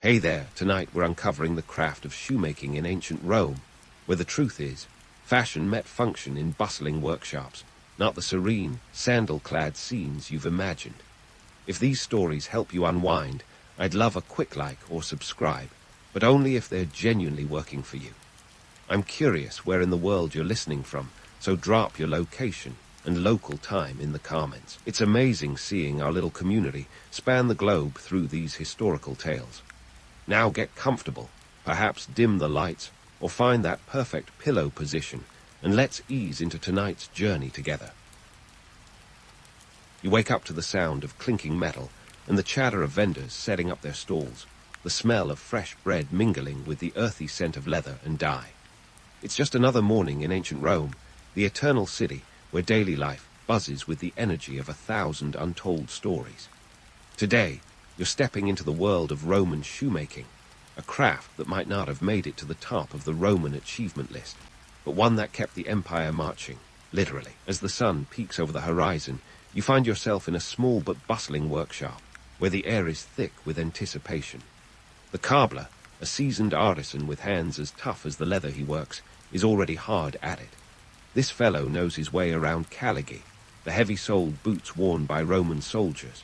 Hey there, tonight we're uncovering the craft of shoemaking in ancient Rome, where the truth is, fashion met function in bustling workshops, not the serene, sandal-clad scenes you've imagined. If these stories help you unwind, I'd love a quick like or subscribe, but only if they're genuinely working for you. I'm curious where in the world you're listening from, so drop your location and local time in the comments. It's amazing seeing our little community span the globe through these historical tales. Now get comfortable, perhaps dim the lights, or find that perfect pillow position, and let's ease into tonight's journey together. You wake up to the sound of clinking metal and the chatter of vendors setting up their stalls, the smell of fresh bread mingling with the earthy scent of leather and dye. It's just another morning in ancient Rome, the eternal city where daily life buzzes with the energy of 1,000 untold stories. Today, you're stepping into the world of Roman shoemaking, a craft that might not have made it to the top of the Roman achievement list, but one that kept the empire marching, literally. As the sun peaks over the horizon, you find yourself in a small but bustling workshop, where the air is thick with anticipation. The cobbler, a seasoned artisan with hands as tough as the leather he works, is already hard at it. This fellow knows his way around caligy, the heavy-soled boots worn by Roman soldiers.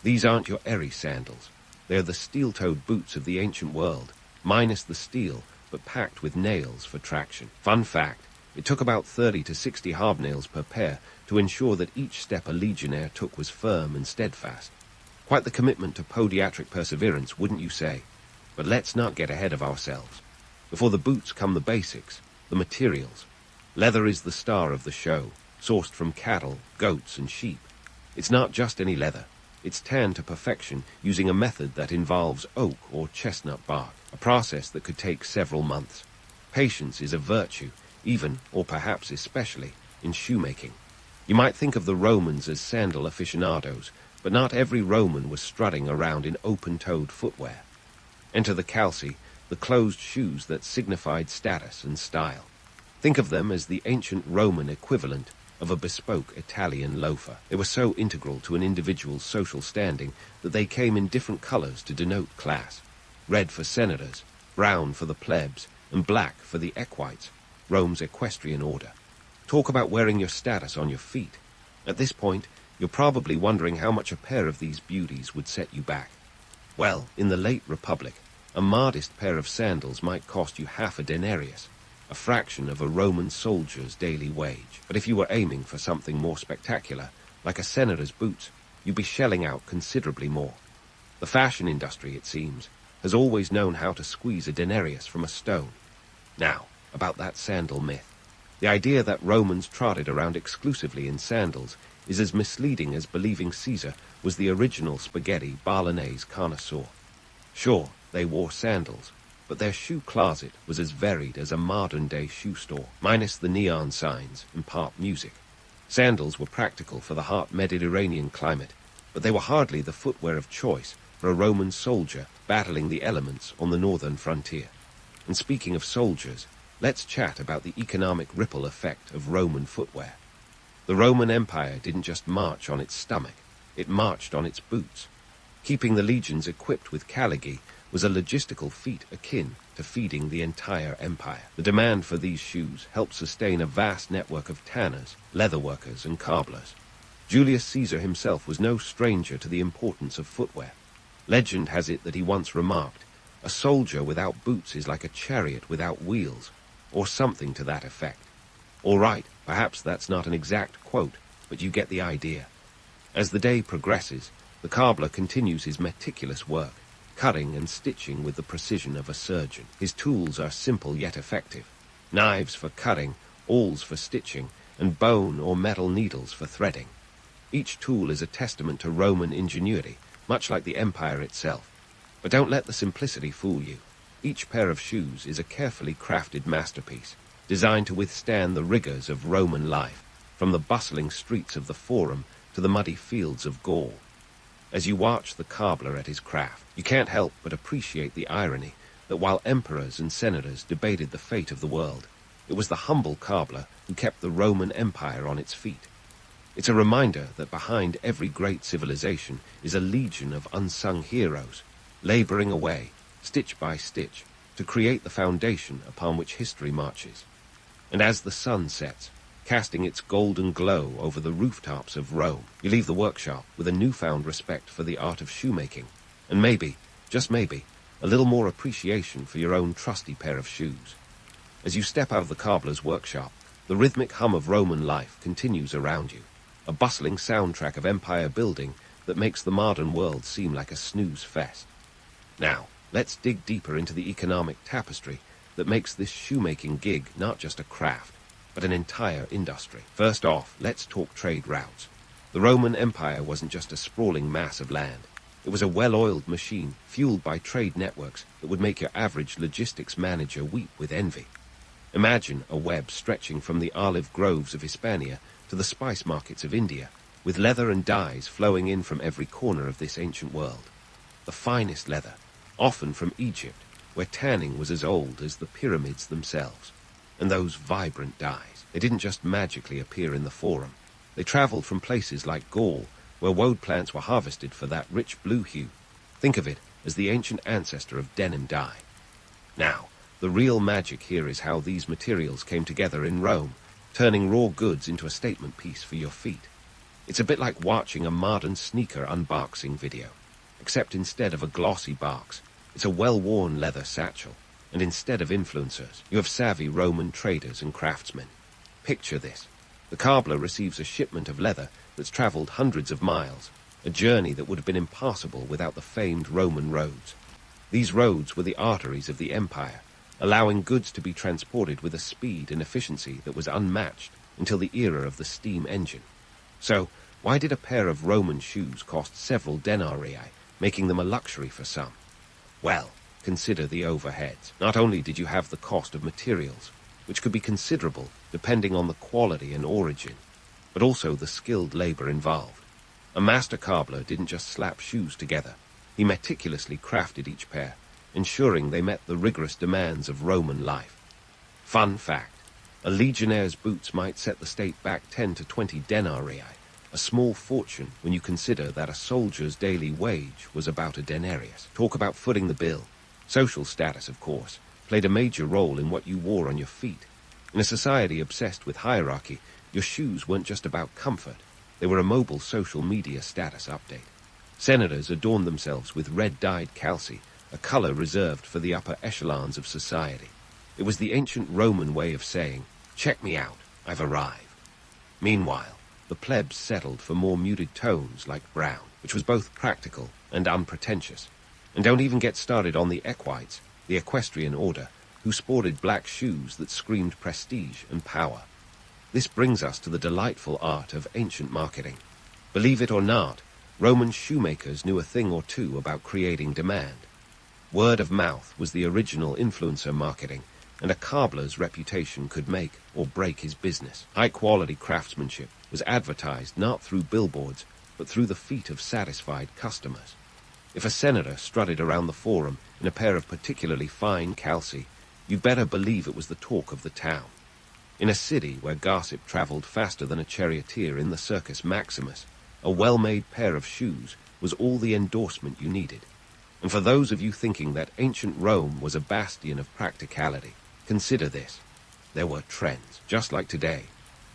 These aren't your airy sandals. They're the steel-toed boots of the ancient world, minus the steel, but packed with nails for traction. Fun fact, it took about 30 to 60 hobnails per pair to ensure that each step a legionnaire took was firm and steadfast. Quite the commitment to podiatric perseverance, wouldn't you say? But let's not get ahead of ourselves. Before the boots come the basics, the materials. Leather is the star of the show, sourced from cattle, goats, and sheep. It's not just any leather. It's tanned to perfection using a method that involves oak or chestnut bark, a process that could take several months. Patience is a virtue, even, or perhaps especially, in shoemaking. You might think of the Romans as sandal aficionados, but not every Roman was strutting around in open-toed footwear. Enter the calci, the closed shoes that signified status and style. Think of them as the ancient Roman equivalent of a bespoke Italian loafer. They were so integral to an individual's social standing that they came in different colors to denote class. Red for senators, brown for the plebs, and black for the equites, Rome's equestrian order. Talk about wearing your status on your feet. At this point, you're probably wondering how much a pair of these beauties would set you back. Well, in the late Republic, a modest pair of sandals might cost you half a denarius, a fraction of a Roman soldier's daily wage. But if you were aiming for something more spectacular, like a senator's boots, you'd be shelling out considerably more. The fashion industry, it seems, has always known how to squeeze a denarius from a stone. Now, about that sandal myth. The idea that Romans trotted around exclusively in sandals is as misleading as believing Caesar was the original spaghetti bolognese connoisseur. Sure, they wore sandals, but their shoe closet was as varied as a modern-day shoe store, minus the neon signs and pop music. Sandals were practical for the hot Mediterranean climate, but they were hardly the footwear of choice for a Roman soldier battling the elements on the northern frontier. And speaking of soldiers, let's chat about the economic ripple effect of Roman footwear. The Roman Empire didn't just march on its stomach, it marched on its boots. Keeping the legions equipped with caligy was a logistical feat akin to feeding the entire empire. The demand for these shoes helped sustain a vast network of tanners, leatherworkers, and cobblers. Julius Caesar himself was no stranger to the importance of footwear. Legend has it that he once remarked, "A soldier without boots is like a chariot without wheels," or something to that effect. All right, perhaps that's not an exact quote, but you get the idea. As the day progresses, the cobbler continues his meticulous work, cutting and stitching with the precision of a surgeon. His tools are simple yet effective. Knives for cutting, awls for stitching, and bone or metal needles for threading. Each tool is a testament to Roman ingenuity, much like the empire itself. But don't let the simplicity fool you. Each pair of shoes is a carefully crafted masterpiece, designed to withstand the rigors of Roman life, from the bustling streets of the Forum to the muddy fields of Gaul. As you watch the cobbler at his craft, you can't help but appreciate the irony that while emperors and senators debated the fate of the world, it was the humble cobbler who kept the Roman Empire on its feet. It's a reminder that behind every great civilization is a legion of unsung heroes, laboring away, stitch by stitch, to create the foundation upon which history marches. And as the sun sets, casting its golden glow over the rooftops of Rome, you leave the workshop with a newfound respect for the art of shoemaking, and maybe, just maybe, a little more appreciation for your own trusty pair of shoes. As you step out of the cobbler's workshop, the rhythmic hum of Roman life continues around you, a bustling soundtrack of empire building that makes the modern world seem like a snooze fest. Now, let's dig deeper into the economic tapestry that makes this shoemaking gig not just a craft, but an entire industry. First off, let's talk trade routes. The Roman Empire wasn't just a sprawling mass of land. It was a well-oiled machine fueled by trade networks that would make your average logistics manager weep with envy. Imagine a web stretching from the olive groves of Hispania to the spice markets of India, with leather and dyes flowing in from every corner of this ancient world. The finest leather, often from Egypt, where tanning was as old as the pyramids themselves. And those vibrant dyes, they didn't just magically appear in the Forum. They traveled from places like Gaul, where woad plants were harvested for that rich blue hue. Think of it as the ancient ancestor of denim dye. Now, the real magic here is how these materials came together in Rome, turning raw goods into a statement piece for your feet. It's a bit like watching a modern sneaker unboxing video, except instead of a glossy box, it's a well-worn leather satchel, and instead of influencers, you have savvy Roman traders and craftsmen. Picture this. The cobbler receives a shipment of leather that's traveled hundreds of miles, a journey that would have been impossible without the famed Roman roads. These roads were the arteries of the empire, allowing goods to be transported with a speed and efficiency that was unmatched until the era of the steam engine. So, why did a pair of Roman shoes cost several denarii, making them a luxury for some? Well, consider the overheads. Not only did you have the cost of materials, which could be considerable depending on the quality and origin, but also the skilled labor involved. A master cobbler didn't just slap shoes together. He meticulously crafted each pair, ensuring they met the rigorous demands of Roman life. Fun fact, a legionnaire's boots might set the state back 10 to 20 denarii, a small fortune when you consider that a soldier's daily wage was about a denarius. Talk about footing the bill. Social status, of course, played a major role in what you wore on your feet. In a society obsessed with hierarchy, your shoes weren't just about comfort. They were a mobile social media status update. Senators adorned themselves with red-dyed calce, a color reserved for the upper echelons of society. It was the ancient Roman way of saying, "Check me out, I've arrived." Meanwhile, the plebs settled for more muted tones like brown, which was both practical and unpretentious. And don't even get started on the equites, the equestrian order, who sported black shoes that screamed prestige and power. This brings us to the delightful art of ancient marketing. Believe it or not, Roman shoemakers knew a thing or two about creating demand. Word of mouth was the original influencer marketing, and a cobbler's reputation could make or break his business. High-quality craftsmanship was advertised not through billboards, but through the feet of satisfied customers. If a senator strutted around the Forum in a pair of particularly fine calce, you'd better believe it was the talk of the town. In a city where gossip traveled faster than a charioteer in the Circus Maximus, a well-made pair of shoes was all the endorsement you needed. And for those of you thinking that ancient Rome was a bastion of practicality, consider this. There were trends, just like today.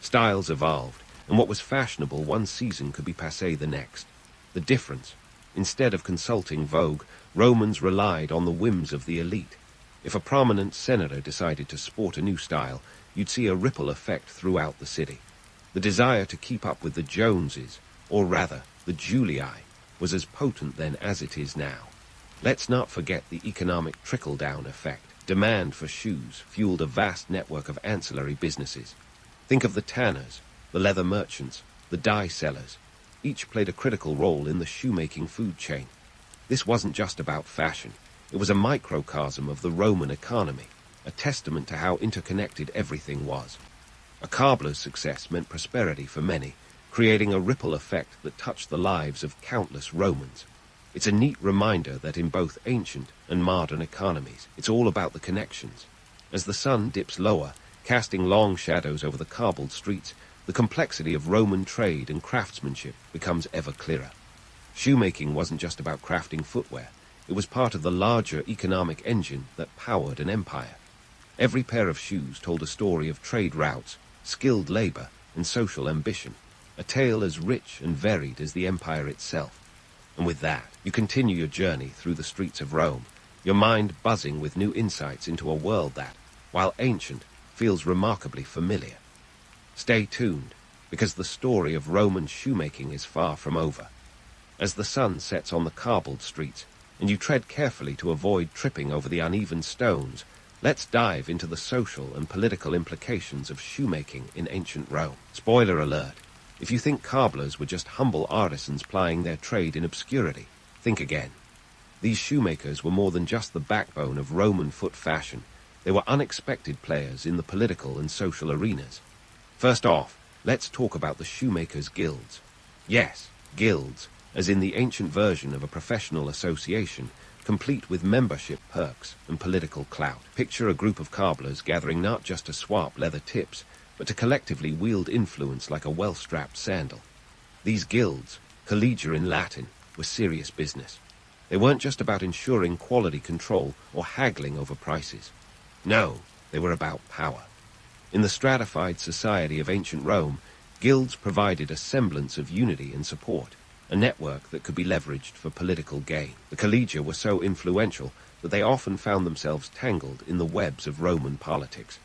Styles evolved, and what was fashionable one season could be passé the next. The difference: instead of consulting Vogue, Romans relied on the whims of the elite. If a prominent senator decided to sport a new style, you'd see a ripple effect throughout the city. The desire to keep up with the Joneses, or rather, the Julii, was as potent then as it is now. Let's not forget the economic trickle-down effect. Demand for shoes fueled a vast network of ancillary businesses. Think of the tanners, the leather merchants, the dye sellers. Each played a critical role in the shoemaking food chain. This wasn't just about fashion. It was a microcosm of the Roman economy, a testament to how interconnected everything was. A cobbler's success meant prosperity for many, creating a ripple effect that touched the lives of countless Romans. It's a neat reminder that in both ancient and modern economies, it's all about the connections. As the sun dips lower, casting long shadows over the cobbled streets, the complexity of Roman trade and craftsmanship becomes ever clearer. Shoemaking wasn't just about crafting footwear. It was part of the larger economic engine that powered an empire. Every pair of shoes told a story of trade routes, skilled labor, and social ambition, a tale as rich and varied as the empire itself. And with that, you continue your journey through the streets of Rome, your mind buzzing with new insights into a world that, while ancient, feels remarkably familiar. Stay tuned, because the story of Roman shoemaking is far from over. As the sun sets on the cobbled streets, and you tread carefully to avoid tripping over the uneven stones, let's dive into the social and political implications of shoemaking in ancient Rome. Spoiler alert, if you think cobblers were just humble artisans plying their trade in obscurity, think again. These shoemakers were more than just the backbone of Roman foot fashion. They were unexpected players in the political and social arenas. First off, let's talk about the shoemakers' guilds. Yes, guilds, as in the ancient version of a professional association, complete with membership perks and political clout. Picture a group of cobblers gathering not just to swap leather tips, but to collectively wield influence like a well-strapped sandal. These guilds, collegia in Latin, were serious business. They weren't just about ensuring quality control or haggling over prices. No, they were about power. In the stratified society of ancient Rome, guilds provided a semblance of unity and support, a network that could be leveraged for political gain. The collegia were so influential that they often found themselves tangled in the webs of Roman politics.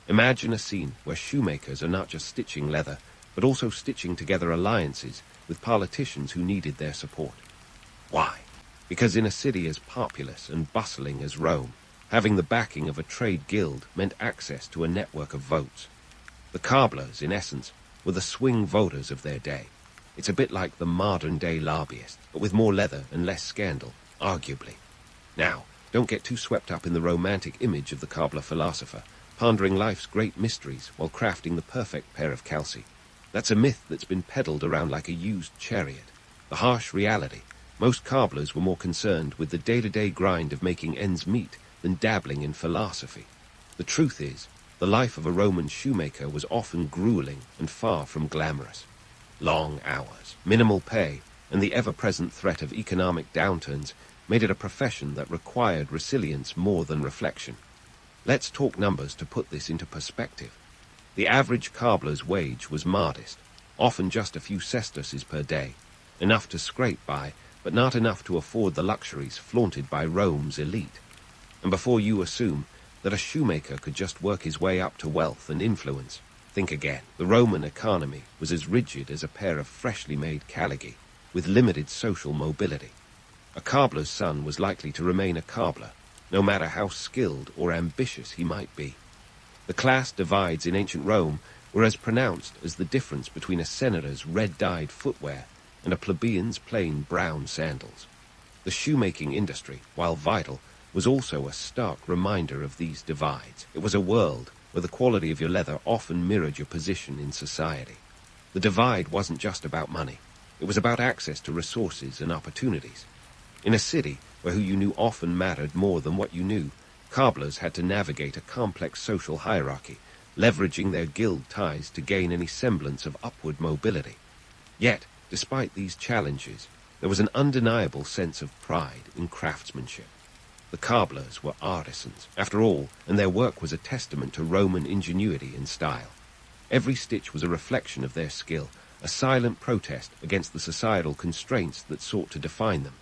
Imagine a scene where shoemakers are not just stitching leather, but also stitching together alliances with politicians who needed their support. Why? Because in a city as populous and bustling as Rome, having the backing of a trade guild meant access to a network of votes. The cobblers, in essence, were the swing voters of their day. It's a bit like the modern-day lobbyist, but with more leather and less scandal, arguably. Now, don't get too swept up in the romantic image of the cobbler philosopher, pondering life's great mysteries while crafting the perfect pair of calci. That's a myth that's been peddled around like a used chariot. The harsh reality, most cobblers were more concerned with the day-to-day grind of making ends meet than dabbling in philosophy. The truth is, the life of a Roman shoemaker was often grueling and far from glamorous. Long hours, minimal pay, and the ever-present threat of economic downturns made it a profession that required resilience more than reflection. Let's talk numbers to put this into perspective. The average cobbler's wage was modest, often just a few sesterces per day, enough to scrape by, but not enough to afford the luxuries flaunted by Rome's elite. And before you assume that a shoemaker could just work his way up to wealth and influence, think again. The Roman economy was as rigid as a pair of freshly made caligae, with limited social mobility. A cobbler's son was likely to remain a cobbler, no matter how skilled or ambitious he might be. The class divides in ancient Rome were as pronounced as the difference between a senator's red-dyed footwear and a plebeian's plain brown sandals. The shoemaking industry, while vital, was also a stark reminder of these divides. It was a world where the quality of your leather often mirrored your position in society. The divide wasn't just about money. It was about access to resources and opportunities. In a city where who you knew often mattered more than what you knew, cobblers had to navigate a complex social hierarchy, leveraging their guild ties to gain any semblance of upward mobility. Yet, despite these challenges, there was an undeniable sense of pride in craftsmanship. The cobblers were artisans, after all, and their work was a testament to Roman ingenuity and style. Every stitch was a reflection of their skill, a silent protest against the societal constraints that sought to define them.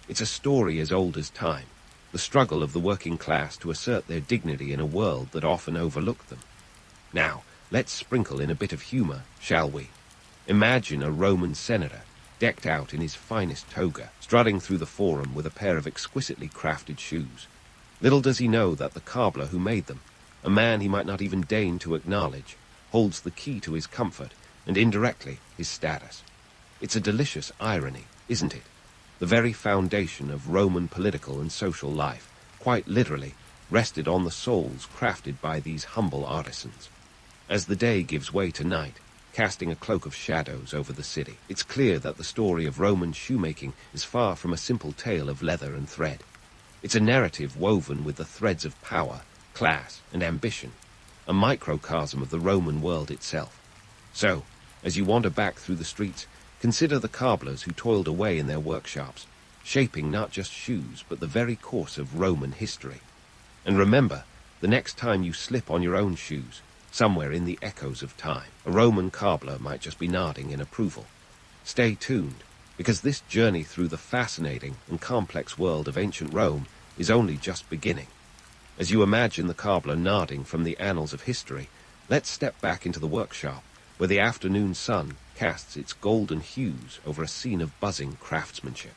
It's a story as old as time, the struggle of the working class to assert their dignity in a world that often overlooked them. Now, let's sprinkle in a bit of humor, shall we? Imagine a Roman senator, decked out in his finest toga, strutting through the forum with a pair of exquisitely crafted shoes. Little does he know that the cobbler who made them, a man he might not even deign to acknowledge, holds the key to his comfort and indirectly his status. It's a delicious irony, isn't it? The very foundation of Roman political and social life, quite literally, rested on the souls crafted by these humble artisans. As the day gives way to night, casting a cloak of shadows over the city, it's clear that the story of Roman shoemaking is far from a simple tale of leather and thread. It's a narrative woven with the threads of power, class, and ambition, a microcosm of the Roman world itself. So, as you wander back through the streets, consider the cobblers who toiled away in their workshops, shaping not just shoes but the very course of Roman history. And remember, the next time you slip on your own shoes, somewhere in the echoes of time, a Roman cobbler might just be nodding in approval. Stay tuned, because this journey through the fascinating and complex world of ancient Rome is only just beginning. As you imagine the cobbler nodding from the annals of history, let's step back into the workshop, where the afternoon sun casts its golden hues over a scene of buzzing craftsmanship.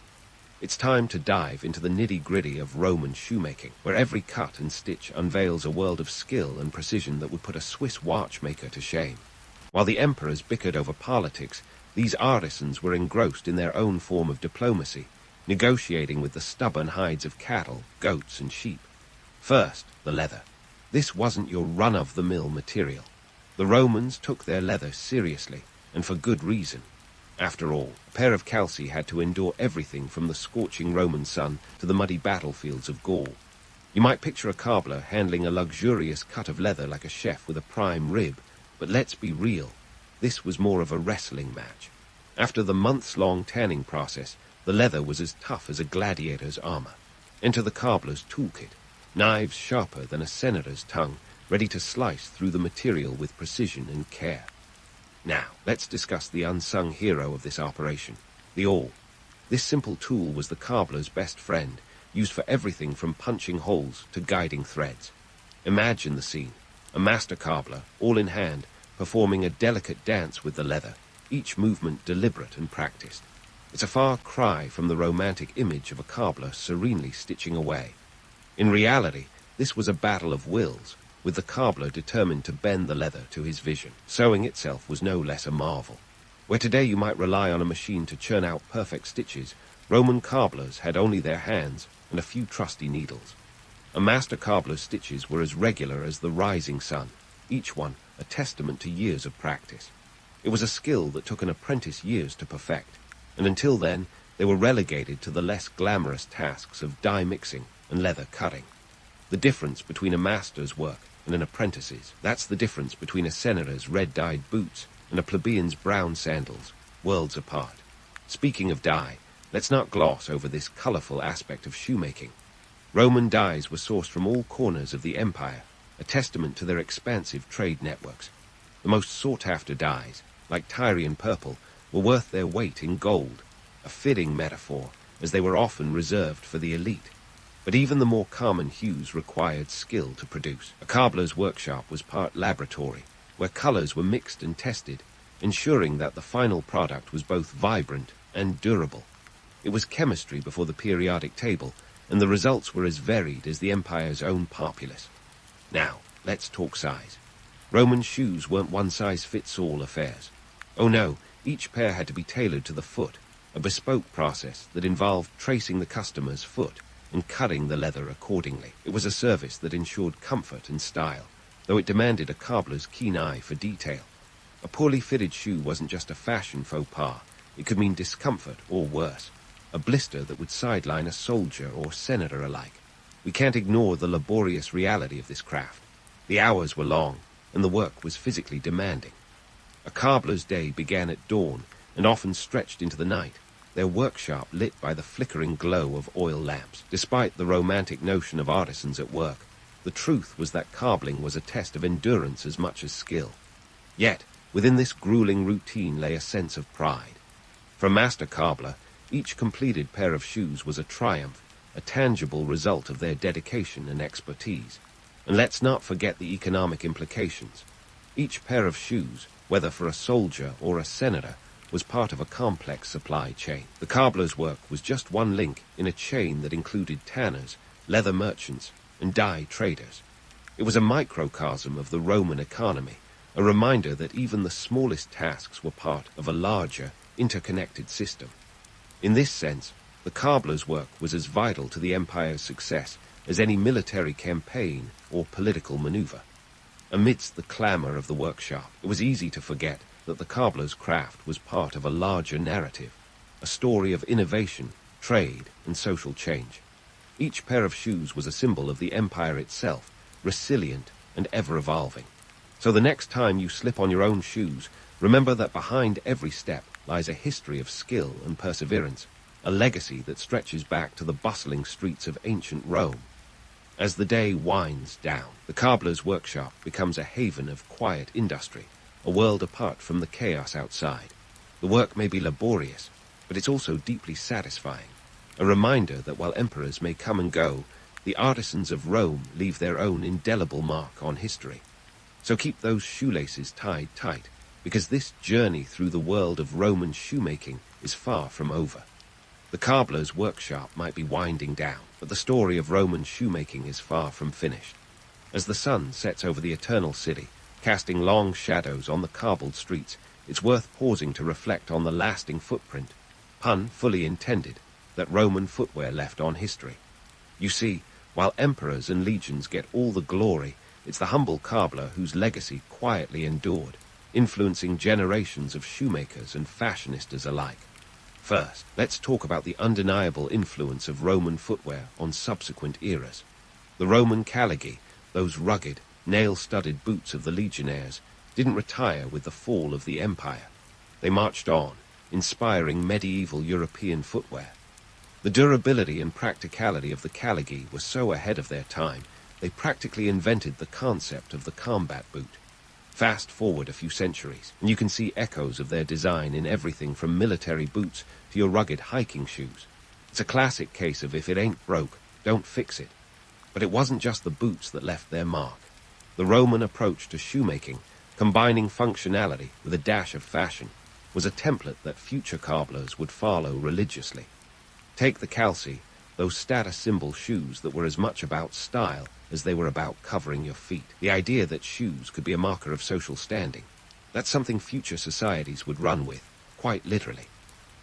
It's time to dive into the nitty-gritty of Roman shoemaking, where every cut and stitch unveils a world of skill and precision that would put a Swiss watchmaker to shame. While the emperors bickered over politics, these artisans were engrossed in their own form of diplomacy, negotiating with the stubborn hides of cattle, goats, and sheep. First, the leather. This wasn't your run-of-the-mill material. The Romans took their leather seriously, and for good reason. After all, a pair of calci had to endure everything from the scorching Roman sun to the muddy battlefields of Gaul. You might picture a cobbler handling a luxurious cut of leather like a chef with a prime rib, but let's be real, this was more of a wrestling match. After the months-long tanning process, the leather was as tough as a gladiator's armor. Enter the cobbler's toolkit, knives sharper than a senator's tongue, ready to slice through the material with precision and care. Now, let's discuss the unsung hero of this operation, the awl. This simple tool was the cobbler's best friend, used for everything from punching holes to guiding threads. Imagine the scene, a master cobbler, all in hand, performing a delicate dance with the leather, each movement deliberate and practiced. It's a far cry from the romantic image of a cobbler serenely stitching away. In reality, this was a battle of wills, with the cobbler determined to bend the leather to his vision. Sewing itself was no less a marvel. Where today you might rely on a machine to churn out perfect stitches, Roman cobblers had only their hands and a few trusty needles. A master cobbler's stitches were as regular as the rising sun, each one a testament to years of practice. It was a skill that took an apprentice years to perfect, and until then they were relegated to the less glamorous tasks of dye mixing and leather cutting. The difference between a master's work and an apprentice's, that's the difference between a senator's red-dyed boots and a plebeian's brown sandals, worlds apart. Speaking of dye, let's not gloss over this colorful aspect of shoemaking. Roman dyes were sourced from all corners of the empire, a testament to their expansive trade networks. The most sought-after dyes, like Tyrian purple, were worth their weight in gold, a fitting metaphor, as they were often reserved for the elite. But even the more common hues required skill to produce. A cobbler's workshop was part laboratory, where colors were mixed and tested, ensuring that the final product was both vibrant and durable. It was chemistry before the periodic table, and the results were as varied as the empire's own populace. Now, let's talk size. Roman shoes weren't one-size-fits-all affairs. Oh no, each pair had to be tailored to the foot, a bespoke process that involved tracing the customer's foot and cutting the leather accordingly. It was a service that ensured comfort and style, though it demanded a cobbler's keen eye for detail. A poorly fitted shoe wasn't just a fashion faux pas, it could mean discomfort or worse, a blister that would sideline a soldier or senator alike. We can't ignore the laborious reality of this craft. The hours were long, and the work was physically demanding. A cobbler's day began at dawn and often stretched into the night, their workshop lit by the flickering glow of oil lamps. Despite the romantic notion of artisans at work, the truth was that cobbling was a test of endurance as much as skill. Yet, within this grueling routine lay a sense of pride. For a master cobbler, each completed pair of shoes was a triumph, a tangible result of their dedication and expertise. And let's not forget the economic implications. Each pair of shoes, whether for a soldier or a senator, was part of a complex supply chain. The cobbler's work was just one link in a chain that included tanners, leather merchants, and dye traders. It was a microcosm of the Roman economy, a reminder that even the smallest tasks were part of a larger, interconnected system. In this sense, the cobbler's work was as vital to the empire's success as any military campaign or political maneuver. Amidst the clamor of the workshop, it was easy to forget that the cobbler's craft was part of a larger narrative, a story of innovation, trade, and social change. Each pair of shoes was a symbol of the empire itself, resilient and ever-evolving. So the next time you slip on your own shoes, remember that behind every step lies a history of skill and perseverance, a legacy that stretches back to the bustling streets of ancient Rome. As the day winds down, the cobbler's workshop becomes a haven of quiet industry, a world apart from the chaos outside. The work may be laborious, but it's also deeply satisfying, a reminder that while emperors may come and go, the artisans of Rome leave their own indelible mark on history. So keep those shoelaces tied tight, because this journey through the world of Roman shoemaking is far from over. The cobbler's workshop might be winding down, but the story of Roman shoemaking is far from finished. As the sun sets over the eternal city, casting long shadows on the cobbled streets, it's worth pausing to reflect on the lasting footprint, pun fully intended, that Roman footwear left on history. You see, while emperors and legions get all the glory, it's the humble cobbler whose legacy quietly endured, influencing generations of shoemakers and fashionistas alike. First, let's talk about the undeniable influence of Roman footwear on subsequent eras. The Roman caligae, those rugged, nail-studded boots of the legionnaires, didn't retire with the fall of the empire. They marched on, inspiring medieval European footwear. The durability and practicality of the caligae were so ahead of their time, they practically invented the concept of the combat boot. Fast forward a few centuries, and you can see echoes of their design in everything from military boots to your rugged hiking shoes. It's a classic case of if it ain't broke, don't fix it. But it wasn't just the boots that left their mark. The Roman approach to shoemaking, combining functionality with a dash of fashion, was a template that future cobblers would follow religiously. Take the calci, those status symbol shoes that were as much about style as they were about covering your feet. The idea that shoes could be a marker of social standing, that's something future societies would run with, quite literally.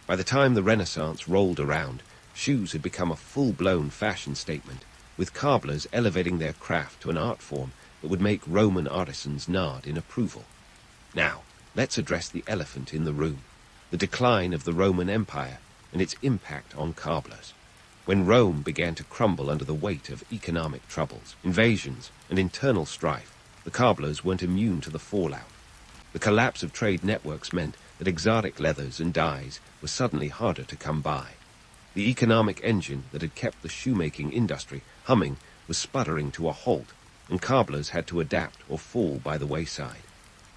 By the time the Renaissance rolled around, shoes had become a full-blown fashion statement, with cobblers elevating their craft to an art form that would make Roman artisans nod in approval. Now, let's address the elephant in the room, the decline of the Roman Empire and its impact on cobblers. When Rome began to crumble under the weight of economic troubles, invasions, and internal strife, the cobblers weren't immune to the fallout. The collapse of trade networks meant that exotic leathers and dyes were suddenly harder to come by. The economic engine that had kept the shoemaking industry humming was sputtering to a halt, and cobblers had to adapt or fall by the wayside.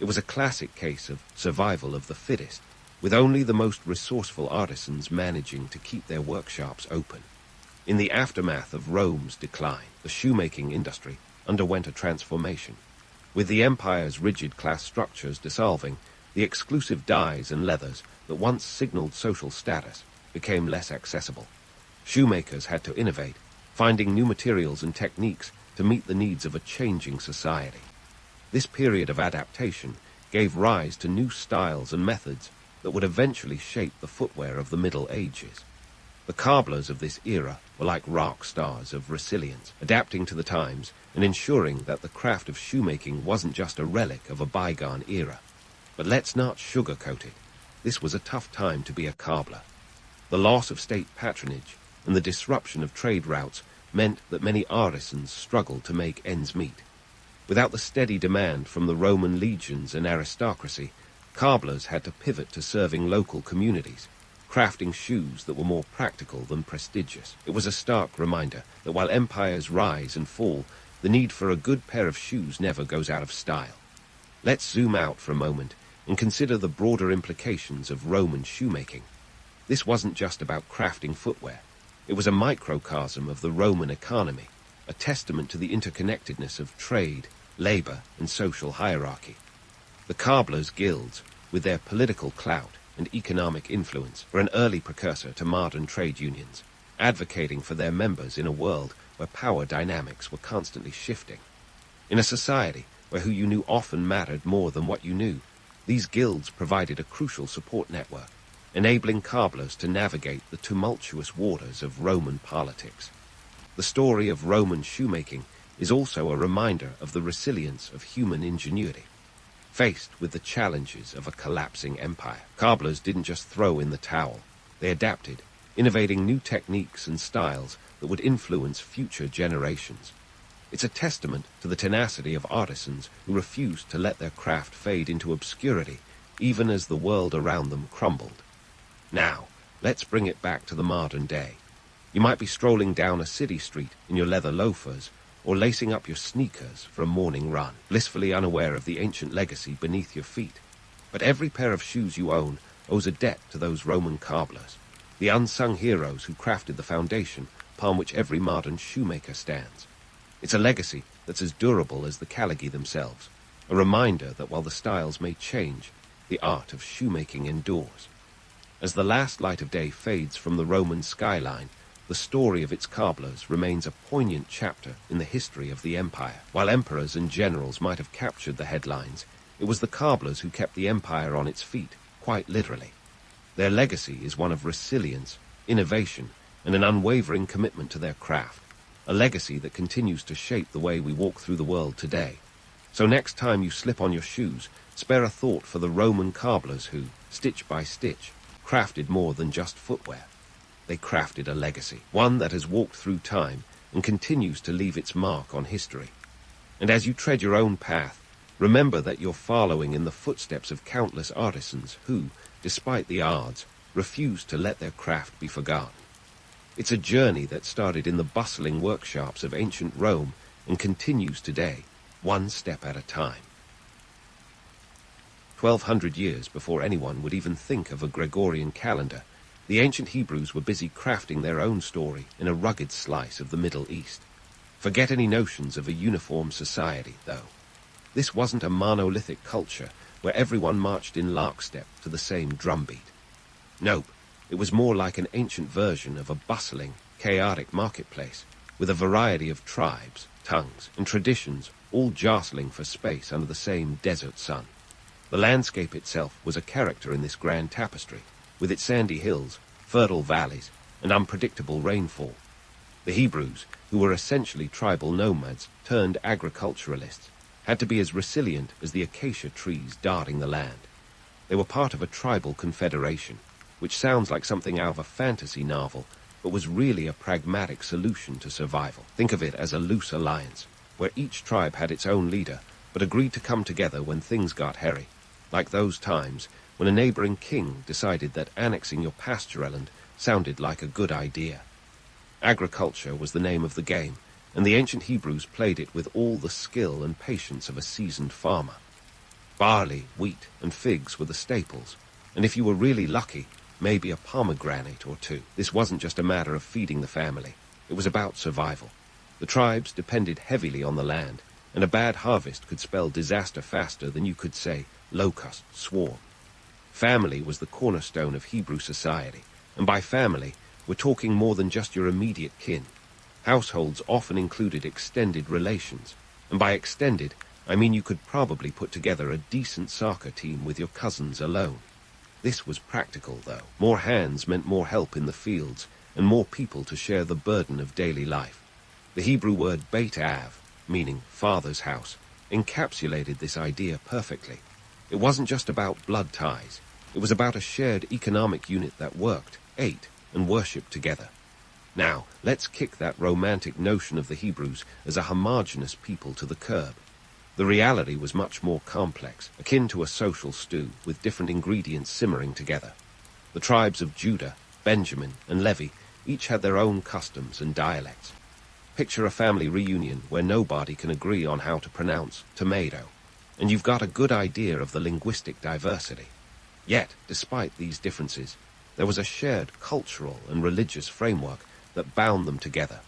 It was a classic case of survival of the fittest, with only the most resourceful artisans managing to keep their workshops open. In the aftermath of Rome's decline, the shoemaking industry underwent a transformation. With the empire's rigid class structures dissolving, the exclusive dyes and leathers that once signaled social status became less accessible. Shoemakers had to innovate, finding new materials and techniques to meet the needs of a changing society. This period of adaptation gave rise to new styles and methods that would eventually shape the footwear of the Middle Ages. The cobblers of this era were like rock stars of resilience, adapting to the times and ensuring that the craft of shoemaking wasn't just a relic of a bygone era. But let's not sugarcoat it. This was a tough time to be a cobbler. The loss of state patronage and the disruption of trade routes meant that many artisans struggled to make ends meet. Without the steady demand from the Roman legions and aristocracy, cobblers had to pivot to serving local communities, crafting shoes that were more practical than prestigious. It was a stark reminder that while empires rise and fall, the need for a good pair of shoes never goes out of style. Let's zoom out for a moment and consider the broader implications of Roman shoemaking. This wasn't just about crafting footwear. It was a microcosm of the Roman economy, a testament to the interconnectedness of trade, labor, and social hierarchy. The cobblers' guilds, with their political clout and economic influence, were an early precursor to modern trade unions, advocating for their members in a world where power dynamics were constantly shifting. In a society where who you knew often mattered more than what you knew, these guilds provided a crucial support network, enabling cobblers to navigate the tumultuous waters of Roman politics. The story of Roman shoemaking is also a reminder of the resilience of human ingenuity. Faced with the challenges of a collapsing empire, cobblers didn't just throw in the towel. They adapted, innovating new techniques and styles that would influence future generations. It's a testament to the tenacity of artisans who refused to let their craft fade into obscurity, even as the world around them crumbled. Now, Let's bring it back to the modern day. You might be strolling down a city street in your leather loafers, or lacing up your sneakers for a morning run, blissfully unaware of the ancient legacy beneath your feet. But every pair of shoes you own owes a debt to those Roman cobblers, the unsung heroes who crafted the foundation upon which every modern shoemaker stands. It's a legacy that's as durable as the caligae themselves, a reminder that while the styles may change, the art of shoemaking endures. As the last light of day fades from the Roman skyline, the story of its cobblers remains a poignant chapter in the history of the empire. While emperors and generals might have captured the headlines, it was the cobblers who kept the empire on its feet, quite literally. Their legacy is one of resilience, innovation, and an unwavering commitment to their craft, a legacy that continues to shape the way we walk through the world today. So next time you slip on your shoes, spare a thought for the Roman cobblers who, stitch by stitch, crafted more than just footwear. They crafted a legacy, one that has walked through time and continues to leave its mark on history. And as you tread your own path, remember that you're following in the footsteps of countless artisans who, despite the odds, refuse to let their craft be forgotten. It's a journey that started in the bustling workshops of ancient Rome and continues today, one step at a time. 1,200 years before anyone would even think of a Gregorian calendar, the ancient Hebrews were busy crafting their own story in a rugged slice of the Middle East. Forget any notions of a uniform society, though. This wasn't a monolithic culture where everyone marched in lockstep to the same drumbeat. Nope, it was more like an ancient version of a bustling, chaotic marketplace, with a variety of tribes, tongues, and traditions all jostling for space under the same desert sun. The landscape itself was a character in this grand tapestry, with its sandy hills, fertile valleys, and unpredictable rainfall. The Hebrews, who were essentially tribal nomads turned agriculturalists, had to be as resilient as the acacia trees dotting the land. They were part of a tribal confederation, which sounds like something out of a fantasy novel, but was really a pragmatic solution to survival. Think of it as a loose alliance, where each tribe had its own leader, but agreed to come together when things got hairy, like those times when a neighboring king decided that annexing your pastureland sounded like a good idea. Agriculture was the name of the game, and the ancient Hebrews played it with all the skill and patience of a seasoned farmer. Barley, wheat, and figs were the staples, and if you were really lucky, maybe a pomegranate or two. This wasn't just a matter of feeding the family. It was about survival. The tribes depended heavily on the land, and a bad harvest could spell disaster faster than you could say locust swarm. Family was the cornerstone of Hebrew society, and by family, we're talking more than just your immediate kin. Households often included extended relations, and by extended, I mean you could probably put together a decent soccer team with your cousins alone. This was practical, though. More hands meant more help in the fields, and more people to share the burden of daily life. The Hebrew word Beit Av, meaning father's house, encapsulated this idea perfectly. It wasn't just about blood ties. It was about a shared economic unit that worked, ate, and worshipped together. Now, let's kick that romantic notion of the Hebrews as a homogeneous people to the curb. The reality was much more complex, akin to a social stew with different ingredients simmering together. The tribes of Judah, Benjamin, and Levi each had their own customs and dialects. Picture a family reunion where nobody can agree on how to pronounce tomato, and you've got a good idea of the linguistic diversity. Yet, despite these differences, there was a shared cultural and religious framework that bound them together,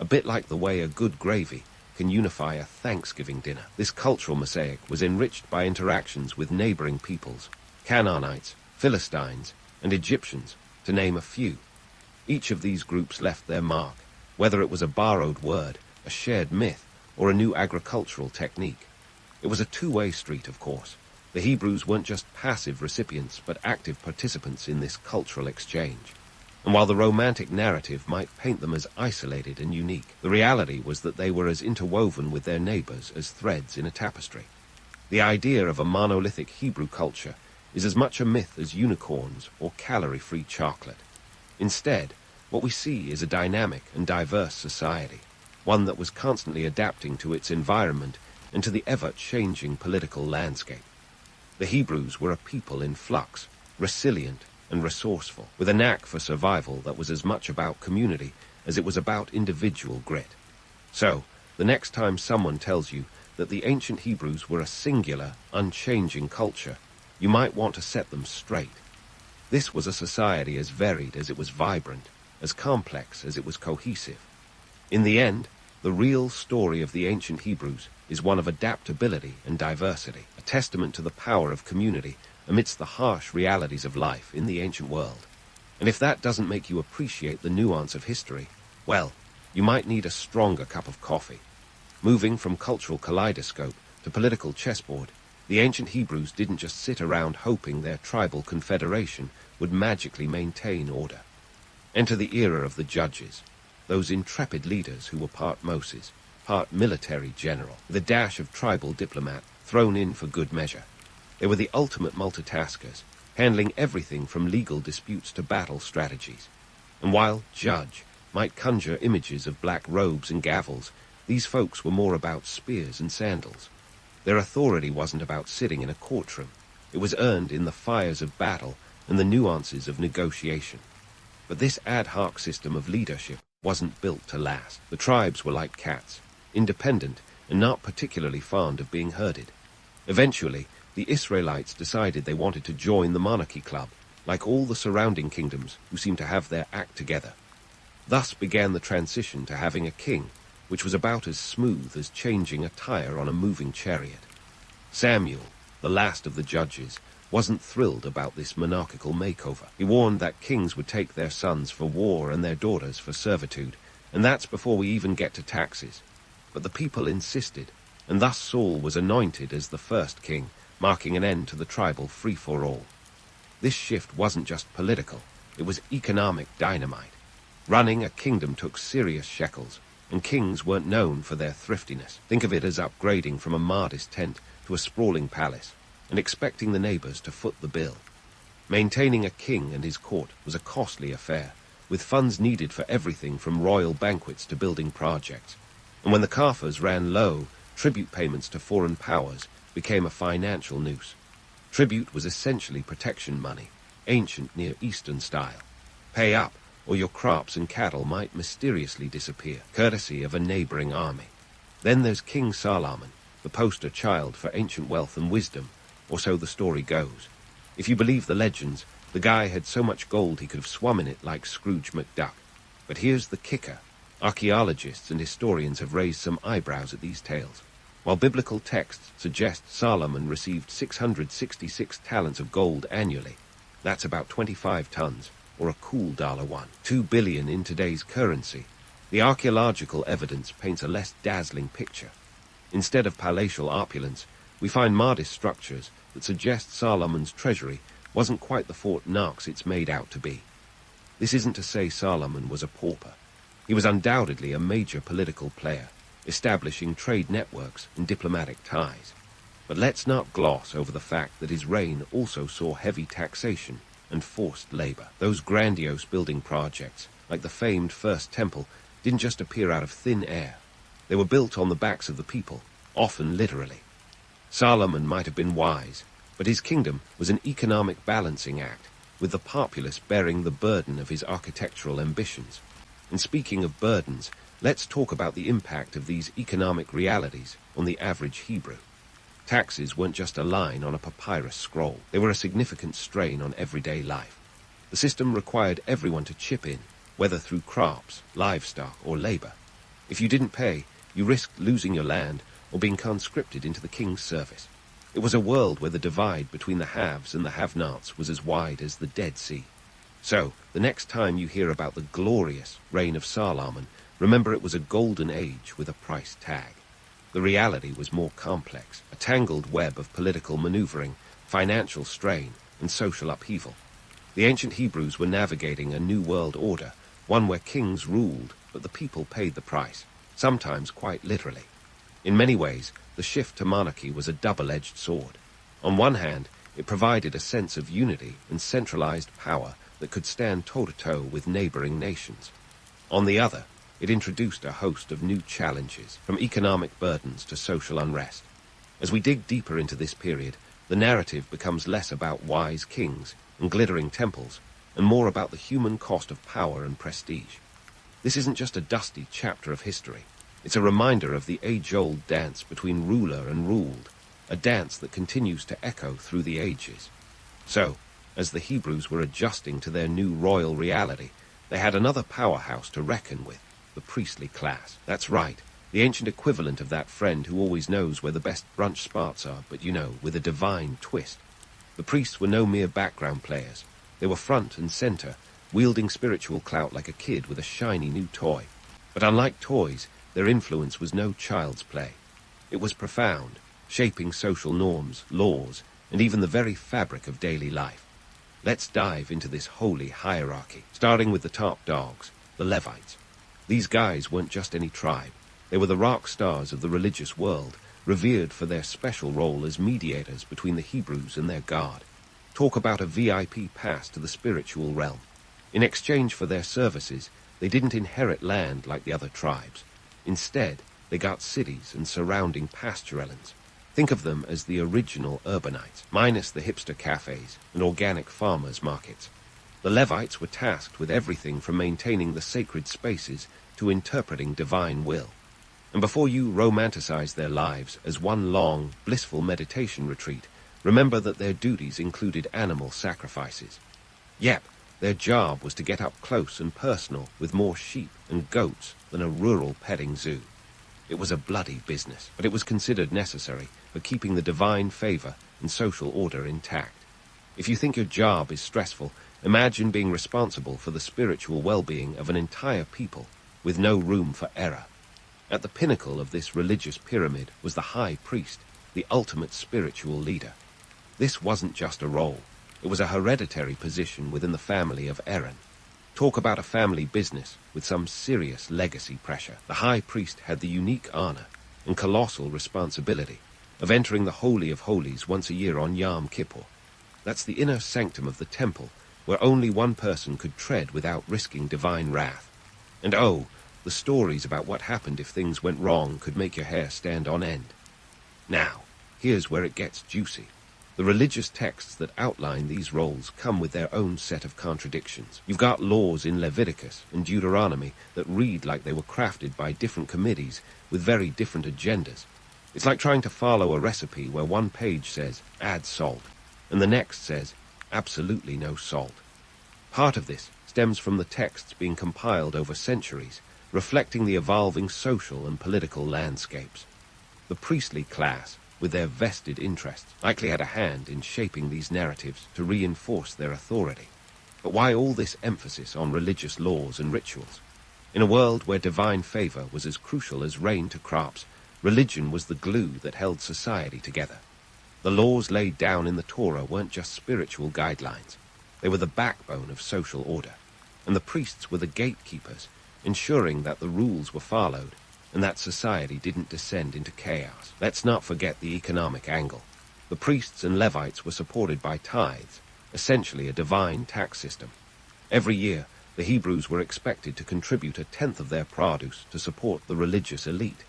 a bit like the way a good gravy can unify a Thanksgiving dinner. This cultural mosaic was enriched by interactions with neighboring peoples, Canaanites, Philistines, and Egyptians, to name a few. Each of these groups left their mark, whether it was a borrowed word, a shared myth, or a new agricultural technique. It was a two-way street, of course. The Hebrews weren't just passive recipients, but active participants in this cultural exchange. And while the romantic narrative might paint them as isolated and unique, the reality was that they were as interwoven with their neighbors as threads in a tapestry. The idea of a monolithic Hebrew culture is as much a myth as unicorns or calorie-free chocolate. Instead, what we see is a dynamic and diverse society, one that was constantly adapting to its environment and to the ever-changing political landscape. The Hebrews were a people in flux, resilient and resourceful, with a knack for survival that was as much about community as it was about individual grit. So, the next time someone tells you that the ancient Hebrews were a singular, unchanging culture, you might want to set them straight. This was a society as varied as it was vibrant, as complex as it was cohesive. In the end, the real story of the ancient Hebrews is one of adaptability and diversity, a testament to the power of community amidst the harsh realities of life in the ancient world. And if that doesn't make you appreciate the nuance of history, well, you might need a stronger cup of coffee. Moving from cultural kaleidoscope to political chessboard, the ancient Hebrews didn't just sit around hoping their tribal confederation would magically maintain order. Enter the era of the judges, those intrepid leaders who were part Moses, part military general, with a dash of tribal diplomat thrown in for good measure. They were the ultimate multitaskers, handling everything from legal disputes to battle strategies. And while judge might conjure images of black robes and gavels, these folks were more about spears and sandals. Their authority wasn't about sitting in a courtroom. It was earned in the fires of battle and the nuances of negotiation. But this ad hoc system of leadership wasn't built to last. The tribes were like cats, independent and not particularly fond of being herded. Eventually, the Israelites decided they wanted to join the Monarchy Club, like all the surrounding kingdoms who seemed to have their act together. Thus began the transition to having a king, which was about as smooth as changing a tire on a moving chariot. Samuel, the last of the judges, wasn't thrilled about this monarchical makeover. He warned that kings would take their sons for war and their daughters for servitude, and that's before we even get to taxes. But the people insisted, and thus Saul was anointed as the first king, marking an end to the tribal free-for-all. This shift wasn't just political, it was economic dynamite. Running a kingdom took serious shekels, and kings weren't known for their thriftiness. Think of it as upgrading from a modest tent to a sprawling palace, and expecting the neighbors to foot the bill. Maintaining a king and his court was a costly affair, with funds needed for everything from royal banquets to building projects. And when the coffers ran low, tribute payments to foreign powers became a financial noose. Tribute was essentially protection money, ancient Near Eastern style. Pay up, or your crops and cattle might mysteriously disappear, courtesy of a neighboring army. Then there's King Solomon, the poster child for ancient wealth and wisdom, or so the story goes. If you believe the legends, the guy had so much gold he could have swum in it like Scrooge McDuck. But here's the kicker. Archaeologists and historians have raised some eyebrows at these tales. While biblical texts suggest Solomon received 666 talents of gold annually, that's about 25 tons, or a cool $1, 2 billion in today's currency, the archaeological evidence paints a less dazzling picture. Instead of palatial opulence, we find modest structures that suggest Solomon's treasury wasn't quite the Fort Knox it's made out to be. This isn't to say Solomon was a pauper. He was undoubtedly a major political player, establishing trade networks and diplomatic ties. But let's not gloss over the fact that his reign also saw heavy taxation and forced labor. Those grandiose building projects, like the famed First Temple, didn't just appear out of thin air. They were built on the backs of the people, often literally. Solomon might have been wise, but his kingdom was an economic balancing act, with the populace bearing the burden of his architectural ambitions. And speaking of burdens, let's talk about the impact of these economic realities on the average Hebrew. Taxes weren't just a line on a papyrus scroll. They were a significant strain on everyday life. The system required everyone to chip in, whether through crops, livestock, or labor. If you didn't pay, you risked losing your land or being conscripted into the king's service. It was a world where the divide between the haves and the have-nots was as wide as the Dead Sea. So, the next time you hear about the glorious reign of Solomon, remember it was a golden age with a price tag. The reality was more complex, a tangled web of political maneuvering, financial strain, and social upheaval. The ancient Hebrews were navigating a new world order, one where kings ruled, but the people paid the price, sometimes quite literally. In many ways, the shift to monarchy was a double-edged sword. On one hand, it provided a sense of unity and centralized power that could stand toe-to-toe with neighboring nations. On the other, it introduced a host of new challenges, from economic burdens to social unrest. As we dig deeper into this period, the narrative becomes less about wise kings and glittering temples, and more about the human cost of power and prestige. This isn't just a dusty chapter of history. It's a reminder of the age-old dance between ruler and ruled, a dance that continues to echo through the ages. So, as the Hebrews were adjusting to their new royal reality, they had another powerhouse to reckon with, the priestly class. That's right, the ancient equivalent of that friend who always knows where the best brunch spots are, but with a divine twist. The priests were no mere background players. They were front and center, wielding spiritual clout like a kid with a shiny new toy. But unlike toys, their influence was no child's play. It was profound, shaping social norms, laws, and even the very fabric of daily life. Let's dive into this holy hierarchy, starting with the top dogs, the Levites. These guys weren't just any tribe. They were the rock stars of the religious world, revered for their special role as mediators between the Hebrews and their God. Talk about a VIP pass to the spiritual realm. In exchange for their services, they didn't inherit land like the other tribes. Instead, they got cities and surrounding pasturelands. Think of them as the original urbanites, minus the hipster cafes and organic farmers' markets. The Levites were tasked with everything from maintaining the sacred spaces to interpreting divine will. And before you romanticize their lives as one long, blissful meditation retreat, remember that their duties included animal sacrifices. Yep, their job was to get up close and personal with more sheep and goats than a rural petting zoo. It was a bloody business, but it was considered necessary for keeping the divine favor and social order intact. If you think your job is stressful, imagine being responsible for the spiritual well-being of an entire people with no room for error. At the pinnacle of this religious pyramid was the high priest, the ultimate spiritual leader. This wasn't just a role. It was a hereditary position within the family of Aaron. Talk about a family business with some serious legacy pressure. The high priest had the unique honor and colossal responsibility of entering the Holy of Holies once a year on Yom Kippur. That's the inner sanctum of the temple, where only one person could tread without risking divine wrath. And oh, the stories about what happened if things went wrong could make your hair stand on end. Now, here's where it gets juicy. The religious texts that outline these roles come with their own set of contradictions. You've got laws in Leviticus and Deuteronomy that read like they were crafted by different committees with very different agendas. It's like trying to follow a recipe where one page says, add salt, and the next says, absolutely no salt. Part of this stems from the texts being compiled over centuries, reflecting the evolving social and political landscapes. The priestly class, with their vested interests, likely had a hand in shaping these narratives to reinforce their authority. But why all this emphasis on religious laws and rituals? In a world where divine favor was as crucial as rain to crops, religion was the glue that held society together. The laws laid down in the Torah weren't just spiritual guidelines. They were the backbone of social order. And the priests were the gatekeepers, ensuring that the rules were followed and that society didn't descend into chaos. Let's not forget the economic angle. The priests and Levites were supported by tithes, essentially a divine tax system. Every year, the Hebrews were expected to contribute a tenth of their produce to support the religious elite.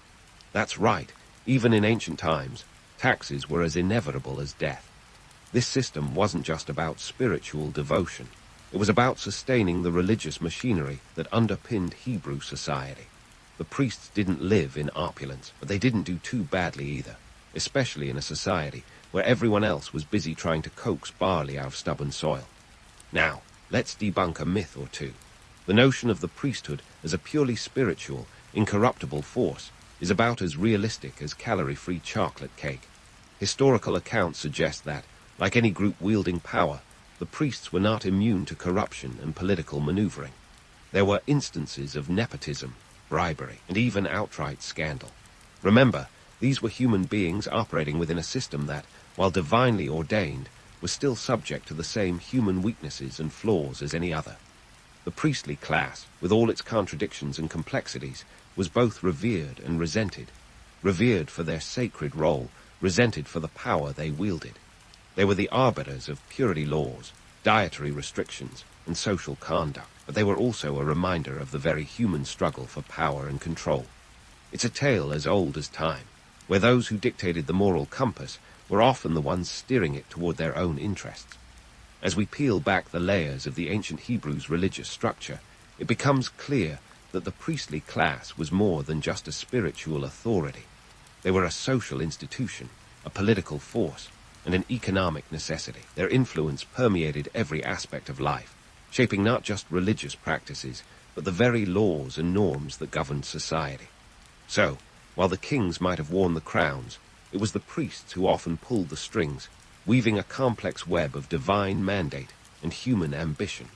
That's right, even in ancient times, taxes were as inevitable as death. This system wasn't just about spiritual devotion. It was about sustaining the religious machinery that underpinned Hebrew society. The priests didn't live in opulence, but they didn't do too badly either, especially in a society where everyone else was busy trying to coax barley out of stubborn soil. Now, let's debunk a myth or two. The notion of the priesthood as a purely spiritual, incorruptible force is about as realistic as calorie-free chocolate cake. Historical accounts suggest that, like any group wielding power, the priests were not immune to corruption and political maneuvering. There were instances of nepotism, bribery, and even outright scandal. Remember, these were human beings operating within a system that, while divinely ordained, was still subject to the same human weaknesses and flaws as any other. The priestly class, with all its contradictions and complexities, was both revered and resented. Revered for their sacred role, resented for the power they wielded. They were the arbiters of purity laws, dietary restrictions, and social conduct, but they were also a reminder of the very human struggle for power and control. It's a tale as old as time, where those who dictated the moral compass were often the ones steering it toward their own interests. As we peel back the layers of the ancient Hebrews' religious structure, it becomes clear that the priestly class was more than just a spiritual authority. They were a social institution, a political force, and an economic necessity. Their influence permeated every aspect of life, shaping not just religious practices, but the very laws and norms that governed society. So, while the kings might have worn the crowns, it was the priests who often pulled the strings, weaving a complex web of divine mandate and human ambition.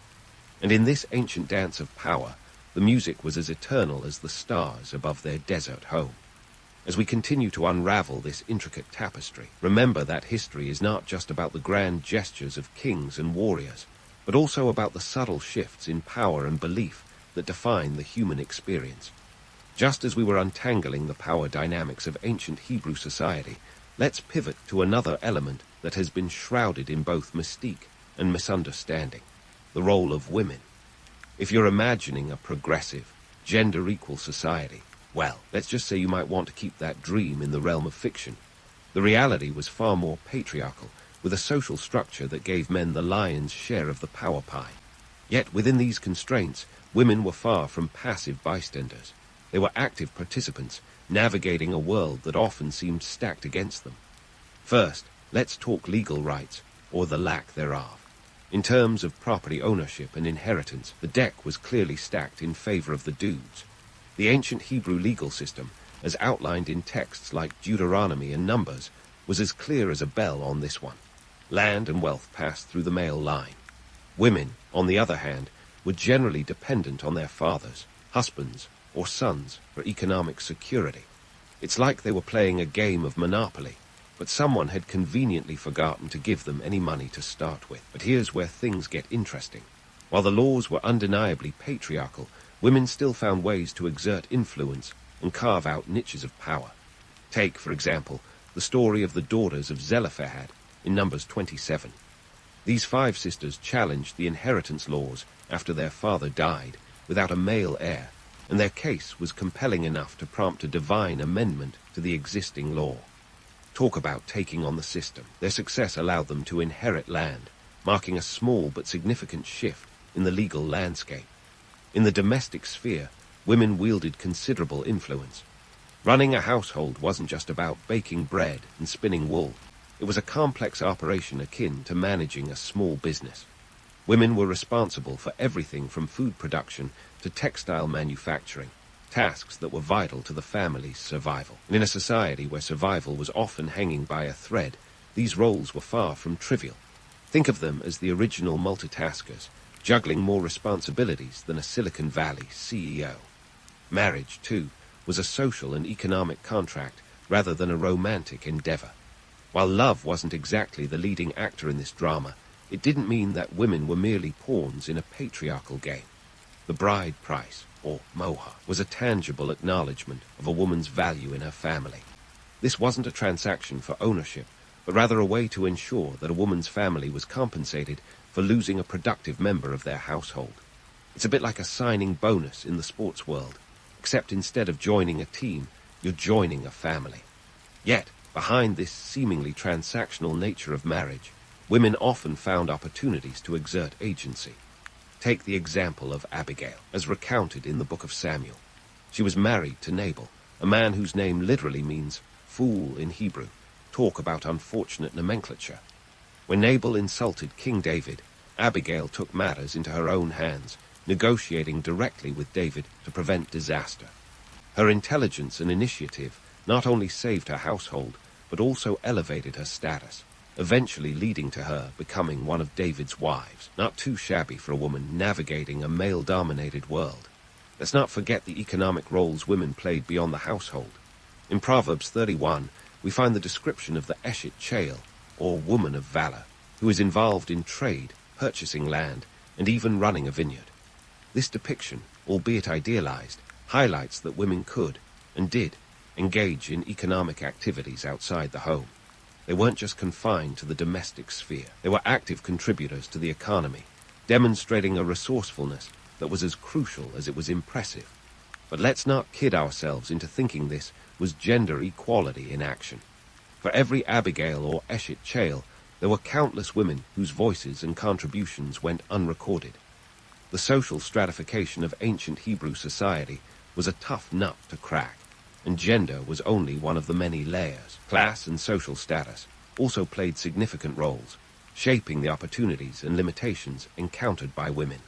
And in this ancient dance of power, the music was as eternal as the stars above their desert home. As we continue to unravel this intricate tapestry, remember that history is not just about the grand gestures of kings and warriors, but also about the subtle shifts in power and belief that define the human experience. Just as we were untangling the power dynamics of ancient Hebrew society, let's pivot to another element that has been shrouded in both mystique and misunderstanding: the role of women. If you're imagining a progressive, gender-equal society, well, let's just say you might want to keep that dream in the realm of fiction. The reality was far more patriarchal, with a social structure that gave men the lion's share of the power pie. Yet within these constraints, women were far from passive bystanders. They were active participants, navigating a world that often seemed stacked against them. First, let's talk legal rights, or the lack thereof. In terms of property ownership and inheritance, the deck was clearly stacked in favor of the dudes. The ancient Hebrew legal system, as outlined in texts like Deuteronomy and Numbers, was as clear as a bell on this one. Land and wealth passed through the male line. Women, on the other hand, were generally dependent on their fathers, husbands, or sons for economic security. It's like they were playing a game of Monopoly, but someone had conveniently forgotten to give them any money to start with. But here's where things get interesting. While the laws were undeniably patriarchal, women still found ways to exert influence and carve out niches of power. Take, for example, the story of the daughters of Zelophehad in Numbers 27. These 5 sisters challenged the inheritance laws after their father died without a male heir, and their case was compelling enough to prompt a divine amendment to the existing law. Talk about taking on the system. Their success allowed them to inherit land, marking a small but significant shift in the legal landscape. In the domestic sphere, women wielded considerable influence. Running a household wasn't just about baking bread and spinning wool. It was a complex operation akin to managing a small business. Women were responsible for everything from food production to textile manufacturing, tasks that were vital to the family's survival. And in a society where survival was often hanging by a thread, these roles were far from trivial. Think of them as the original multitaskers, juggling more responsibilities than a Silicon Valley CEO. Marriage, too, was a social and economic contract rather than a romantic endeavor. While love wasn't exactly the leading actor in this drama, it didn't mean that women were merely pawns in a patriarchal game. The bride price, or moha, was a tangible acknowledgement of a woman's value in her family. This wasn't a transaction for ownership, but rather a way to ensure that a woman's family was compensated for losing a productive member of their household. It's a bit like a signing bonus in the sports world, except instead of joining a team, you're joining a family. Yet, behind this seemingly transactional nature of marriage, women often found opportunities to exert agency. Take the example of Abigail, as recounted in the book of Samuel. She was married to Nabal, a man whose name literally means fool in Hebrew. Talk about unfortunate nomenclature. When Nabal insulted King David, Abigail took matters into her own hands, negotiating directly with David to prevent disaster. Her intelligence and initiative not only saved her household, but also elevated her status, eventually leading to her becoming one of David's wives. Not too shabby for a woman navigating a male-dominated world. Let's not forget the economic roles women played beyond the household. In Proverbs 31, we find the description of the Eshet Chale, or woman of valor, who is involved in trade, purchasing land, and even running a vineyard. This depiction, albeit idealized, highlights that women could, and did, engage in economic activities outside the home. They weren't just confined to the domestic sphere. They were active contributors to the economy, demonstrating a resourcefulness that was as crucial as it was impressive. But let's not kid ourselves into thinking this was gender equality in action. For every Abigail or Eshet Chale, There were countless women whose voices and contributions went unrecorded. The social stratification of ancient Hebrew society was a tough nut to crack, and gender was only one of the many layers. Class and social status also played significant roles, shaping the opportunities and limitations encountered by women.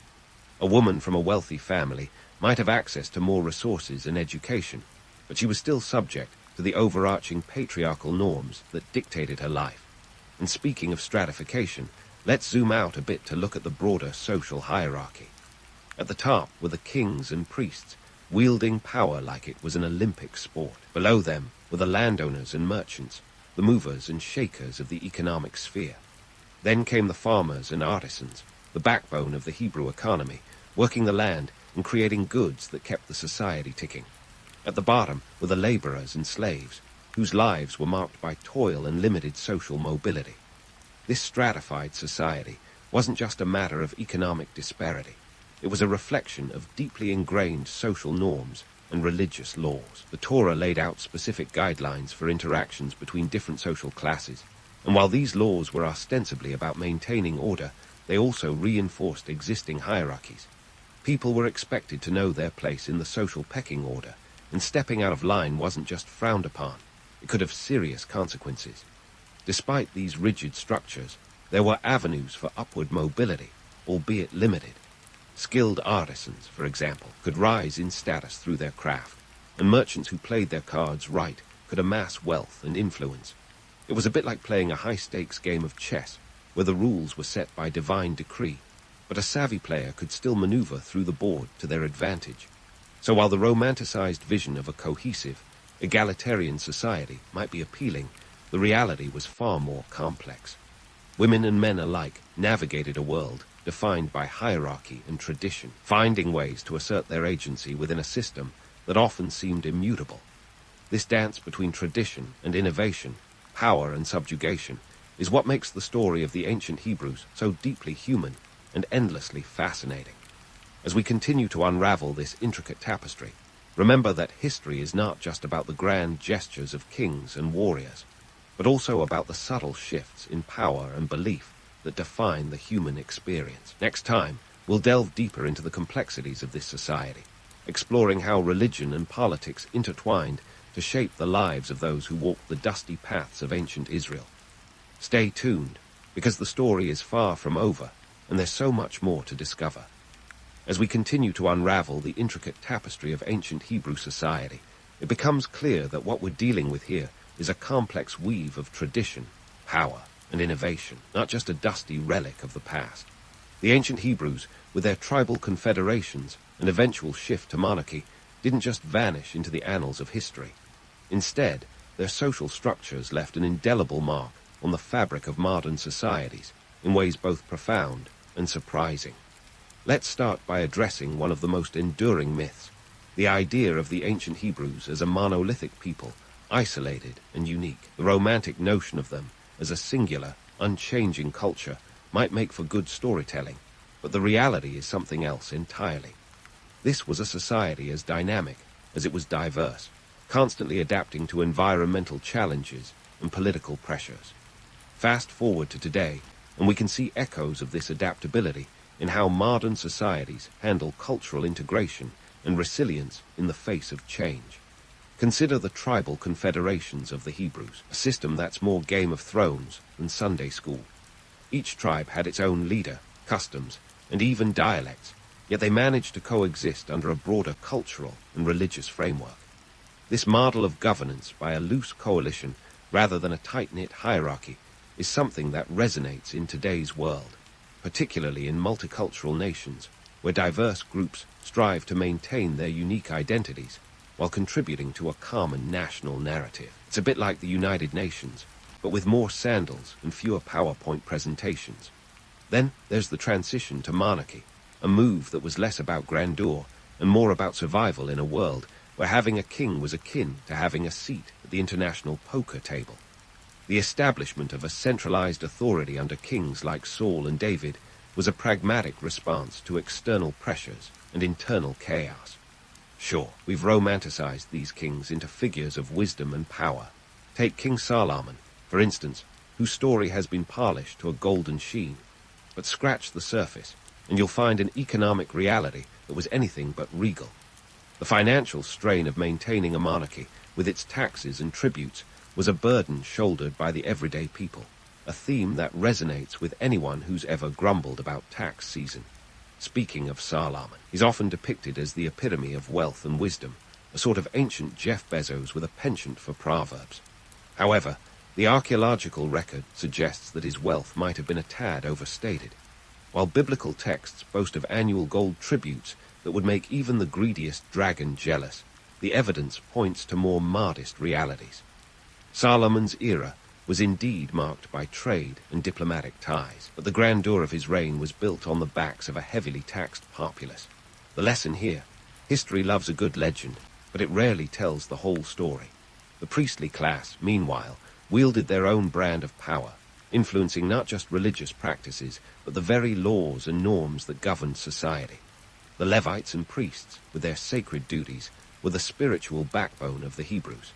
A woman from a wealthy family might have access to more resources and education, but she was still subject to the overarching patriarchal norms that dictated her life. And speaking of stratification, let's zoom out a bit to look at the broader social hierarchy. At the top were the kings and priests, wielding power like it was an Olympic sport. Below them were the landowners and merchants, the movers and shakers of the economic sphere. Then came the farmers and artisans, the backbone of the Hebrew economy, working the land and creating goods that kept the society ticking. At the bottom were the laborers and slaves, whose lives were marked by toil and limited social mobility. This stratified society wasn't just a matter of economic disparity. It was a reflection of deeply ingrained social norms and religious laws. The Torah laid out specific guidelines for interactions between different social classes, and while these laws were ostensibly about maintaining order, they also reinforced existing hierarchies. People were expected to know their place in the social pecking order, and stepping out of line wasn't just frowned upon. It could have serious consequences. Despite these rigid structures, there were avenues for upward mobility, albeit limited. Skilled artisans, for example, could rise in status through their craft, and merchants who played their cards right could amass wealth and influence. It was a bit like playing a high-stakes game of chess, where the rules were set by divine decree, but a savvy player could still maneuver through the board to their advantage. So while the romanticized vision of a cohesive, egalitarian society might be appealing, the reality was far more complex. Women and men alike navigated a world defined by hierarchy and tradition, finding ways to assert their agency within a system that often seemed immutable. This dance between tradition and innovation, power and subjugation, is what makes the story of the ancient Hebrews so deeply human and endlessly fascinating. As we continue to unravel this intricate tapestry, remember that history is not just about the grand gestures of kings and warriors, but also about the subtle shifts in power and belief that define the human experience. Next time, we'll delve deeper into the complexities of this society, exploring how religion and politics intertwined to shape the lives of those who walked the dusty paths of ancient Israel. Stay tuned, because the story is far from over, and there's so much more to discover. As we continue to unravel the intricate tapestry of ancient Hebrew society, it becomes clear that what we're dealing with here is a complex weave of tradition, power, and innovation, not just a dusty relic of the past. The ancient Hebrews, with their tribal confederations and eventual shift to monarchy, didn't just vanish into the annals of history. Instead, their social structures left an indelible mark on the fabric of modern societies in ways both profound and surprising. Let's start by addressing one of the most enduring myths, the idea of the ancient Hebrews as a monolithic people, isolated and unique. The romantic notion of them as a singular, unchanging culture might make for good storytelling, but the reality is something else entirely. This was a society as dynamic as it was diverse, constantly adapting to environmental challenges and political pressures. Fast forward to today, and we can see echoes of this adaptability in how modern societies handle cultural integration and resilience in the face of change. Consider the tribal confederations of the Hebrews, a system that's more Game of Thrones than Sunday school. Each tribe had its own leader, customs, and even dialects, yet they managed to coexist under a broader cultural and religious framework. This model of governance by a loose coalition rather than a tight-knit hierarchy is something that resonates in today's world, particularly in multicultural nations where diverse groups strive to maintain their unique identities while contributing to a common national narrative. It's a bit like the United Nations, but with more sandals and fewer PowerPoint presentations. Then there's the transition to monarchy, a move that was less about grandeur and more about survival in a world where having a king was akin to having a seat at the international poker table. The establishment of a centralized authority under kings like Saul and David was a pragmatic response to external pressures and internal chaos. Sure, we've romanticized these kings into figures of wisdom and power. Take King Solomon, for instance, whose story has been polished to a golden sheen. But scratch the surface, and you'll find an economic reality that was anything but regal. The financial strain of maintaining a monarchy, with its taxes and tributes, was a burden shouldered by the everyday people, a theme that resonates with anyone who's ever grumbled about tax season. Speaking of Solomon, he's often depicted as the epitome of wealth and wisdom, a sort of ancient Jeff Bezos with a penchant for proverbs. However, the archaeological record suggests that his wealth might have been a tad overstated. While biblical texts boast of annual gold tributes that would make even the greediest dragon jealous, the evidence points to more modest realities. Solomon's era was indeed marked by trade and diplomatic ties, but the grandeur of his reign was built on the backs of a heavily taxed populace. The lesson here: history loves a good legend, but it rarely tells the whole story. The priestly class, meanwhile, wielded their own brand of power, influencing not just religious practices, but the very laws and norms that governed society. The Levites and priests, with their sacred duties, were the spiritual backbone of the Hebrews.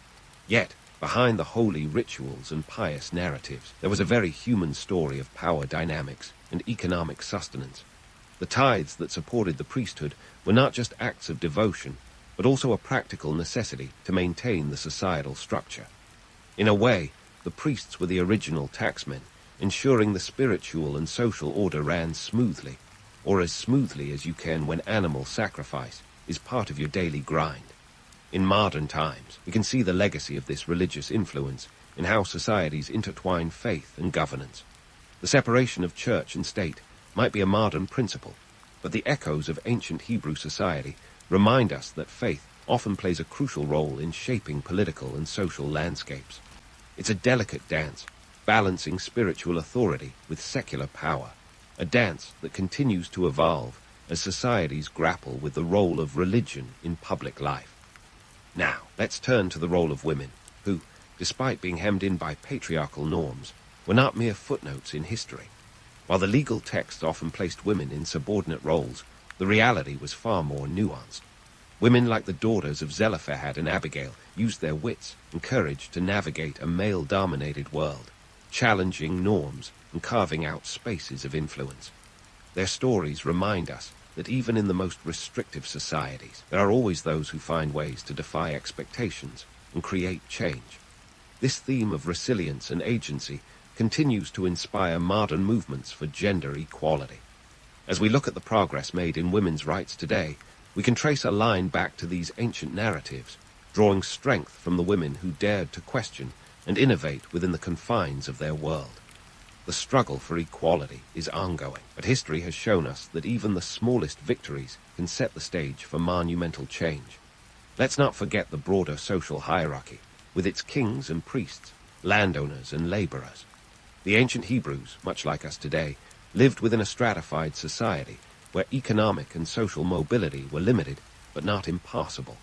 Yet, behind the holy rituals and pious narratives, there was a very human story of power dynamics and economic sustenance. The tithes that supported the priesthood were not just acts of devotion, but also a practical necessity to maintain the societal structure. In a way, the priests were the original taxmen, ensuring the spiritual and social order ran smoothly, or as smoothly as you can when animal sacrifice is part of your daily grind. In modern times, we can see the legacy of this religious influence in how societies intertwine faith and governance. The separation of church and state might be a modern principle, but the echoes of ancient Hebrew society remind us that faith often plays a crucial role in shaping political and social landscapes. It's a delicate dance, balancing spiritual authority with secular power, a dance that continues to evolve as societies grapple with the role of religion in public life. Now, let's turn to the role of women, who, despite being hemmed in by patriarchal norms, were not mere footnotes in history. While the legal texts often placed women in subordinate roles, the reality was far more nuanced. Women like the daughters of Zelophehad and Abigail used their wits and courage to navigate a male-dominated world, challenging norms and carving out spaces of influence. Their stories remind us that even in the most restrictive societies, there are always those who find ways to defy expectations and create change. This theme of resilience and agency continues to inspire modern movements for gender equality. As we look at the progress made in women's rights today, we can trace a line back to these ancient narratives, drawing strength from the women who dared to question and innovate within the confines of their world. The struggle for equality is ongoing, but history has shown us that even the smallest victories can set the stage for monumental change. Let's not forget the broader social hierarchy, with its kings and priests, landowners and laborers. The ancient Hebrews, much like us today, lived within a stratified society where economic and social mobility were limited but not impossible.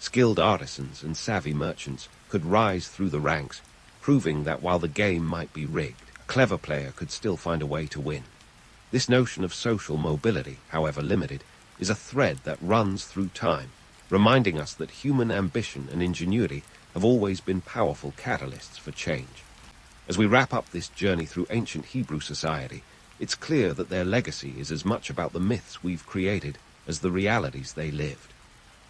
Skilled artisans and savvy merchants could rise through the ranks, proving that while the game might be rigged, a clever player could still find a way to win. This notion of social mobility, however limited, is a thread that runs through time, reminding us that human ambition and ingenuity have always been powerful catalysts for change. As we wrap up this journey through ancient Hebrew society, it's clear that their legacy is as much about the myths we've created as the realities they lived.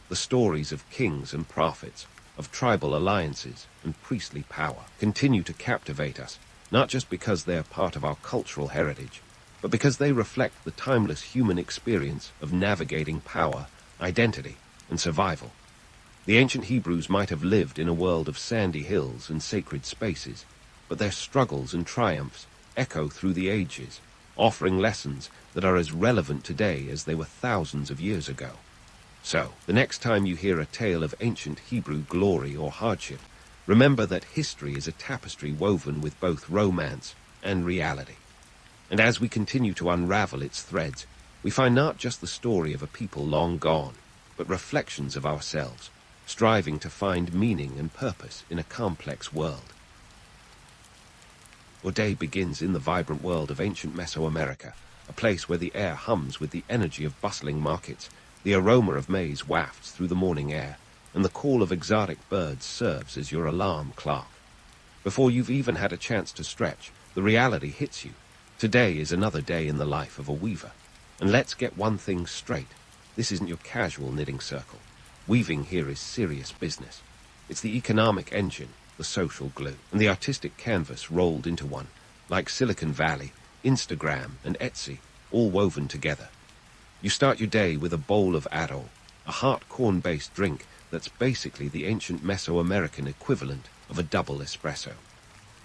The stories of kings and prophets, of tribal alliances and priestly power continue to captivate us, not just because they are part of our cultural heritage, but because they reflect the timeless human experience of navigating power, identity, and survival. The ancient Hebrews might have lived in a world of sandy hills and sacred spaces, but their struggles and triumphs echo through the ages, offering lessons that are as relevant today as they were thousands of years ago. So, the next time you hear a tale of ancient Hebrew glory or hardship, remember that history is a tapestry woven with both romance and reality. And as we continue to unravel its threads, we find not just the story of a people long gone, but reflections of ourselves, striving to find meaning and purpose in a complex world. Your day begins in the vibrant world of ancient Mesoamerica, a place where the air hums with the energy of bustling markets, the aroma of maize wafts through the morning air, and the call of exotic birds serves as your alarm clock. Before you've even had a chance to stretch, the reality hits you. Today is another day in the life of a weaver. And let's get one thing straight. This isn't your casual knitting circle. Weaving here is serious business. It's the economic engine, the social glue, and the artistic canvas rolled into one, like Silicon Valley, Instagram, and Etsy, all woven together. You start your day with a bowl of adol, a hot corn-based drink that's basically the ancient Mesoamerican equivalent of a double espresso.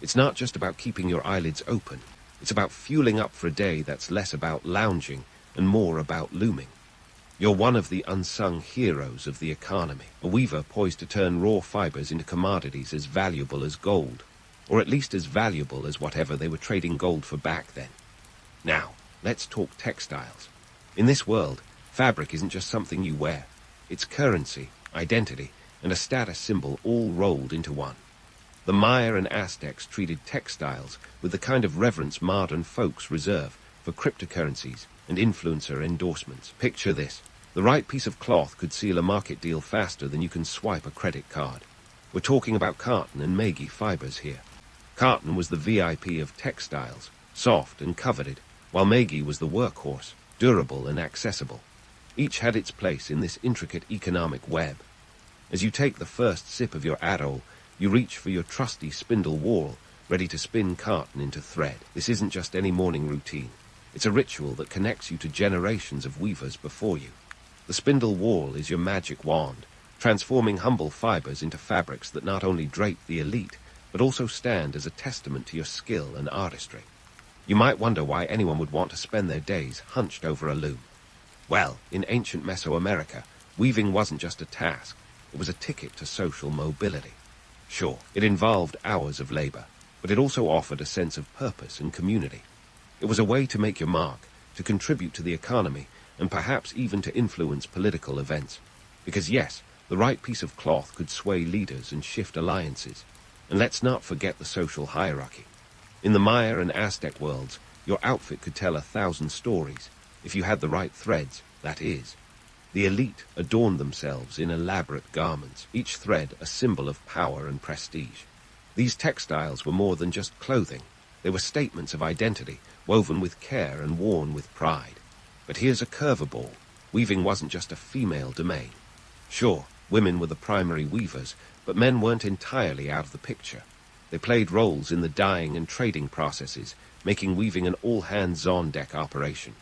It's not just about keeping your eyelids open. It's about fueling up for a day that's less about lounging and more about looming. You're one of the unsung heroes of the economy, a weaver poised to turn raw fibers into commodities as valuable as gold, or at least as valuable as whatever they were trading gold for back then. Now, let's talk textiles. In this world, fabric isn't just something you wear. It's currency, identity, and a status symbol all rolled into one. The Maya and Aztecs treated textiles with the kind of reverence modern folks reserve for cryptocurrencies and influencer endorsements. Picture this. The right piece of cloth could seal a market deal faster than you can swipe a credit card. We're talking about cotton and Meiji fibers here. Cotton was the VIP of textiles, soft and coveted, while Meiji was the workhorse, durable and accessible. Each had its place in this intricate economic web. As you take the first sip of your adol, you reach for your trusty spindle whorl, ready to spin cotton into thread. This isn't just any morning routine. It's a ritual that connects you to generations of weavers before you. The spindle whorl is your magic wand, transforming humble fibers into fabrics that not only drape the elite, but also stand as a testament to your skill and artistry. You might wonder why anyone would want to spend their days hunched over a loom. Well, in ancient Mesoamerica, weaving wasn't just a task, it was a ticket to social mobility. Sure, it involved hours of labor, but it also offered a sense of purpose and community. It was a way to make your mark, to contribute to the economy, and perhaps even to influence political events. Because yes, the right piece of cloth could sway leaders and shift alliances. And let's not forget the social hierarchy. In the Maya and Aztec worlds, your outfit could tell 1,000 stories, if you had the right threads, that is. The elite adorned themselves in elaborate garments, each thread a symbol of power and prestige. These textiles were more than just clothing. They were statements of identity, woven with care and worn with pride. But here's a curveball. Weaving wasn't just a female domain. Sure, women were the primary weavers, but men weren't entirely out of the picture. They played roles in the dyeing and trading processes, making weaving an all-hands-on-deck operation.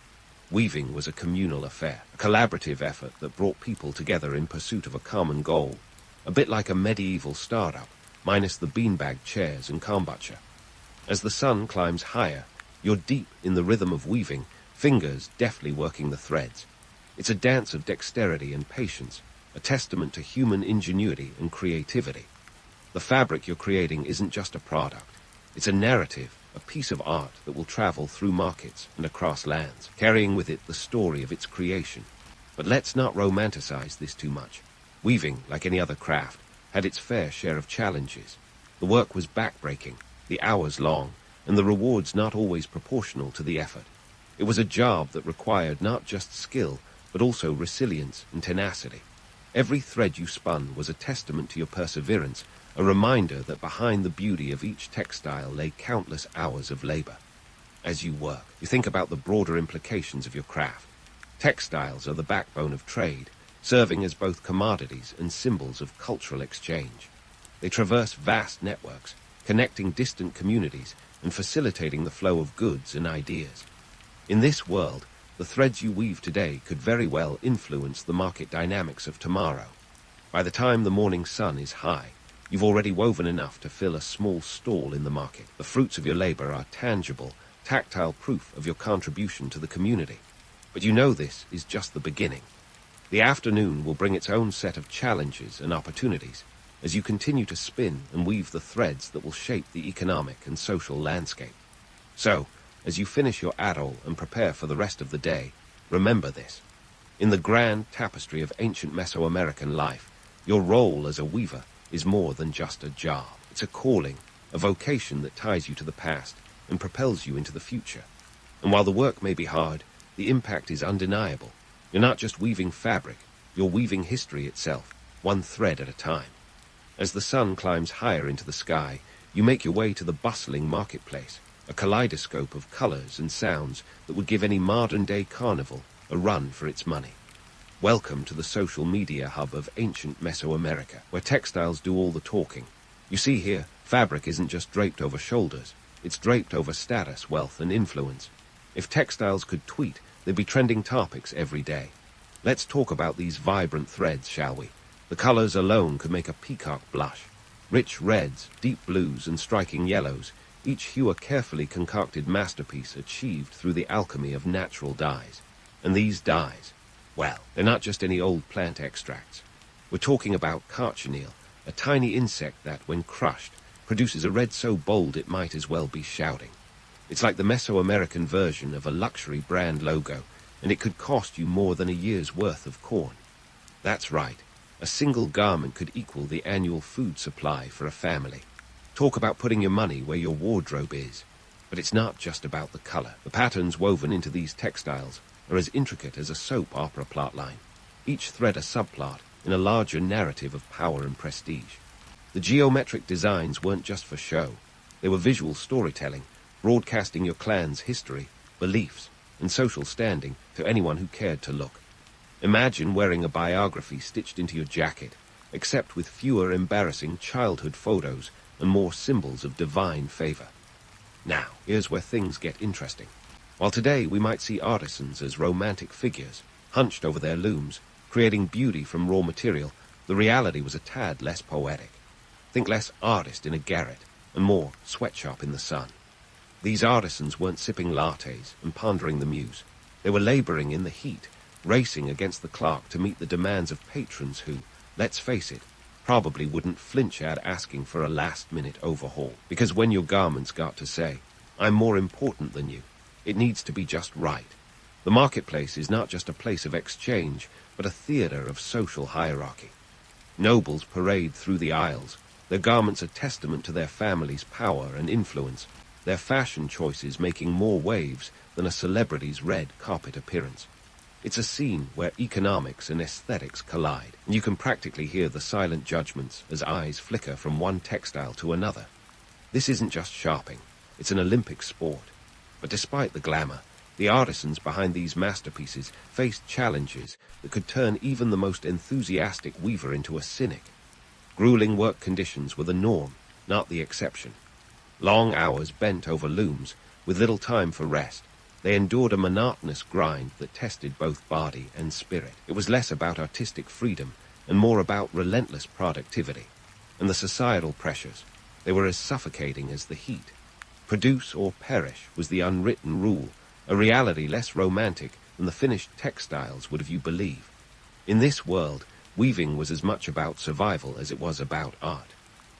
Weaving was a communal affair, a collaborative effort that brought people together in pursuit of a common goal, a bit like a medieval startup, minus the beanbag chairs and kombucha. As the sun climbs higher, you're deep in the rhythm of weaving, fingers deftly working the threads. It's a dance of dexterity and patience, a testament to human ingenuity and creativity. The fabric you're creating isn't just a product. It's a narrative, a piece of art that will travel through markets and across lands, carrying with it the story of its creation. But let's not romanticize this too much. Weaving, like any other craft, had its fair share of challenges. The work was backbreaking, the hours long, and the rewards not always proportional to the effort. It was a job that required not just skill, but also resilience and tenacity. Every thread you spun was a testament to your perseverance, a reminder that behind the beauty of each textile lay countless hours of labor. As you work, you think about the broader implications of your craft. Textiles are the backbone of trade, serving as both commodities and symbols of cultural exchange. They traverse vast networks, connecting distant communities and facilitating the flow of goods and ideas. In this world, the threads you weave today could very well influence the market dynamics of tomorrow. By the time the morning sun is high, you've already woven enough to fill a small stall in the market. The fruits of your labor are tangible, tactile proof of your contribution to the community. But you know this is just the beginning. The afternoon will bring its own set of challenges and opportunities as you continue to spin and weave the threads that will shape the economic and social landscape. So, as you finish your adol and prepare for the rest of the day, remember this. In the grand tapestry of ancient Mesoamerican life, your role as a weaver is more than just a job. It's a calling, a vocation that ties you to the past and propels you into the future. And while the work may be hard, the impact is undeniable. You're not just weaving fabric, you're weaving history itself, one thread at a time. As the sun climbs higher into the sky, you make your way to the bustling marketplace, a kaleidoscope of colors and sounds that would give any modern-day carnival a run for its money. Welcome to the social media hub of ancient Mesoamerica, where textiles do all the talking. You see here, fabric isn't just draped over shoulders, it's draped over status, wealth, and influence. If textiles could tweet, they'd be trending topics every day. Let's talk about these vibrant threads, shall we? The colors alone could make a peacock blush. Rich reds, deep blues, and striking yellows, each hue a carefully concocted masterpiece achieved through the alchemy of natural dyes. And these dyes, well, they're not just any old plant extracts. We're talking about cochineal, a tiny insect that, when crushed, produces a red so bold it might as well be shouting. It's like the Mesoamerican version of a luxury brand logo, and it could cost you more than a year's worth of corn. That's right. A single garment could equal the annual food supply for a family. Talk about putting your money where your wardrobe is. But it's not just about the color. The patterns woven into these textiles are as intricate as a soap opera plotline, each thread a subplot in a larger narrative of power and prestige. The geometric designs weren't just for show. They were visual storytelling, broadcasting your clan's history, beliefs, and social standing to anyone who cared to look. Imagine wearing a biography stitched into your jacket, except with fewer embarrassing childhood photos and more symbols of divine favor. Now, here's where things get interesting. While today we might see artisans as romantic figures, hunched over their looms, creating beauty from raw material, the reality was a tad less poetic. Think less artist in a garret, and more sweatshop in the sun. These artisans weren't sipping lattes and pondering the muse. They were laboring in the heat, racing against the clock to meet the demands of patrons who, let's face it, probably wouldn't flinch at asking for a last-minute overhaul. Because when your garments got to say, "I'm more important than you," it needs to be just right. The marketplace is not just a place of exchange, but a theater of social hierarchy. Nobles parade through the aisles, their garments a testament to their family's power and influence, their fashion choices making more waves than a celebrity's red carpet appearance. It's a scene where economics and aesthetics collide, and you can practically hear the silent judgments as eyes flicker from one textile to another. This isn't just shopping, it's an Olympic sport. But despite the glamour, the artisans behind these masterpieces faced challenges that could turn even the most enthusiastic weaver into a cynic. Grueling work conditions were the norm, not the exception. Long hours bent over looms, with little time for rest, they endured a monotonous grind that tested both body and spirit. It was less about artistic freedom and more about relentless productivity. And the societal pressures, they were as suffocating as the heat. Produce or perish was the unwritten rule, a reality less romantic than the finished textiles would have you believe. In this world, weaving was as much about survival as it was about art.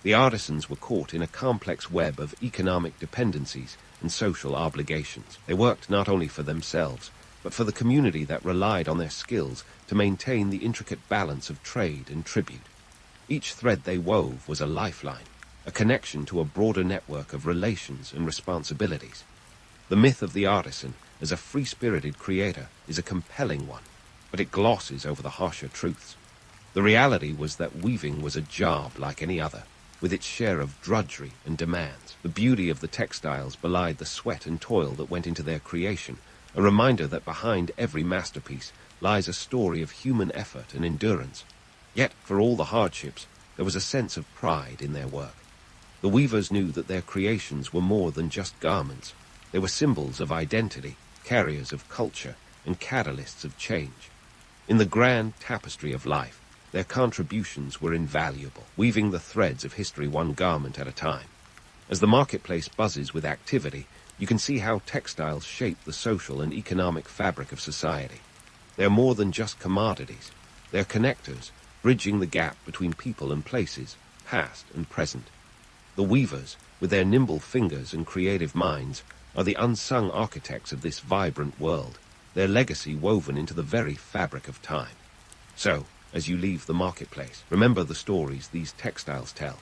The artisans were caught in a complex web of economic dependencies and social obligations. They worked not only for themselves, but for the community that relied on their skills to maintain the intricate balance of trade and tribute. Each thread they wove was a lifeline, a connection to a broader network of relations and responsibilities. The myth of the artisan as a free-spirited creator is a compelling one, but it glosses over the harsher truths. The reality was that weaving was a job like any other, with its share of drudgery and demands. The beauty of the textiles belied the sweat and toil that went into their creation, a reminder that behind every masterpiece lies a story of human effort and endurance. Yet, for all the hardships, there was a sense of pride in their work. The weavers knew that their creations were more than just garments. They were symbols of identity, carriers of culture, and catalysts of change. In the grand tapestry of life, their contributions were invaluable, weaving the threads of history one garment at a time. As the marketplace buzzes with activity, you can see how textiles shape the social and economic fabric of society. They're more than just commodities. They're connectors, bridging the gap between people and places, past and present. The weavers, with their nimble fingers and creative minds, are the unsung architects of this vibrant world, their legacy woven into the very fabric of time. So, as you leave the marketplace, remember the stories these textiles tell.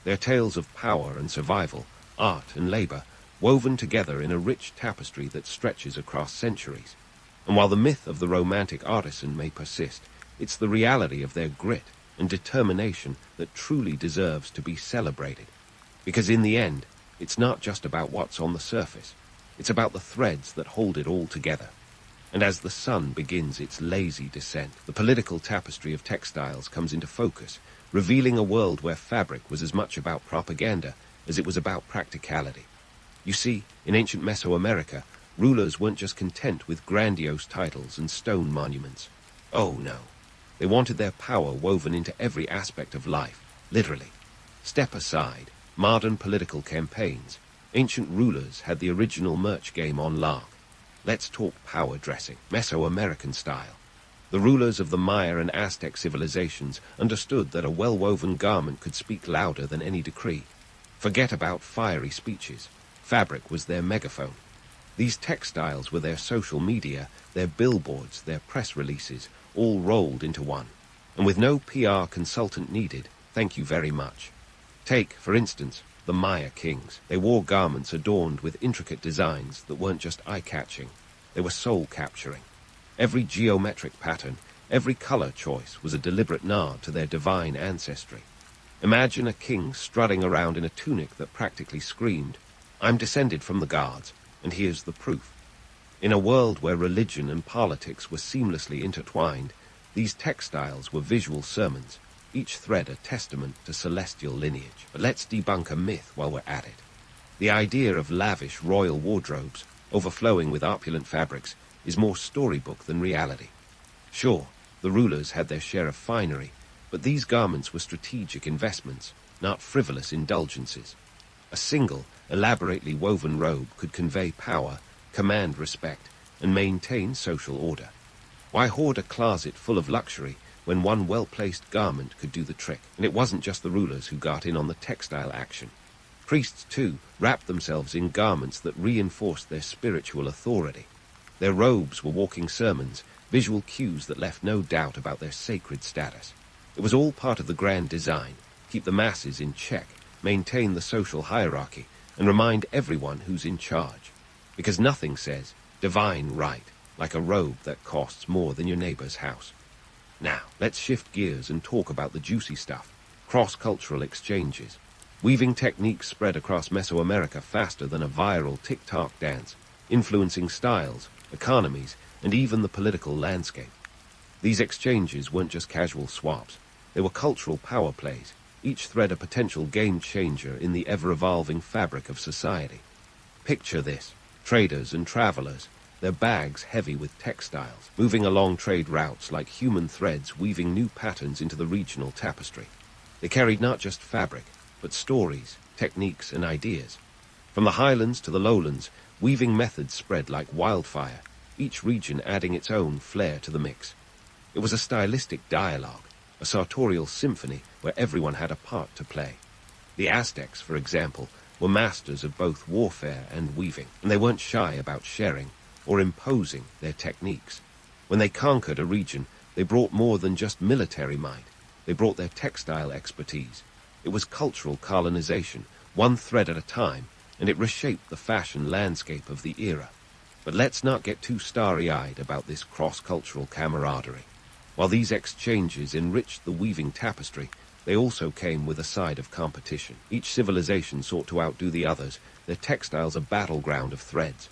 They're tales of power and survival, art and labor, woven together in a rich tapestry that stretches across centuries. And while the myth of the romantic artisan may persist, it's the reality of their grit and determination that truly deserves to be celebrated. Because in the end, it's not just about what's on the surface. It's about the threads that hold it all together. And as the sun begins its lazy descent, the political tapestry of textiles comes into focus, revealing a world where fabric was as much about propaganda as it was about practicality. You see, in ancient Mesoamerica, rulers weren't just content with grandiose titles and stone monuments. Oh no. They wanted their power woven into every aspect of life, literally. Step aside, modern political campaigns. Ancient rulers had the original merch game on lock. Let's talk power dressing, Mesoamerican style. The rulers of the Maya and Aztec civilizations understood that a well-woven garment could speak louder than any decree. Forget about fiery speeches. Fabric was their megaphone. These textiles were their social media, their billboards, their press releases, all rolled into one. And with no PR consultant needed, thank you very much. Take, for instance, the Maya kings. They wore garments adorned with intricate designs that weren't just eye-catching. They were soul-capturing. Every geometric pattern, every color choice was a deliberate nod to their divine ancestry. Imagine a king strutting around in a tunic that practically screamed, "I'm descended from the gods, and here's the proof." In a world where religion and politics were seamlessly intertwined, these textiles were visual sermons, each thread a testament to celestial lineage. But let's debunk a myth while we're at it. The idea of lavish royal wardrobes, overflowing with opulent fabrics, is more storybook than reality. Sure, the rulers had their share of finery, but these garments were strategic investments, not frivolous indulgences. A single, elaborately woven robe could convey power, command respect, and maintain social order. Why hoard a closet full of luxury when one well-placed garment could do the trick? And it wasn't just the rulers who got in on the textile action. Priests, too, wrapped themselves in garments that reinforced their spiritual authority. Their robes were walking sermons, visual cues that left no doubt about their sacred status. It was all part of the grand design: keep the masses in check, maintain the social hierarchy, and remind everyone who's in charge. Because nothing says divine right like a robe that costs more than your neighbor's house. Now, let's shift gears and talk about the juicy stuff, cross-cultural exchanges. Weaving techniques spread across Mesoamerica faster than a viral TikTok dance, influencing styles, economies, and even the political landscape. These exchanges weren't just casual swaps. They were cultural power plays, each thread a potential game-changer in the ever-evolving fabric of society. Picture this: traders and travelers, their bags heavy with textiles, moving along trade routes like human threads, weaving new patterns into the regional tapestry. They carried not just fabric, but stories, techniques, and ideas. From the highlands to the lowlands, weaving methods spread like wildfire, each region adding its own flair to the mix. It was a stylistic dialogue, a sartorial symphony where everyone had a part to play. The Aztecs, for example, were masters of both warfare and weaving, and they weren't shy about sharing or imposing their techniques. When they conquered a region, they brought more than just military might. They brought their textile expertise. It was cultural colonization, one thread at a time, and it reshaped the fashion landscape of the era. But let's not get too starry-eyed about this cross-cultural camaraderie. While these exchanges enriched the weaving tapestry, they also came with a side of competition. Each civilization sought to outdo the others, their textiles a battleground of threads.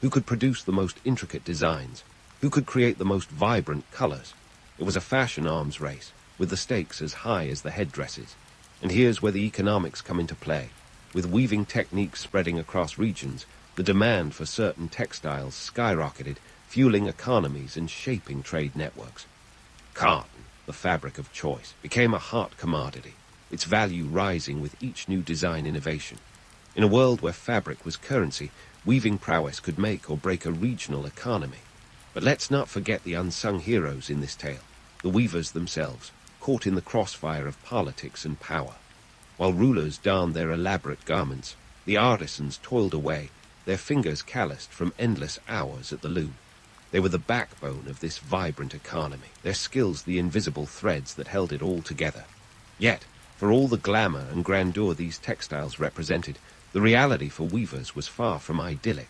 Who could produce the most intricate designs? Who could create the most vibrant colors? It was a fashion arms race, with the stakes as high as the headdresses. And here's where the economics come into play. With weaving techniques spreading across regions, the demand for certain textiles skyrocketed, fueling economies and shaping trade networks. Cotton, the fabric of choice, became a hot commodity, its value rising with each new design innovation. In a world where fabric was currency, weaving prowess could make or break a regional economy. But let's not forget the unsung heroes in this tale, the weavers themselves, caught in the crossfire of politics and power. While rulers donned their elaborate garments, the artisans toiled away, their fingers calloused from endless hours at the loom. They were the backbone of this vibrant economy, their skills the invisible threads that held it all together. Yet, for all the glamour and grandeur these textiles represented, the reality for weavers was far from idyllic.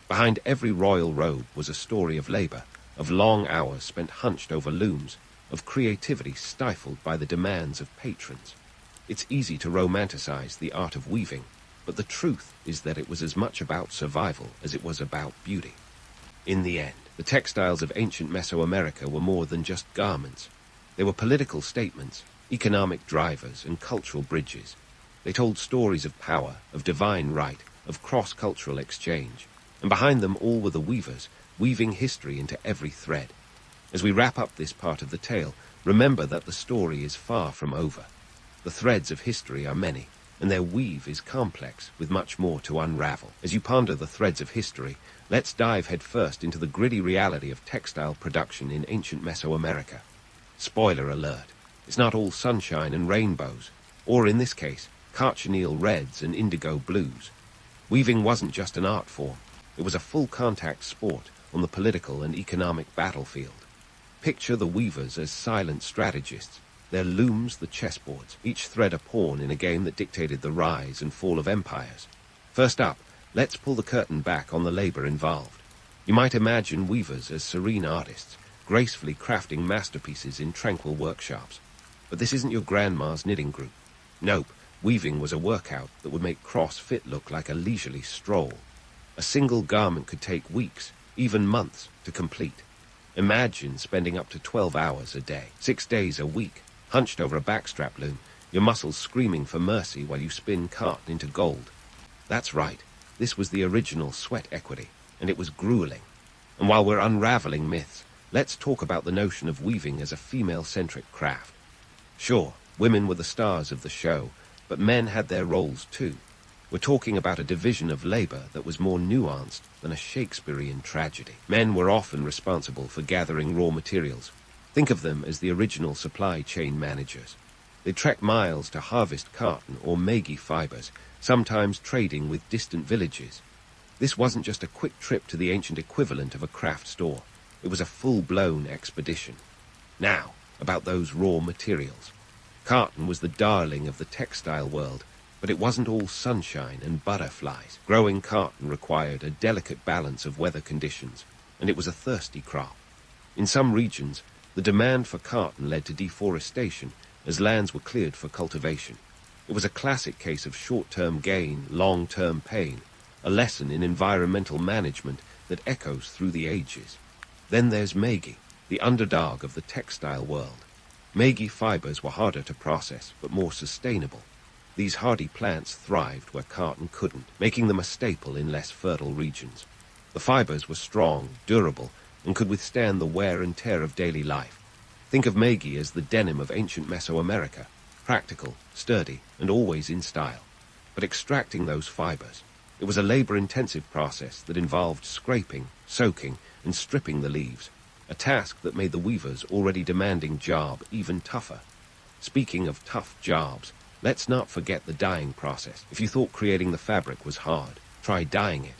Behind every royal robe was a story of labor, of long hours spent hunched over looms, of creativity stifled by the demands of patrons. It's easy to romanticize the art of weaving, but the truth is that it was as much about survival as it was about beauty. In the end, the textiles of ancient Mesoamerica were more than just garments. They were political statements, economic drivers, and cultural bridges. They told stories of power, of divine right, of cross-cultural exchange. And behind them all were the weavers, weaving history into every thread. As we wrap up this part of the tale, remember that the story is far from over. The threads of history are many, and their weave is complex, with much more to unravel. As you ponder the threads of history, let's dive headfirst into the gritty reality of textile production in ancient Mesoamerica. Spoiler alert, it's not all sunshine and rainbows, or in this case, cochineal reds and indigo blues. Weaving wasn't just an art form, it was a full-contact sport on the political and economic battlefield. Picture the weavers as silent strategists, their looms the chessboards, each thread a pawn in a game that dictated the rise and fall of empires. First up, let's pull the curtain back on the labor involved. You might imagine weavers as serene artists, gracefully crafting masterpieces in tranquil workshops. But this isn't your grandma's knitting group. Nope, weaving was a workout that would make CrossFit look like a leisurely stroll. A single garment could take weeks, even months, to complete. Imagine spending up to 12 hours a day, 6 days a week, hunched over a backstrap loom, your muscles screaming for mercy while you spin cotton into gold. That's right, this was the original sweat equity, and it was grueling. And while we're unraveling myths, let's talk about the notion of weaving as a female-centric craft. Sure, women were the stars of the show, but men had their roles too. We're talking about a division of labor that was more nuanced than a Shakespearean tragedy. Men were often responsible for gathering raw materials. Think of them as the original supply chain managers. They trek miles to harvest cotton or Meiji fibers, sometimes trading with distant villages. This wasn't just a quick trip to the ancient equivalent of a craft store. It was a full-blown expedition. Now, about those raw materials. Cotton was the darling of the textile world, but it wasn't all sunshine and butterflies. Growing cotton required a delicate balance of weather conditions, and it was a thirsty crop. In some regions, the demand for cotton led to deforestation as lands were cleared for cultivation. It was a classic case of short-term gain, long-term pain, a lesson in environmental management that echoes through the ages. Then there's Meiji, the underdog of the textile world. Meiji fibers were harder to process, but more sustainable. These hardy plants thrived where cotton couldn't, making them a staple in less fertile regions. The fibers were strong, durable, and could withstand the wear and tear of daily life. Think of Meiji as the denim of ancient Mesoamerica, practical, sturdy, and always in style. But extracting those fibers, it was a labor-intensive process that involved scraping, soaking, and stripping the leaves, a task that made the weaver's already demanding job even tougher. Speaking of tough jobs, let's not forget the dyeing process. If you thought creating the fabric was hard, try dyeing it.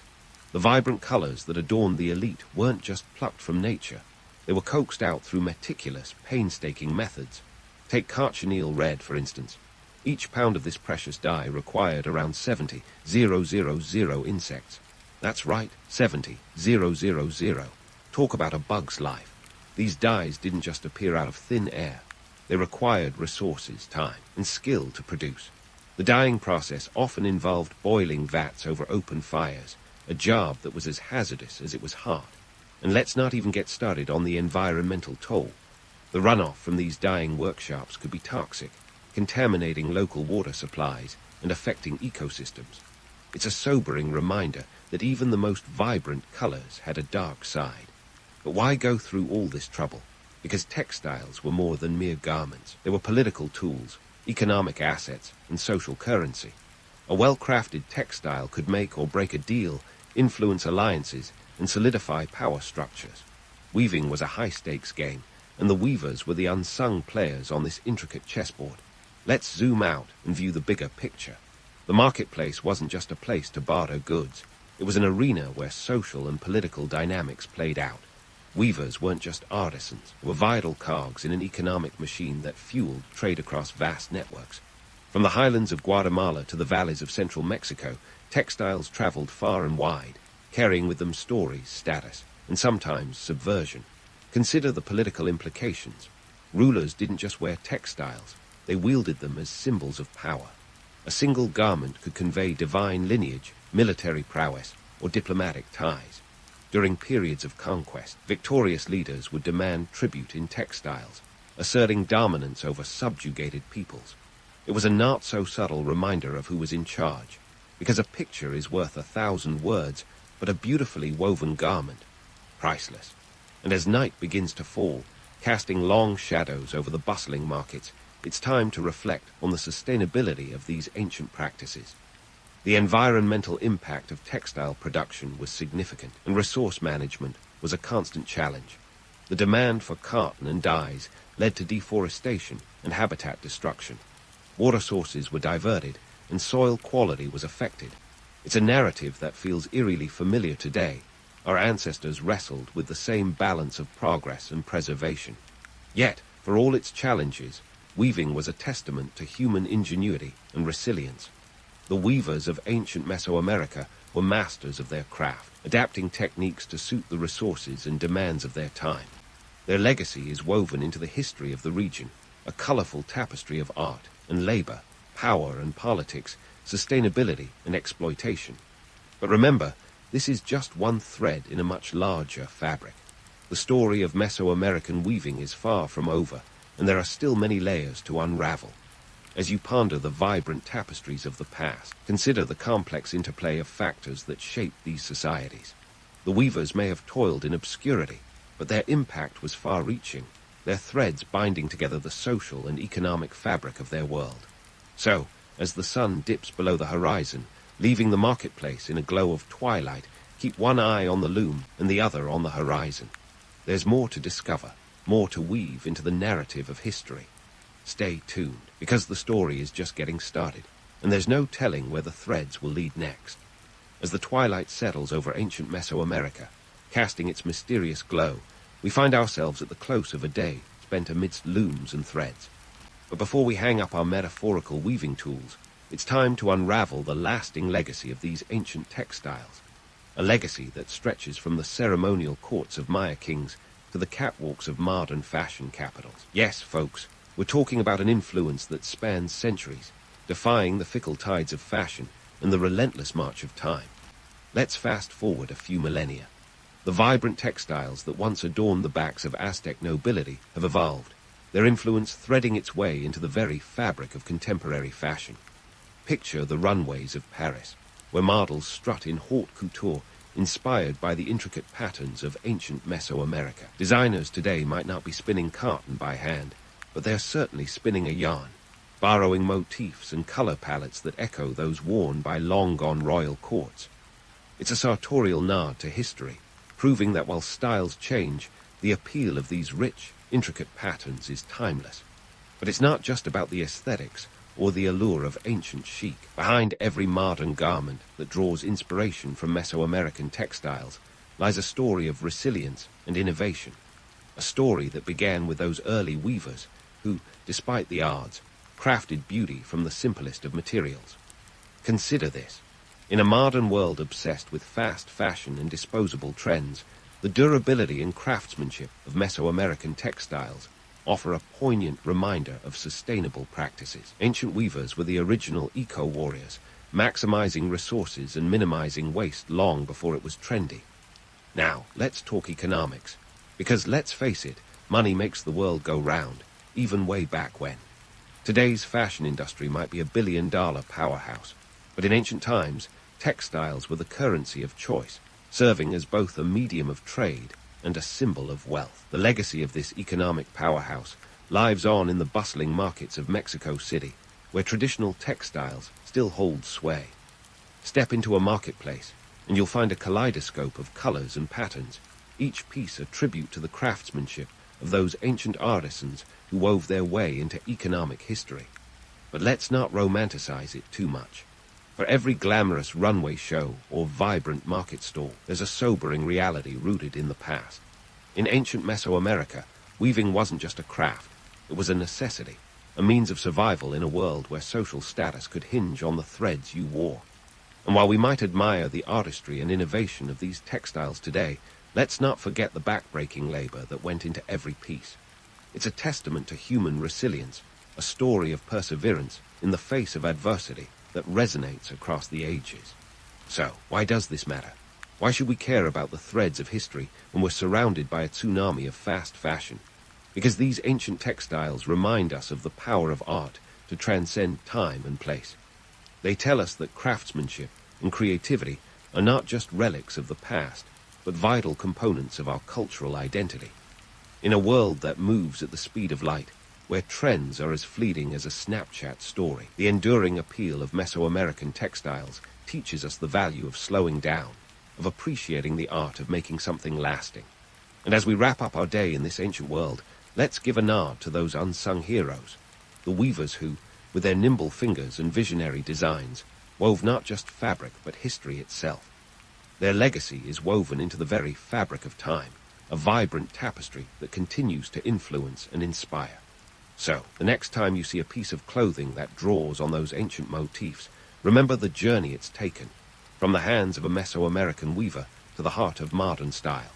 The vibrant colors that adorned the elite weren't just plucked from nature. They were coaxed out through meticulous, painstaking methods. Take cochineal red, for instance. Each pound of this precious dye required around 70,000 insects. That's right, 70,000. Talk about a bug's life. These dyes didn't just appear out of thin air. They required resources, time, and skill to produce. The dyeing process often involved boiling vats over open fires, a job that was as hazardous as it was hard. And let's not even get started on the environmental toll. The runoff from these dyeing workshops could be toxic, contaminating local water supplies and affecting ecosystems. It's a sobering reminder that even the most vibrant colors had a dark side. But why go through all this trouble? Because textiles were more than mere garments. They were political tools, economic assets, and social currency. A well-crafted textile could make or break a deal, influence alliances, and solidify power structures. Weaving was a high-stakes game, and the weavers were the unsung players on this intricate chessboard. Let's zoom out and view the bigger picture. The marketplace wasn't just a place to barter goods. It was an arena where social and political dynamics played out. Weavers weren't just artisans. They were vital cogs in an economic machine that fueled trade across vast networks. From the highlands of Guatemala to the valleys of central Mexico, textiles traveled far and wide, carrying with them stories, status, and sometimes subversion. Consider the political implications. Rulers didn't just wear textiles. they wielded them as symbols of power. A single garment could convey divine lineage, military prowess, or diplomatic ties. During periods of conquest, victorious leaders would demand tribute in textiles, asserting dominance over subjugated peoples. It was a not-so-subtle reminder of who was in charge, because a picture is worth 1,000 words, but a beautifully woven garment, priceless. And as night begins to fall, casting long shadows over the bustling markets, it's time to reflect on the sustainability of these ancient practices. The environmental impact of textile production was significant, and resource management was a constant challenge. The demand for cotton and dyes led to deforestation and habitat destruction. Water sources were diverted, and soil quality was affected. It's a narrative that feels eerily familiar today. Our ancestors wrestled with the same balance of progress and preservation. Yet, for all its challenges, weaving was a testament to human ingenuity and resilience. The weavers of ancient Mesoamerica were masters of their craft, adapting techniques to suit the resources and demands of their time. Their legacy is woven into the history of the region, a colorful tapestry of art and labor, power and politics, sustainability and exploitation. But remember, this is just one thread in a much larger fabric. The story of Mesoamerican weaving is far from over, and there are still many layers to unravel. As you ponder the vibrant tapestries of the past, consider the complex interplay of factors that shape these societies. The weavers may have toiled in obscurity, but their impact was far-reaching, their threads binding together the social and economic fabric of their world. So, as the sun dips below the horizon, leaving the marketplace in a glow of twilight, keep one eye on the loom and the other on the horizon. There's more to discover, more to weave into the narrative of history. Stay tuned, because the story is just getting started, and there's no telling where the threads will lead next. As the twilight settles over ancient Mesoamerica, casting its mysterious glow, we find ourselves at the close of a day spent amidst looms and threads. But before we hang up our metaphorical weaving tools, it's time to unravel the lasting legacy of these ancient textiles, a legacy that stretches from the ceremonial courts of Maya kings to the catwalks of modern fashion capitals. Yes, folks, we're talking about an influence that spans centuries, defying the fickle tides of fashion and the relentless march of time. Let's fast forward a few millennia. The vibrant textiles that once adorned the backs of Aztec nobility have evolved, their influence threading its way into the very fabric of contemporary fashion. Picture the runways of Paris, where models strut in haute couture, inspired by the intricate patterns of ancient Mesoamerica. Designers today might not be spinning cotton by hand, but they're certainly spinning a yarn, borrowing motifs and color palettes that echo those worn by long-gone royal courts. It's a sartorial nod to history, proving that while styles change, the appeal of these rich, intricate patterns is timeless. But it's not just about the aesthetics or the allure of ancient chic. Behind every modern garment that draws inspiration from Mesoamerican textiles lies a story of resilience and innovation, a story that began with those early weavers who, despite the odds, crafted beauty from the simplest of materials. Consider this. In a modern world obsessed with fast fashion and disposable trends, the durability and craftsmanship of Mesoamerican textiles offer a poignant reminder of sustainable practices. Ancient weavers were the original eco-warriors, maximizing resources and minimizing waste long before it was trendy. Now, let's talk economics, because let's face it, money makes the world go round, even way back when. Today's fashion industry might be a billion-dollar powerhouse, but in ancient times, textiles were the currency of choice, serving as both a medium of trade and a symbol of wealth. The legacy of this economic powerhouse lives on in the bustling markets of Mexico City, where traditional textiles still hold sway. Step into a marketplace, and you'll find a kaleidoscope of colors and patterns, each piece a tribute to the craftsmanship of those ancient artisans who wove their way into economic history. But let's not romanticize it too much. For every glamorous runway show or vibrant market stall, there's a sobering reality rooted in the past. In ancient Mesoamerica, weaving wasn't just a craft, it was a necessity, a means of survival in a world where social status could hinge on the threads you wore. And while we might admire the artistry and innovation of these textiles today, let's not forget the backbreaking labor that went into every piece. It's a testament to human resilience, a story of perseverance in the face of adversity that resonates across the ages. So, why does this matter? Why should we care about the threads of history when we're surrounded by a tsunami of fast fashion? Because these ancient textiles remind us of the power of art to transcend time and place. They tell us that craftsmanship and creativity are not just relics of the past, but vital components of our cultural identity. In a world that moves at the speed of light, where trends are as fleeting as a Snapchat story, the enduring appeal of Mesoamerican textiles teaches us the value of slowing down, of appreciating the art of making something lasting. And as we wrap up our day in this ancient world, let's give a nod to those unsung heroes, the weavers who, with their nimble fingers and visionary designs, wove not just fabric but history itself. Their legacy is woven into the very fabric of time, a vibrant tapestry that continues to influence and inspire. So, the next time you see a piece of clothing that draws on those ancient motifs, remember the journey it's taken, from the hands of a Mesoamerican weaver to the heart of modern style.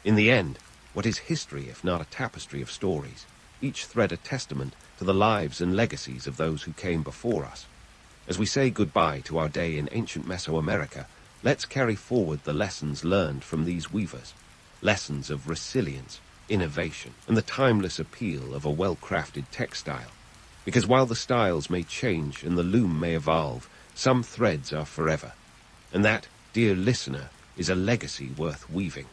In the end, what is history if not a tapestry of stories, each thread a testament to the lives and legacies of those who came before us? As we say goodbye to our day in ancient Mesoamerica, let's carry forward the lessons learned from these weavers, lessons of resilience, innovation, and the timeless appeal of a well-crafted textile. Because while the styles may change and the loom may evolve, some threads are forever. And that, dear listener, is a legacy worth weaving.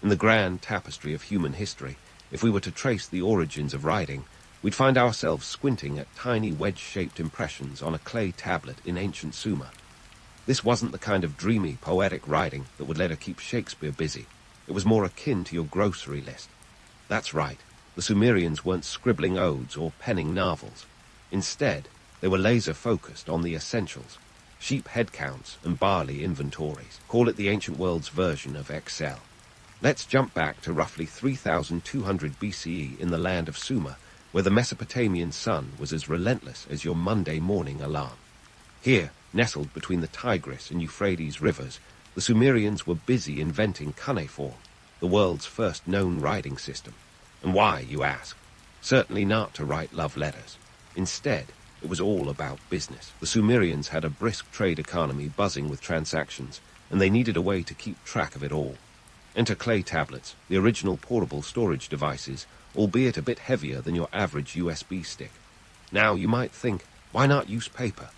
In the grand tapestry of human history, if we were to trace the origins of writing, we'd find ourselves squinting at tiny wedge-shaped impressions on a clay tablet in ancient Sumer. This wasn't the kind of dreamy, poetic writing that would let her keep Shakespeare busy. It was more akin to your grocery list. That's right, the Sumerians weren't scribbling odes or penning novels. Instead, they were laser-focused on the essentials: sheep head counts and barley inventories. Call it the ancient world's version of Excel. Let's jump back to roughly 3200 BCE in the land of Sumer, where the Mesopotamian sun was as relentless as your Monday morning alarm. Here, nestled between the Tigris and Euphrates rivers, the Sumerians were busy inventing cuneiform, the world's first known writing system. And why, you ask? Certainly not to write love letters. Instead, it was all about business. The Sumerians had a brisk trade economy buzzing with transactions, and they needed a way to keep track of it all. Enter clay tablets, the original portable storage devices, albeit a bit heavier than your average USB stick. Now, you might think, why not use paper?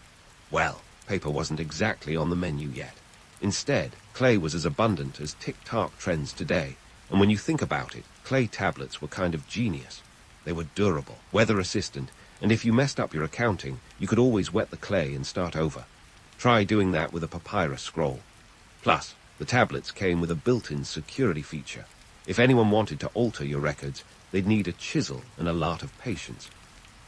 Well, paper wasn't exactly on the menu yet. Instead, clay was as abundant as TikTok trends today, and when you think about it, clay tablets were kind of genius. They were durable, weather-resistant, and if you messed up your accounting, you could always wet the clay and start over. Try doing that with a papyrus scroll. Plus, the tablets came with a built-in security feature. If anyone wanted to alter your records, they'd need a chisel and a lot of patience.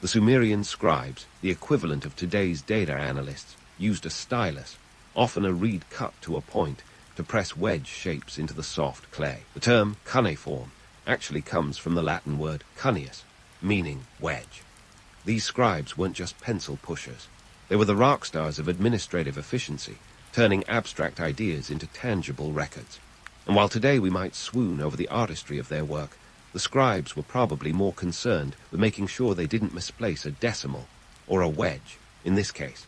The Sumerian scribes, the equivalent of today's data analysts, used a stylus, often a reed cut to a point, to press wedge shapes into the soft clay. The term cuneiform actually comes from the Latin word cuneus, meaning wedge. These scribes weren't just pencil pushers. They were the rock stars of administrative efficiency, turning abstract ideas into tangible records. And while today we might swoon over the artistry of their work, the scribes were probably more concerned with making sure they didn't misplace a decimal, or a wedge, in this case,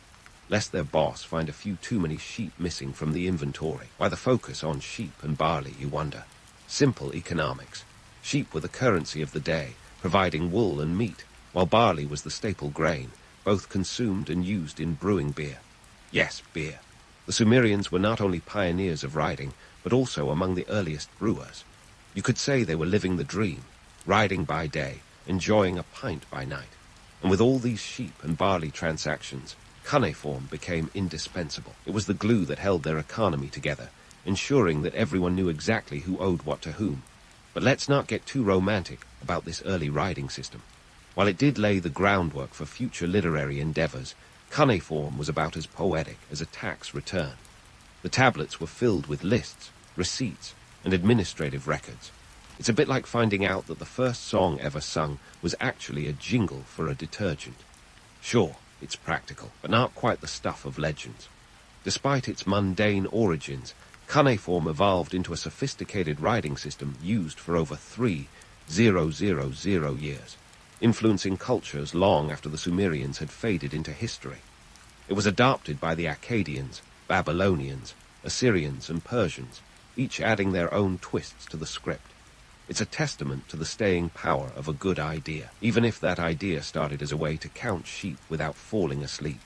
lest their boss find a few too many sheep missing from the inventory. Why the focus on sheep and barley, you wonder? Simple economics. Sheep were the currency of the day, providing wool and meat, while barley was the staple grain, both consumed and used in brewing beer. Yes, beer. The Sumerians were not only pioneers of writing, but also among the earliest brewers. You could say they were living the dream, riding by day, enjoying a pint by night. And with all these sheep and barley transactions, cuneiform became indispensable. It was the glue that held their economy together, ensuring that everyone knew exactly who owed what to whom. But let's not get too romantic about this early writing system. While it did lay the groundwork for future literary endeavors, cuneiform was about as poetic as a tax return. The tablets were filled with lists, receipts, and administrative records. It's a bit like finding out that the first song ever sung was actually a jingle for a detergent. Sure, it's practical, but not quite the stuff of legends. Despite its mundane origins, cuneiform evolved into a sophisticated writing system used for over 3,000 years. influencing cultures long after the Sumerians had faded into history. It was adopted by the Akkadians, Babylonians, Assyrians, and Persians, each adding their own twists to the script. It's a testament to the staying power of a good idea, even if that idea started as a way to count sheep without falling asleep.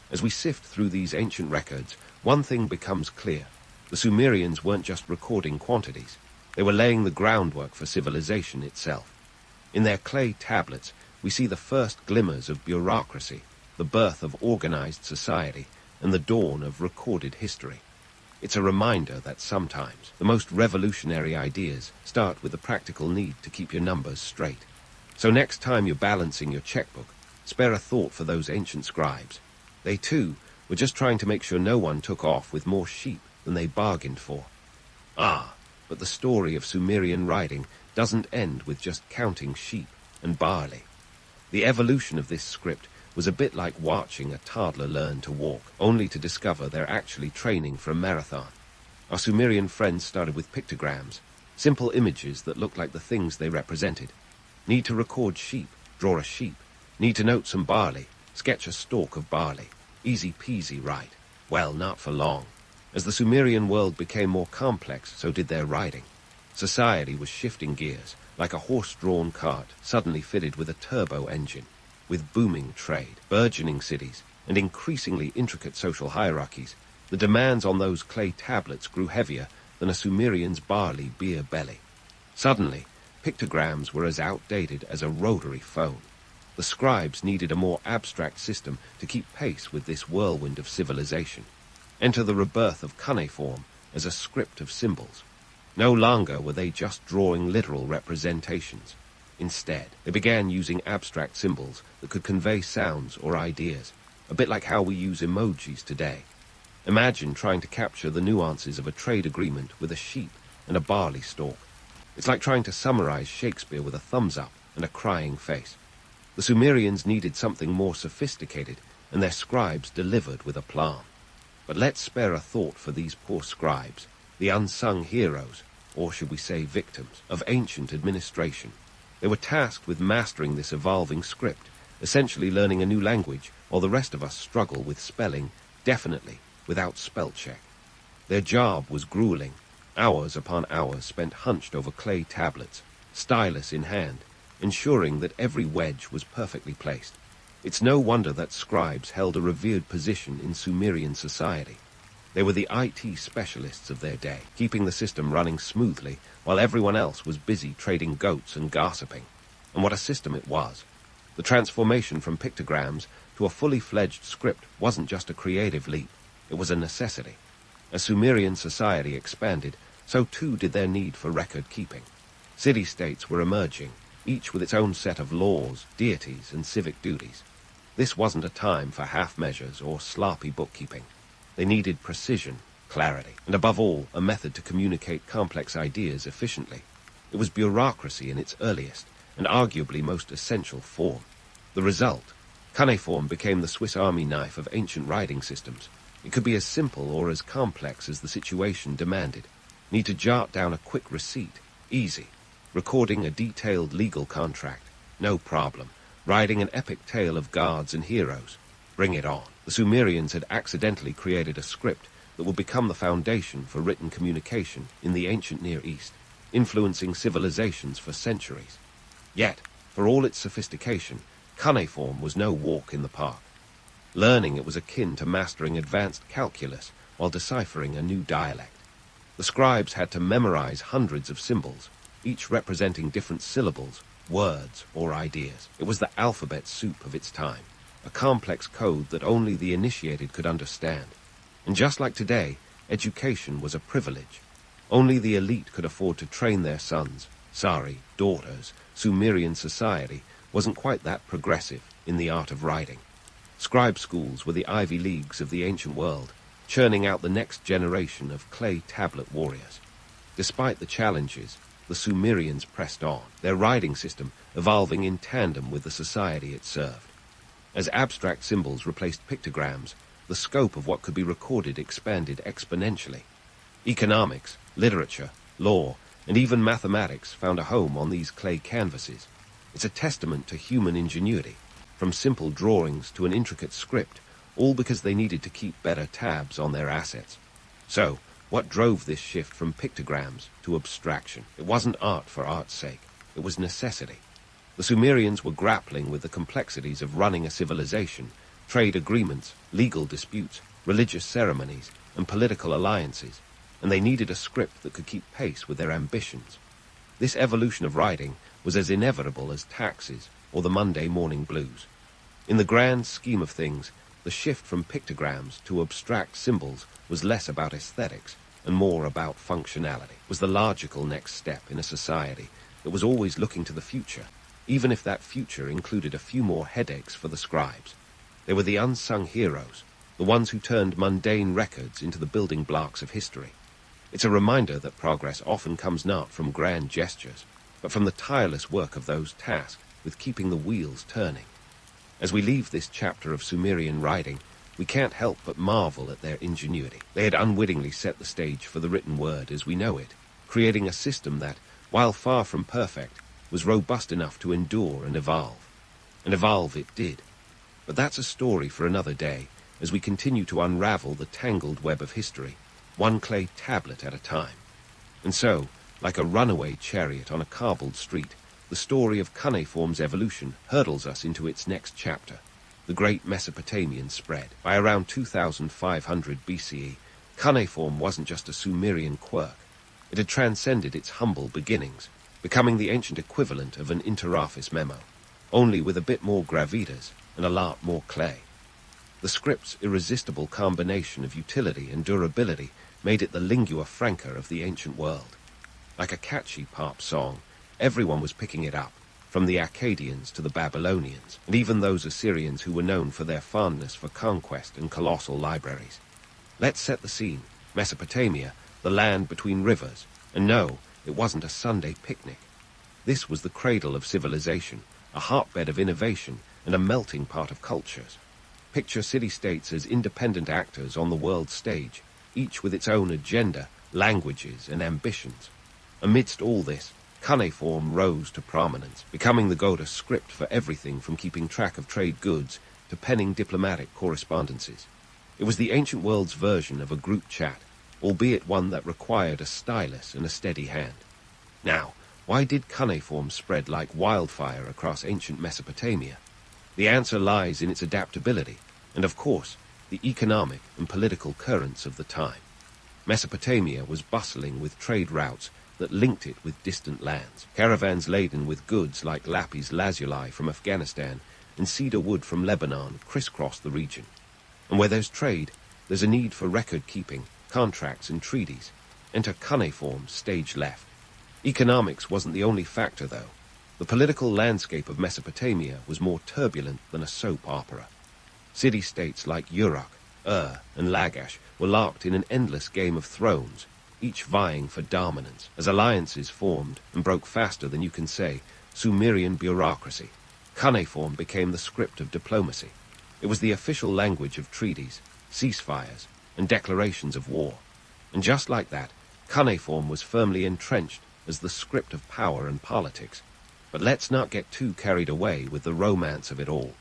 As we sift through these ancient records, one thing becomes clear. The Sumerians weren't just recording quantities. They were laying the groundwork for civilization itself. In their clay tablets, we see the first glimmers of bureaucracy, the birth of organized society, and the dawn of recorded history. It's a reminder that sometimes the most revolutionary ideas start with the practical need to keep your numbers straight. So next time you're balancing your checkbook, spare a thought for those ancient scribes. They too were just trying to make sure no one took off with more sheep than they bargained for. But the story of Sumerian writing doesn't end with just counting sheep and barley. The evolution of this script was a bit like watching a toddler learn to walk, only to discover they're actually training for a marathon. Our Sumerian friends started with pictograms, simple images that looked like the things they represented. Need to record sheep, draw a sheep. Need to note some barley, sketch a stalk of barley. Easy peasy, right? Well, not for long. As the Sumerian world became more complex, so did their writing. Society was shifting gears, like a horse-drawn cart suddenly fitted with a turbo engine. With booming trade, burgeoning cities, and increasingly intricate social hierarchies, the demands on those clay tablets grew heavier than a Sumerian's barley beer belly. Suddenly, pictograms were as outdated as a rotary phone. The scribes needed a more abstract system to keep pace with this whirlwind of civilization. Enter the rebirth of cuneiform as a script of symbols. No longer were they just drawing literal representations. Instead, they began using abstract symbols that could convey sounds or ideas, a bit like how we use emojis today. Imagine trying to capture the nuances of a trade agreement with a sheep and a barley stalk. It's like trying to summarize Shakespeare with a thumbs up and a crying face. The Sumerians needed something more sophisticated, and their scribes delivered with aplomb. But let's spare a thought for these poor scribes, the unsung heroes, or should we say victims, of ancient administration. They were tasked with mastering this evolving script, essentially learning a new language, while the rest of us struggle with spelling, definitely, without spell check. Their job was grueling, hours upon hours spent hunched over clay tablets, stylus in hand, ensuring that every wedge was perfectly placed. It's no wonder that scribes held a revered position in Sumerian society. They were the IT specialists of their day, keeping the system running smoothly while everyone else was busy trading goats and gossiping. And what a system it was. The transformation from pictograms to a fully fledged script wasn't just a creative leap, it was a necessity. As Sumerian society expanded, so too did their need for record keeping. City-states were emerging, each with its own set of laws, deities, and civic duties. This wasn't a time for half measures or sloppy bookkeeping. They needed precision, clarity, and above all, a method to communicate complex ideas efficiently. It was bureaucracy in its earliest and arguably most essential form. The result, cuneiform became the Swiss Army knife of ancient writing systems. It could be as simple or as complex as the situation demanded. Need to jot down a quick receipt? Easy. Recording a detailed legal contract? No problem. Writing an epic tale of gods and heroes? Bring it on. The Sumerians had accidentally created a script that would become the foundation for written communication in the ancient Near East, influencing civilizations for centuries. Yet, for all its sophistication, cuneiform was no walk in the park. Learning it was akin to mastering advanced calculus while deciphering a new dialect. The scribes had to memorize hundreds of symbols, each representing different syllables, words, or ideas. It was the alphabet soup of its time, a complex code that only the initiated could understand. And just like today, education was a privilege. Only the elite could afford to train their sons. Daughters. Sumerian society wasn't quite that progressive in the art of writing. Scribe schools were the Ivy Leagues of the ancient world, churning out the next generation of clay tablet warriors. Despite the challenges, the Sumerians pressed on, their writing system evolving in tandem with the society it served. As abstract symbols replaced pictograms, the scope of what could be recorded expanded exponentially. Economics, literature, law, and even mathematics found a home on these clay canvases. It's a testament to human ingenuity, from simple drawings to an intricate script, all because they needed to keep better tabs on their assets. So, what drove this shift from pictograms to abstraction? It wasn't art for art's sake. It was necessity. The Sumerians were grappling with the complexities of running a civilization, trade agreements, legal disputes, religious ceremonies, and political alliances, and they needed a script that could keep pace with their ambitions. This evolution of writing was as inevitable as taxes or the Monday morning blues. In the grand scheme of things, the shift from pictograms to abstract symbols was less about aesthetics and more about functionality. It was the logical next step in a society that was always looking to the future, even if that future included a few more headaches for the scribes. They were the unsung heroes, the ones who turned mundane records into the building blocks of history. It's a reminder that progress often comes not from grand gestures, but from the tireless work of those tasked with keeping the wheels turning. As we leave this chapter of Sumerian writing, we can't help but marvel at their ingenuity. They had unwittingly set the stage for the written word as we know it, creating a system that, while far from perfect, was robust enough to endure and evolve. And evolve it did. But that's a story for another day, as we continue to unravel the tangled web of history, one clay tablet at a time. And so, like a runaway chariot on a cobbled street, the story of cuneiform's evolution hurdles us into its next chapter, the great Mesopotamian spread. By around 2500 BCE, cuneiform wasn't just a Sumerian quirk. It had transcended its humble beginnings, becoming the ancient equivalent of an interoffice memo, only with a bit more gravitas and a lot more clay. The script's irresistible combination of utility and durability made it the lingua franca of the ancient world. Like a catchy pop song, everyone was picking it up, from the Akkadians to the Babylonians, and even those Assyrians who were known for their fondness for conquest and colossal libraries. Let's set the scene. Mesopotamia, the land between rivers, and no, it wasn't a Sunday picnic. This was the cradle of civilization, a hotbed of innovation, and a melting pot of cultures. Picture city-states as independent actors on the world stage, each with its own agenda, languages, and ambitions. Amidst all this, cuneiform rose to prominence, becoming the go-to script for everything from keeping track of trade goods to penning diplomatic correspondences. It was the ancient world's version of a group chat, albeit one that required a stylus and a steady hand. Now, why did cuneiform spread like wildfire across ancient Mesopotamia? The answer lies in its adaptability, and of course, the economic and political currents of the time. Mesopotamia was bustling with trade routes that linked it with distant lands. Caravans laden with goods like lapis lazuli from Afghanistan and cedar wood from Lebanon crisscrossed the region. And where there's trade, there's a need for record-keeping, contracts and treaties. Enter cuneiform, stage left. Economics wasn't the only factor, though. The political landscape of Mesopotamia was more turbulent than a soap opera. City-states like Uruk, Ur, and Lagash were locked in an endless game of thrones, each vying for dominance, as alliances formed and broke faster than you can say Sumerian bureaucracy. Cuneiform became the script of diplomacy. It was the official language of treaties, ceasefires, and declarations of war. And just like that, cuneiform was firmly entrenched as the script of power and politics. But let's not get too carried away with the romance of it all.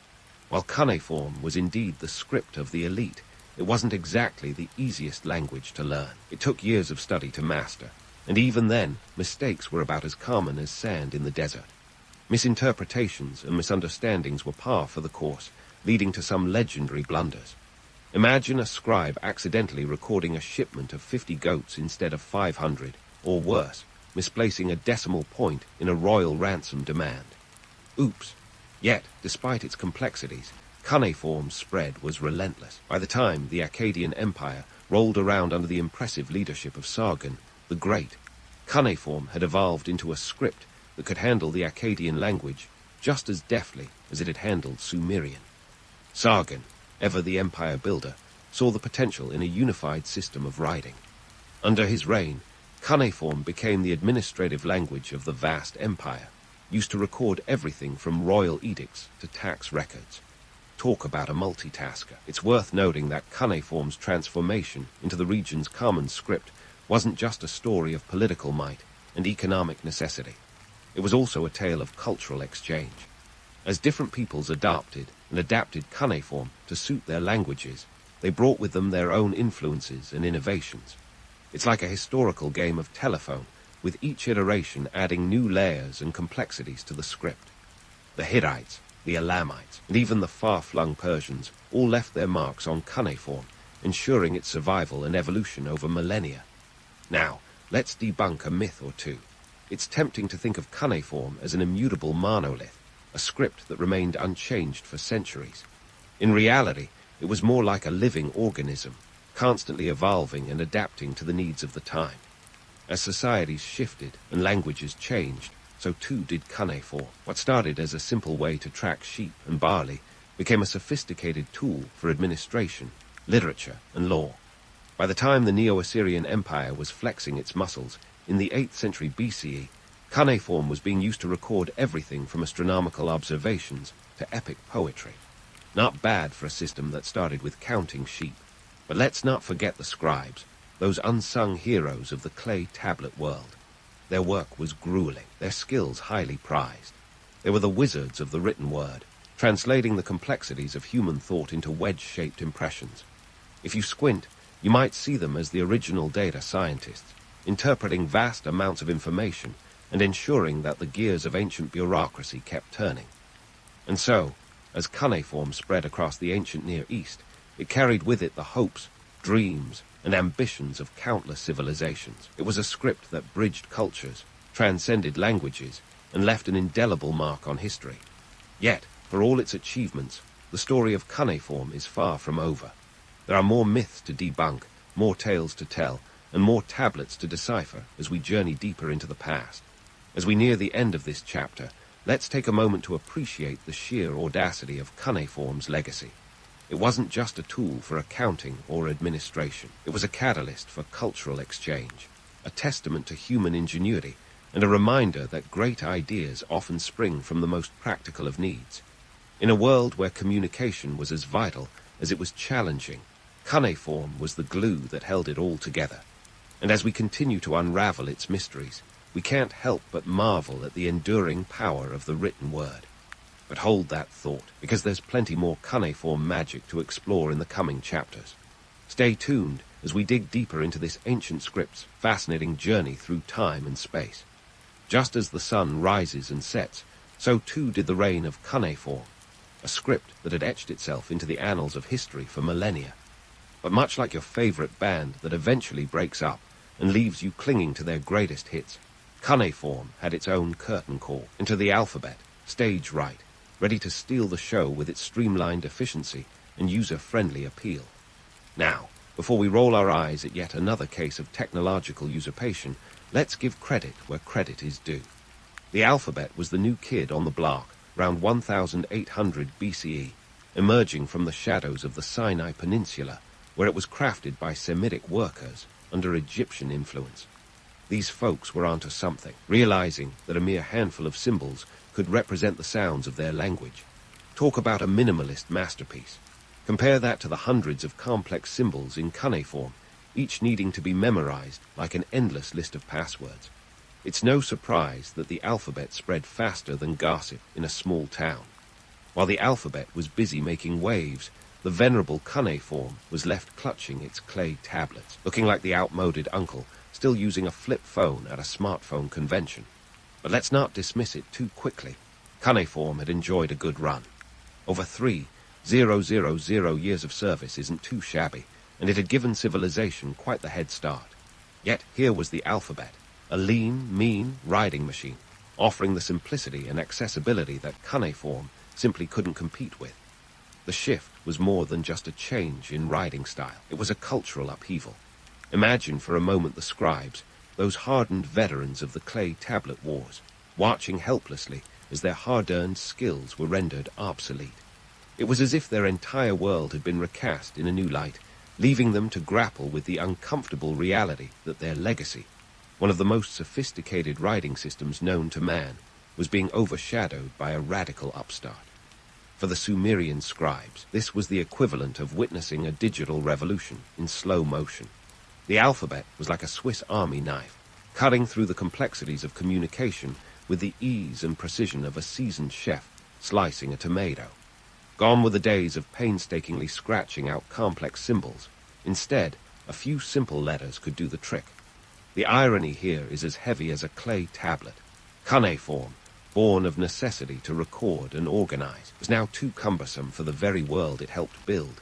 While cuneiform was indeed the script of the elite, it wasn't exactly the easiest language to learn. It took years of study to master, and even then, mistakes were about as common as sand in the desert. Misinterpretations and misunderstandings were par for the course, leading to some legendary blunders. Imagine a scribe accidentally recording a shipment of 50 goats instead of 500, or worse, misplacing a decimal point in a royal ransom demand. Oops. Yet, despite its complexities, cuneiform's spread was relentless. By the time the Akkadian Empire rolled around under the impressive leadership of Sargon the Great, cuneiform had evolved into a script that could handle the Akkadian language just as deftly as it had handled Sumerian. Sargon, ever the empire builder, saw the potential in a unified system of writing. Under his reign, cuneiform became the administrative language of the vast empire, used to record everything from royal edicts to tax records. Talk about a multitasker. It's worth noting that cuneiform's transformation into the region's common script wasn't just a story of political might and economic necessity. It was also a tale of cultural exchange. As different peoples adopted and adapted cuneiform to suit their languages, they brought with them their own influences and innovations. It's like a historical game of telephone, with each iteration adding new layers and complexities to the script. The Hittites, the Elamites, and even the far-flung Persians all left their marks on cuneiform, ensuring its survival and evolution over millennia. Now, let's debunk a myth or two. It's tempting to think of cuneiform as an immutable monolith, a script that remained unchanged for centuries. In reality, it was more like a living organism, constantly evolving and adapting to the needs of the time. As societies shifted and languages changed, so too did cuneiform. What started as a simple way to track sheep and barley became a sophisticated tool for administration, literature, and law. By the time the Neo-Assyrian Empire was flexing its muscles, in the 8th century BCE, cuneiform was being used to record everything from astronomical observations to epic poetry. Not bad for a system that started with counting sheep. But let's not forget the scribes, those unsung heroes of the clay tablet world. Their work was grueling, their skills highly prized. They were the wizards of the written word, translating the complexities of human thought into wedge-shaped impressions. If you squint, you might see them as the original data scientists, interpreting vast amounts of information and ensuring that the gears of ancient bureaucracy kept turning. And so, as cuneiform spread across the ancient Near East, it carried with it the hopes, dreams, and ambitions of countless civilizations. It was a script that bridged cultures, transcended languages, and left an indelible mark on history. Yet, for all its achievements, the story of cuneiform is far from over. There are more myths to debunk, more tales to tell, and more tablets to decipher as we journey deeper into the past. As we near the end of this chapter, let's take a moment to appreciate the sheer audacity of cuneiform's legacy. It wasn't just a tool for accounting or administration. It was a catalyst for cultural exchange, a testament to human ingenuity, and a reminder that great ideas often spring from the most practical of needs. In a world where communication was as vital as it was challenging, cuneiform was the glue that held it all together. And as we continue to unravel its mysteries, we can't help but marvel at the enduring power of the written word. But hold that thought, because there's plenty more cuneiform magic to explore in the coming chapters. Stay tuned as we dig deeper into this ancient script's fascinating journey through time and space. Just as the sun rises and sets, so too did the reign of cuneiform, a script that had etched itself into the annals of history for millennia. But much like your favorite band that eventually breaks up and leaves you clinging to their greatest hits, cuneiform had its own curtain call into the alphabet, stage right, ready to steal the show with its streamlined efficiency and user-friendly appeal. Now, before we roll our eyes at yet another case of technological usurpation, let's give credit where credit is due. The alphabet was the new kid on the block, around 1800 BCE, emerging from the shadows of the Sinai Peninsula, where it was crafted by Semitic workers under Egyptian influence. These folks were onto something, realizing that a mere handful of symbols could represent the sounds of their language. Talk about a minimalist masterpiece. Compare that to the hundreds of complex symbols in cuneiform, each needing to be memorized like an endless list of passwords. It's no surprise that the alphabet spread faster than gossip in a small town. While the alphabet was busy making waves, the venerable cuneiform was left clutching its clay tablets, looking like the outmoded uncle still using a flip phone at a smartphone convention. But let's not dismiss it too quickly. Cuneiform had enjoyed a good run. Over 3,000 years of service isn't too shabby, and it had given civilization quite the head start. Yet here was the alphabet, a lean, mean writing machine, offering the simplicity and accessibility that cuneiform simply couldn't compete with. The shift was more than just a change in writing style. It was a cultural upheaval. Imagine for a moment the scribes, those hardened veterans of the clay tablet wars, watching helplessly as their hard-earned skills were rendered obsolete. It was as if their entire world had been recast in a new light, leaving them to grapple with the uncomfortable reality that their legacy, one of the most sophisticated writing systems known to man, was being overshadowed by a radical upstart. For the Sumerian scribes, this was the equivalent of witnessing a digital revolution in slow motion. The alphabet was like a Swiss army knife, cutting through the complexities of communication with the ease and precision of a seasoned chef slicing a tomato. Gone were the days of painstakingly scratching out complex symbols. Instead, a few simple letters could do the trick. The irony here is as heavy as a clay tablet. Cuneiform, born of necessity to record and organize, was now too cumbersome for the very world it helped build.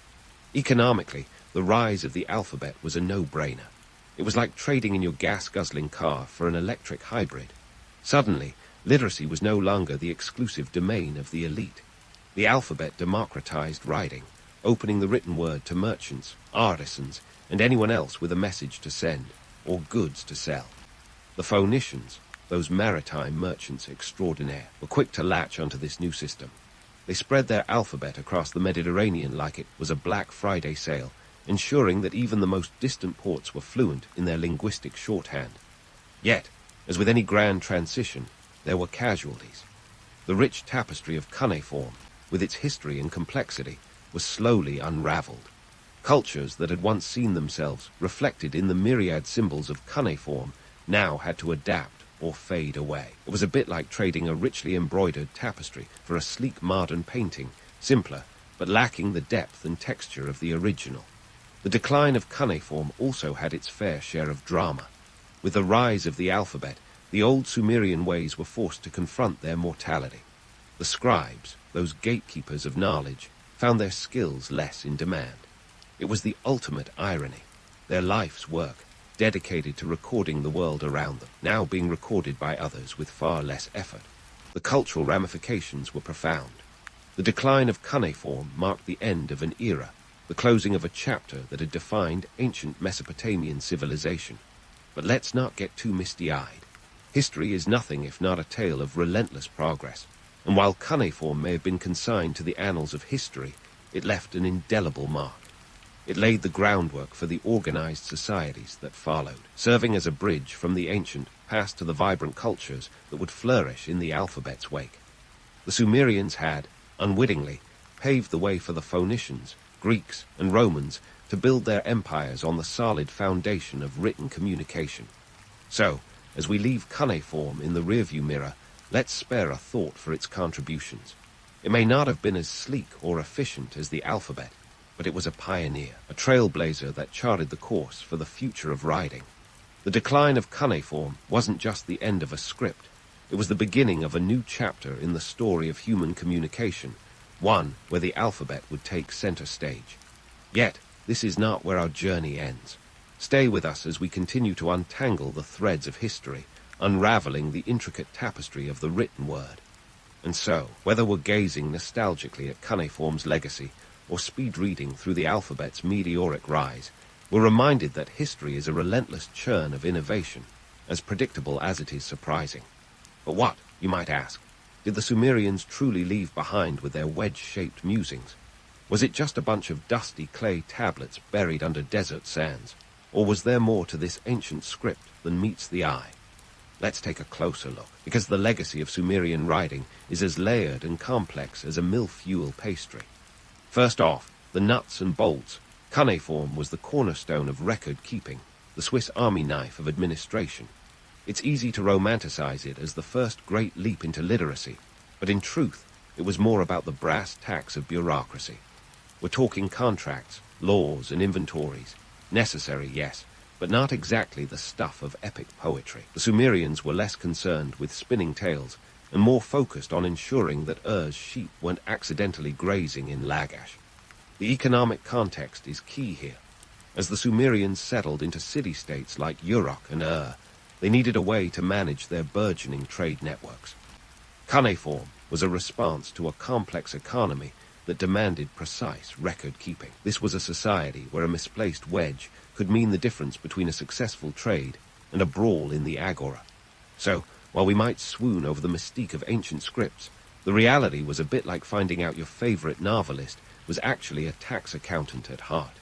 Economically, the rise of the alphabet was a no-brainer. It was like trading in your gas-guzzling car for an electric hybrid. Suddenly, literacy was no longer the exclusive domain of the elite. The alphabet democratized writing, opening the written word to merchants, artisans, and anyone else with a message to send, or goods to sell. The Phoenicians, those maritime merchants extraordinaire, were quick to latch onto this new system. They spread their alphabet across the Mediterranean like it was a Black Friday sale, ensuring that even the most distant ports were fluent in their linguistic shorthand. Yet, as with any grand transition, there were casualties. The rich tapestry of cuneiform, with its history and complexity, was slowly unraveled. Cultures that had once seen themselves reflected in the myriad symbols of cuneiform now had to adapt or fade away. It was a bit like trading a richly embroidered tapestry for a sleek modern painting, simpler, but lacking the depth and texture of the original. The decline of cuneiform also had its fair share of drama. With the rise of the alphabet, the old Sumerian ways were forced to confront their mortality. The scribes, those gatekeepers of knowledge, found their skills less in demand. It was the ultimate irony. Their life's work, dedicated to recording the world around them, now being recorded by others with far less effort. The cultural ramifications were profound. The decline of cuneiform marked the end of an era, the closing of a chapter that had defined ancient Mesopotamian civilization. But let's not get too misty-eyed. History is nothing if not a tale of relentless progress, and while cuneiform may have been consigned to the annals of history, it left an indelible mark. It laid the groundwork for the organized societies that followed, serving as a bridge from the ancient past to the vibrant cultures that would flourish in the alphabet's wake. The Sumerians had, unwittingly, paved the way for the Phoenicians, Greeks, and Romans to build their empires on the solid foundation of written communication. So, as we leave cuneiform in the rearview mirror, let's spare a thought for its contributions. It may not have been as sleek or efficient as the alphabet, but it was a pioneer, a trailblazer that charted the course for the future of writing. The decline of cuneiform wasn't just the end of a script. It was the beginning of a new chapter in the story of human communication, one where the alphabet would take center stage. Yet, this is not where our journey ends. Stay with us as we continue to untangle the threads of history, unraveling the intricate tapestry of the written word. And so, whether we're gazing nostalgically at cuneiform's legacy, or speed-reading through the alphabet's meteoric rise, we're reminded that history is a relentless churn of innovation, as predictable as it is surprising. But what, you might ask, did the Sumerians truly leave behind with their wedge-shaped musings? Was it just a bunch of dusty clay tablets buried under desert sands? Or was there more to this ancient script than meets the eye? Let's take a closer look, because the legacy of Sumerian writing is as layered and complex as a millfuel pastry. First off, the nuts and bolts. Cuneiform was the cornerstone of record-keeping, the Swiss army knife of administration. It's easy to romanticize it as the first great leap into literacy, but in truth, it was more about the brass tacks of bureaucracy. We're talking contracts, laws, and inventories. Necessary, yes, but not exactly the stuff of epic poetry. The Sumerians were less concerned with spinning tales and more focused on ensuring that Ur's sheep weren't accidentally grazing in Lagash. The economic context is key here. As the Sumerians settled into city-states like Uruk and they needed a way to manage their burgeoning trade networks. Cuneiform was a response to a complex economy that demanded precise record-keeping. This was a society where a misplaced wedge could mean the difference between a successful trade and a brawl in the agora. So, while we might swoon over the mystique of ancient scripts, the reality was a bit like finding out your favorite novelist was actually a tax accountant at heart.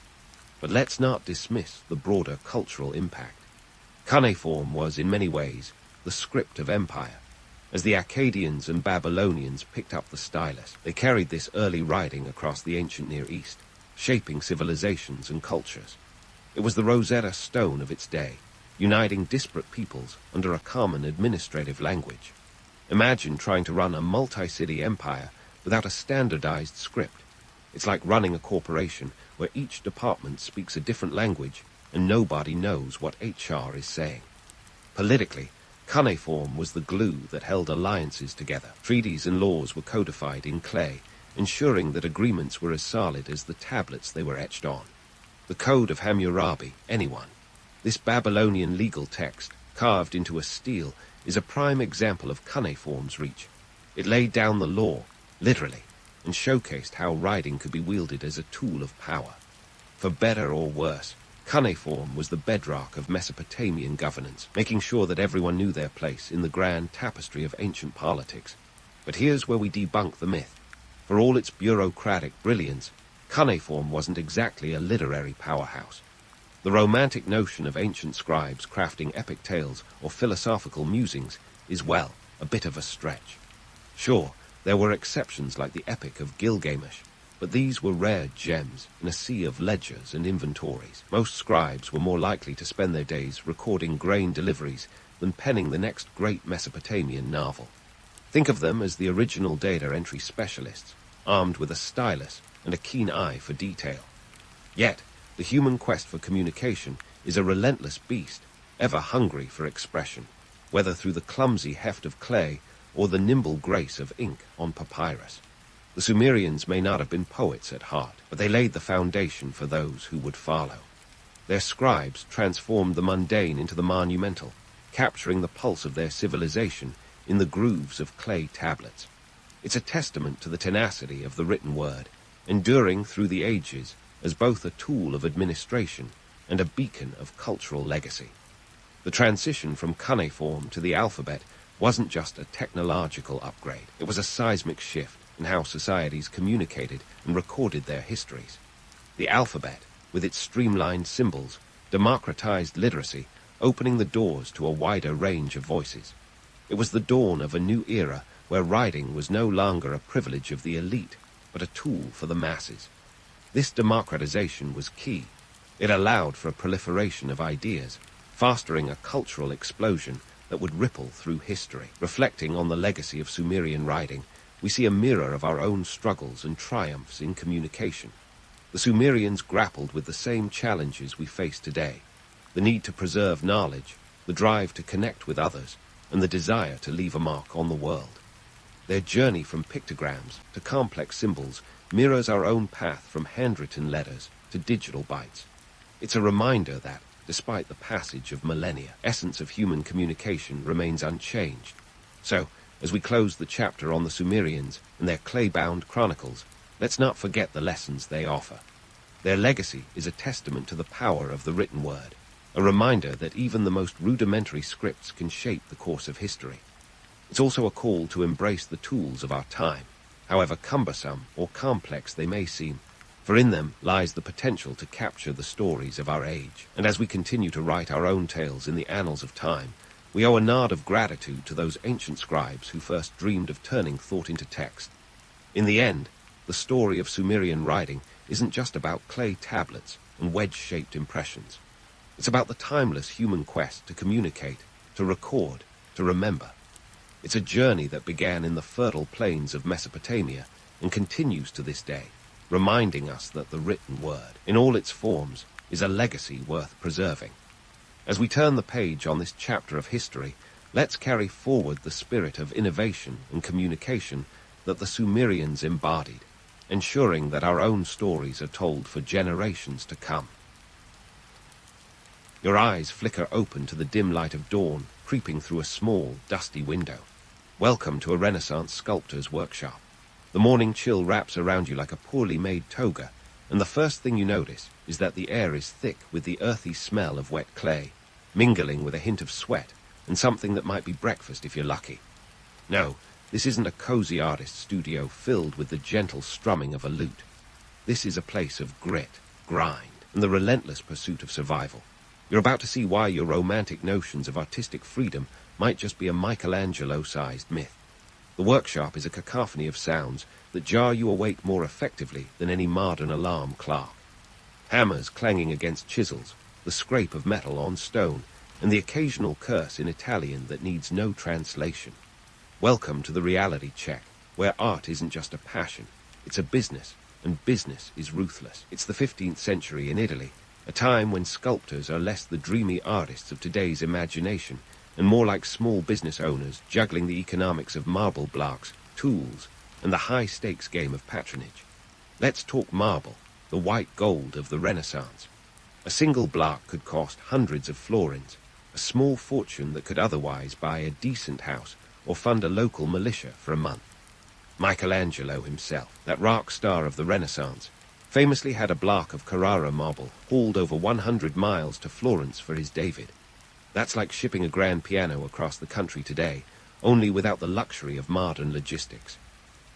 But let's not dismiss the broader cultural impact. Cuneiform was, in many ways, the script of empire. As the Akkadians and Babylonians picked up the stylus, they carried this early writing across the ancient Near East, shaping civilizations and cultures. It was the Rosetta Stone of its day, uniting disparate peoples under a common administrative language. Imagine trying to run a multi-city empire without a standardized script. It's like running a corporation where each department speaks a different language and nobody knows what HR is saying. Politically, cuneiform was the glue that held alliances together. Treaties and laws were codified in clay, ensuring that agreements were as solid as the tablets they were etched on. The Code of Hammurabi, anyone. This Babylonian legal text, carved into a stele, is a prime example of cuneiform's reach. It laid down the law, literally, and showcased how writing could be wielded as a tool of power. For better or worse, cuneiform was the bedrock of Mesopotamian governance, making sure that everyone knew their place in the grand tapestry of ancient politics. But here's where we debunk the myth. For all its bureaucratic brilliance, cuneiform wasn't exactly a literary powerhouse. The romantic notion of ancient scribes crafting epic tales or philosophical musings is, well, a bit of a stretch. Sure, there were exceptions like the Epic of Gilgamesh, but these were rare gems in a sea of ledgers and inventories. Most scribes were more likely to spend their days recording grain deliveries than penning the next great Mesopotamian novel. Think of them as the original data entry specialists, armed with a stylus and a keen eye for detail. Yet, the human quest for communication is a relentless beast, ever hungry for expression, whether through the clumsy heft of clay or the nimble grace of ink on papyrus. The Sumerians may not have been poets at heart, but they laid the foundation for those who would follow. Their scribes transformed the mundane into the monumental, capturing the pulse of their civilization in the grooves of clay tablets. It's a testament to the tenacity of the written word, enduring through the ages as both a tool of administration and a beacon of cultural legacy. The transition from cuneiform to the alphabet wasn't just a technological upgrade. It was a seismic shift in how societies communicated and recorded their histories. The alphabet, with its streamlined symbols, democratized literacy, opening the doors to a wider range of voices. It was the dawn of a new era where writing was no longer a privilege of the elite, but a tool for the masses. This democratization was key. It allowed for a proliferation of ideas, fostering a cultural explosion that would ripple through history. Reflecting on the legacy of Sumerian writing, we see a mirror of our own struggles and triumphs in communication. The Sumerians grappled with the same challenges we face today: the need to preserve knowledge, the drive to connect with others, and the desire to leave a mark on the world. Their journey from pictograms to complex symbols mirrors our own path from handwritten letters to digital bytes. It's a reminder that, despite the passage of millennia, essence of human communication remains unchanged. So, as we close the chapter on the Sumerians and their clay-bound chronicles, let's not forget the lessons they offer. Their legacy is a testament to the power of the written word, a reminder that even the most rudimentary scripts can shape the course of history. It's also a call to embrace the tools of our time, however cumbersome or complex they may seem, for in them lies the potential to capture the stories of our age. And as we continue to write our own tales in the annals of time, we owe a nod of gratitude to those ancient scribes who first dreamed of turning thought into text. In the end, the story of Sumerian writing isn't just about clay tablets and wedge-shaped impressions. It's about the timeless human quest to communicate, to record, to remember. It's a journey that began in the fertile plains of Mesopotamia and continues to this day, reminding us that the written word, in all its forms, is a legacy worth preserving. As we turn the page on this chapter of history, let's carry forward the spirit of innovation and communication that the Sumerians embodied, ensuring that our own stories are told for generations to come. Your eyes flicker open to the dim light of dawn, creeping through a small, dusty window. Welcome to a Renaissance sculptor's workshop. The morning chill wraps around you like a poorly made toga, and the first thing you notice is that the air is thick with the earthy smell of wet clay, mingling with a hint of sweat and something that might be breakfast if you're lucky. No, this isn't a cozy artist studio filled with the gentle strumming of a lute. This is a place of grit, grind, and the relentless pursuit of survival. You're about to see why your romantic notions of artistic freedom might just be a Michelangelo-sized myth. The workshop is a cacophony of sounds that jar you awake more effectively than any modern alarm clock. Hammers clanging against chisels, the scrape of metal on stone, and the occasional curse in Italian that needs no translation. Welcome to the reality check, where art isn't just a passion, it's a business, and business is ruthless. It's the 15th century in Italy, a time when sculptors are less the dreamy artists of today's imagination, and more like small business owners juggling the economics of marble blocks, tools, and the high-stakes game of patronage. Let's talk marble, the white gold of the Renaissance. A single block could cost hundreds of florins, a small fortune that could otherwise buy a decent house or fund a local militia for a month. Michelangelo himself, that rock star of the Renaissance, famously had a block of Carrara marble hauled over 100 miles to Florence for his David. That's like shipping a grand piano across the country today, only without the luxury of modern logistics.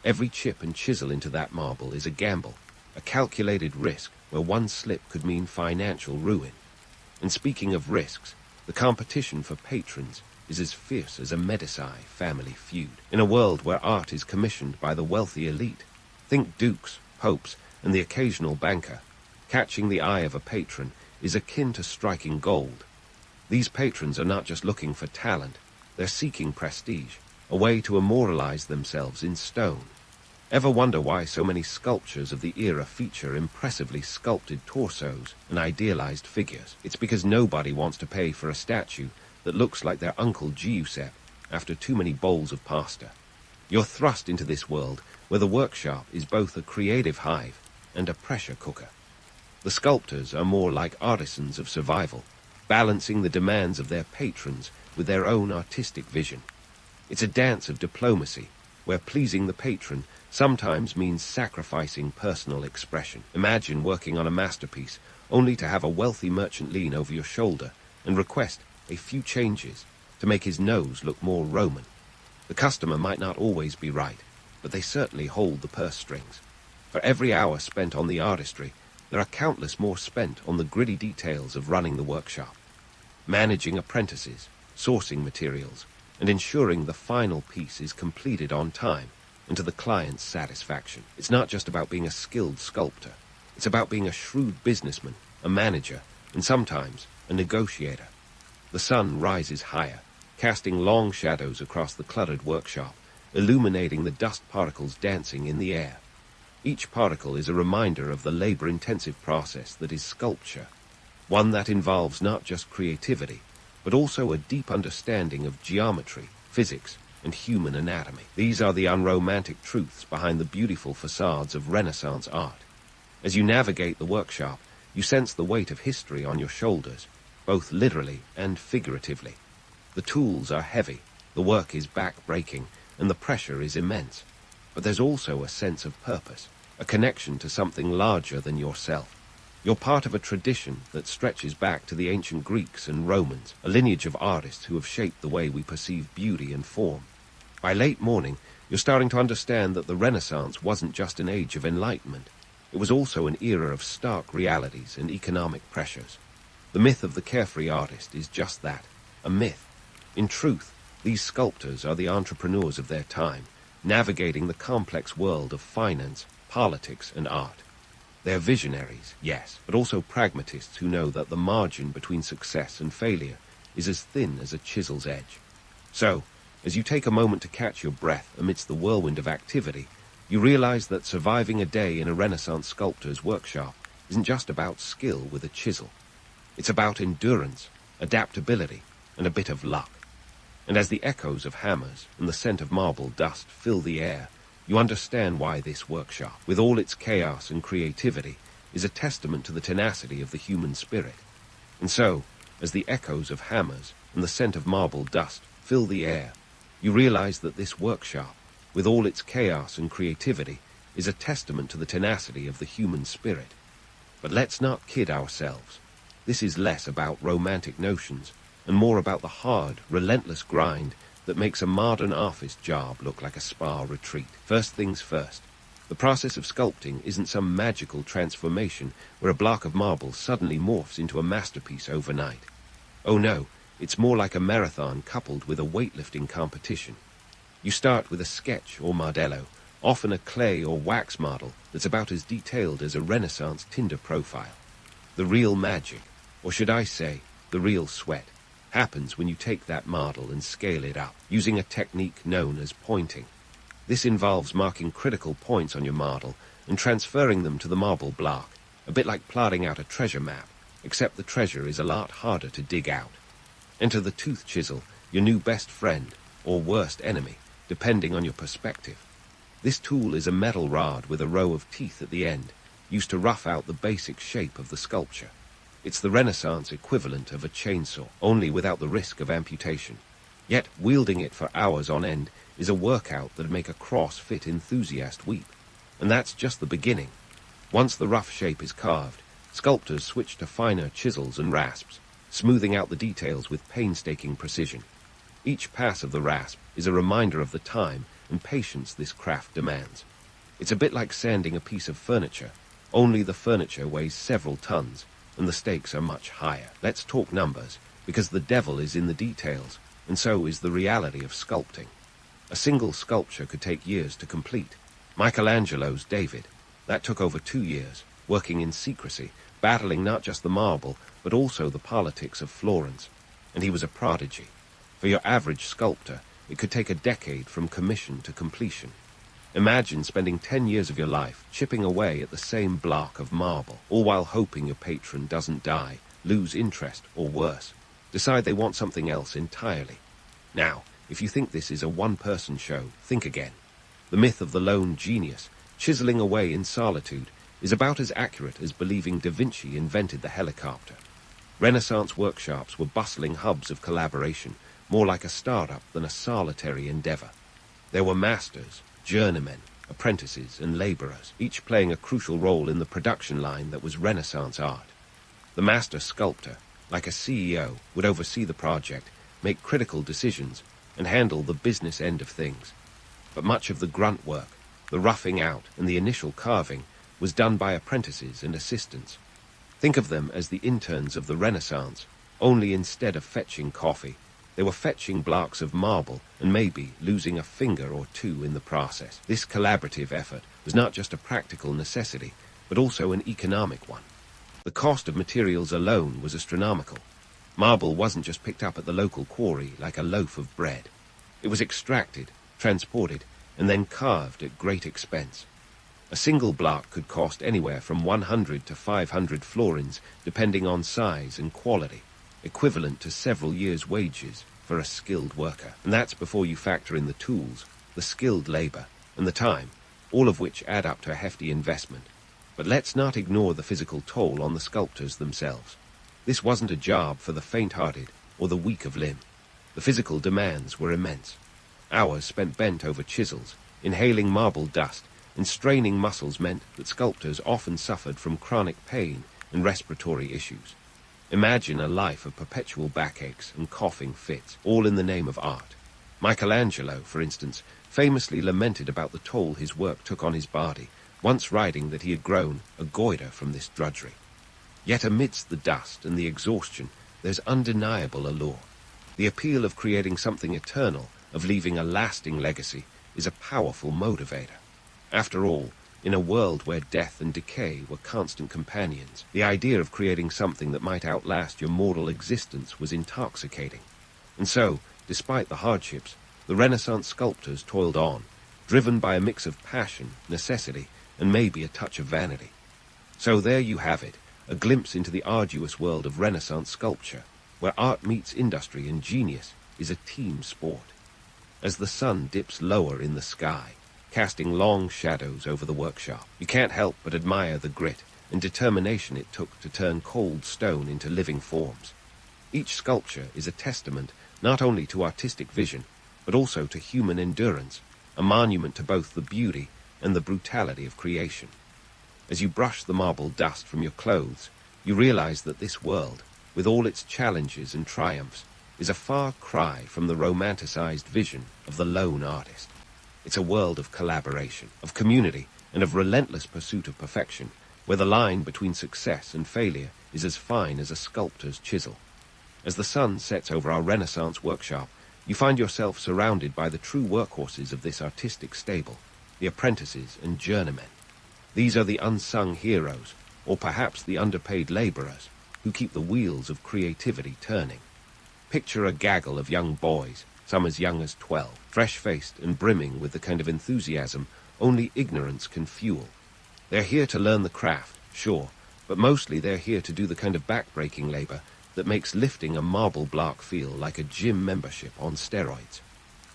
Every chip and chisel into that marble is a gamble, a calculated risk where one slip could mean financial ruin. And speaking of risks, the competition for patrons is as fierce as a Medici family feud. In a world where art is commissioned by the wealthy elite, think dukes, popes, and the occasional banker, catching the eye of a patron is akin to striking gold. These patrons are not just looking for talent, they're seeking prestige, a way to immortalize themselves in stone. Ever wonder why so many sculptures of the era feature impressively sculpted torsos and idealized figures? It's because nobody wants to pay for a statue that looks like their Uncle Giuseppe after too many bowls of pasta. You're thrust into this world where the workshop is both a creative hive and a pressure cooker. The sculptors are more like artisans of survival, balancing the demands of their patrons with their own artistic vision. It's a dance of diplomacy, where pleasing the patron sometimes means sacrificing personal expression. Imagine working on a masterpiece only to have a wealthy merchant lean over your shoulder and request a few changes to make his nose look more Roman. The customer might not always be right, but they certainly hold the purse strings. For every hour spent on the artistry, there are countless more spent on the gritty details of running the workshop, managing apprentices, sourcing materials, and ensuring the final piece is completed on time and to the client's satisfaction. It's not just about being a skilled sculptor. It's about being a shrewd businessman, a manager, and sometimes a negotiator. The sun rises higher, casting long shadows across the cluttered workshop, illuminating the dust particles dancing in the air. Each particle is a reminder of the labor-intensive process that is sculpture, one that involves not just creativity, but also a deep understanding of geometry, physics, and human anatomy. These are the unromantic truths behind the beautiful facades of Renaissance art. As you navigate the workshop, you sense the weight of history on your shoulders, both literally and figuratively. The tools are heavy, the work is back-breaking, and the pressure is immense. But there's also a sense of purpose, a connection to something larger than yourself. You're part of a tradition that stretches back to the ancient Greeks and Romans, a lineage of artists who have shaped the way we perceive beauty and form. By late morning, you're starting to understand that the Renaissance wasn't just an age of enlightenment. It was also an era of stark realities and economic pressures. The myth of the carefree artist is just that, a myth. In truth, these sculptors are the entrepreneurs of their time, navigating the complex world of finance, politics, and art. They're visionaries, yes, but also pragmatists who know that the margin between success and failure is as thin as a chisel's edge. So, as you take a moment to catch your breath amidst the whirlwind of activity, you realize that surviving a day in a Renaissance sculptor's workshop isn't just about skill with a chisel. It's about endurance, adaptability, and a bit of luck. And as the echoes of hammers and the scent of marble dust fill the air, you understand why this workshop, with all its chaos and creativity, is a testament to the tenacity of the human spirit. And so, as the echoes of hammers and the scent of marble dust fill the air, you realize that this workshop, with all its chaos and creativity, is a testament to the tenacity of the human spirit. But let's not kid ourselves. This is less about romantic notions and more about the hard, relentless grind that makes a modern office job look like a spa retreat. First things first, the process of sculpting isn't some magical transformation where a block of marble suddenly morphs into a masterpiece overnight. Oh no, it's more like a marathon coupled with a weightlifting competition. You start with a sketch or modello, often a clay or wax model that's about as detailed as a Renaissance Tinder profile. The real magic, or should I say, the real sweat, happens when you take that model and scale it up, using a technique known as pointing. This involves marking critical points on your model and transferring them to the marble block, a bit like plotting out a treasure map, except the treasure is a lot harder to dig out. Enter the tooth chisel, your new best friend, or worst enemy, depending on your perspective. This tool is a metal rod with a row of teeth at the end, used to rough out the basic shape of the sculpture. It's the Renaissance equivalent of a chainsaw, only without the risk of amputation. Yet wielding it for hours on end is a workout that'd make a CrossFit enthusiast weep. And that's just the beginning. Once the rough shape is carved, sculptors switch to finer chisels and rasps, smoothing out the details with painstaking precision. Each pass of the rasp is a reminder of the time and patience this craft demands. It's a bit like sanding a piece of furniture, only the furniture weighs several tons, and the stakes are much higher. Let's talk numbers, because the devil is in the details, and so is the reality of sculpting. A single sculpture could take years to complete. Michelangelo's David, that took over 2 years, working in secrecy, battling not just the marble, but also the politics of Florence. And he was a prodigy. For your average sculptor, it could take a decade from commission to completion. Imagine spending 10 years of your life chipping away at the same block of marble, all while hoping your patron doesn't die, lose interest, or worse, decide they want something else entirely. Now, if you think this is a one-person show, think again. The myth of the lone genius, chiseling away in solitude, is about as accurate as believing Da Vinci invented the helicopter. Renaissance workshops were bustling hubs of collaboration, more like a startup than a solitary endeavor. There were masters, journeymen, apprentices, and laborers, each playing a crucial role in the production line that was Renaissance art. The master sculptor, like a CEO, would oversee the project, make critical decisions, and handle the business end of things. But much of the grunt work, the roughing out, and the initial carving was done by apprentices and assistants. Think of them as the interns of the Renaissance, only instead of fetching coffee, they were fetching blocks of marble and maybe losing a finger or two in the process. This collaborative effort was not just a practical necessity, but also an economic one. The cost of materials alone was astronomical. Marble wasn't just picked up at the local quarry like a loaf of bread. It was extracted, transported, and then carved at great expense. A single block could cost anywhere from 100 to 500 florins, depending on size and quality, equivalent to several years' wages for a skilled worker. And that's before you factor in the tools, the skilled labor, and the time, all of which add up to a hefty investment. But let's not ignore the physical toll on the sculptors themselves. This wasn't a job for the faint-hearted or the weak of limb. The physical demands were immense. Hours spent bent over chisels, inhaling marble dust, and straining muscles meant that sculptors often suffered from chronic pain and respiratory issues. Imagine a life of perpetual backaches and coughing fits, all in the name of art. Michelangelo, for instance, famously lamented about the toll his work took on his body, once writing that he had grown a goiter from this drudgery. Yet amidst the dust and the exhaustion, there's undeniable allure. The appeal of creating something eternal, of leaving a lasting legacy, is a powerful motivator. After all, in a world where death and decay were constant companions, the idea of creating something that might outlast your mortal existence was intoxicating. And so, despite the hardships, the Renaissance sculptors toiled on, driven by a mix of passion, necessity, and maybe a touch of vanity. So there you have it, a glimpse into the arduous world of Renaissance sculpture, where art meets industry and genius is a team sport. As the sun dips lower in the sky, casting long shadows over the workshop, you can't help but admire the grit and determination it took to turn cold stone into living forms. Each sculpture is a testament not only to artistic vision, but also to human endurance, a monument to both the beauty and the brutality of creation. As you brush the marble dust from your clothes, you realize that this world, with all its challenges and triumphs, is a far cry from the romanticized vision of the lone artist. It's a world of collaboration, of community, and of relentless pursuit of perfection, where the line between success and failure is as fine as a sculptor's chisel. As the sun sets over our Renaissance workshop, you find yourself surrounded by the true workhorses of this artistic stable, the apprentices and journeymen. These are the unsung heroes, or perhaps the underpaid laborers, who keep the wheels of creativity turning. Picture a gaggle of young boys, some as young as 12, fresh-faced and brimming with the kind of enthusiasm only ignorance can fuel. They're here to learn the craft, sure, but mostly they're here to do the kind of back-breaking labor that makes lifting a marble block feel like a gym membership on steroids.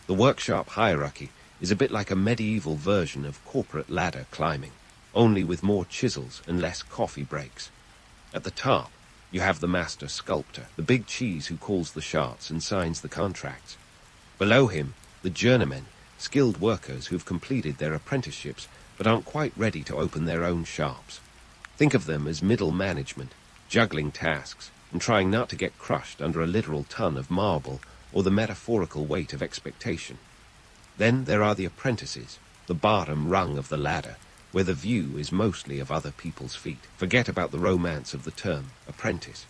The workshop hierarchy is a bit like a medieval version of corporate ladder climbing, only with more chisels and less coffee breaks. At the top, you have the master sculptor, the big cheese who calls the shots and signs the contracts. Below him, the journeymen, skilled workers who've completed their apprenticeships but aren't quite ready to open their own shops. Think of them as middle management, juggling tasks and trying not to get crushed under a literal ton of marble or the metaphorical weight of expectation. Then there are the apprentices, the bottom rung of the ladder, where the view is mostly of other people's feet. Forget about the romance of the term, apprentice.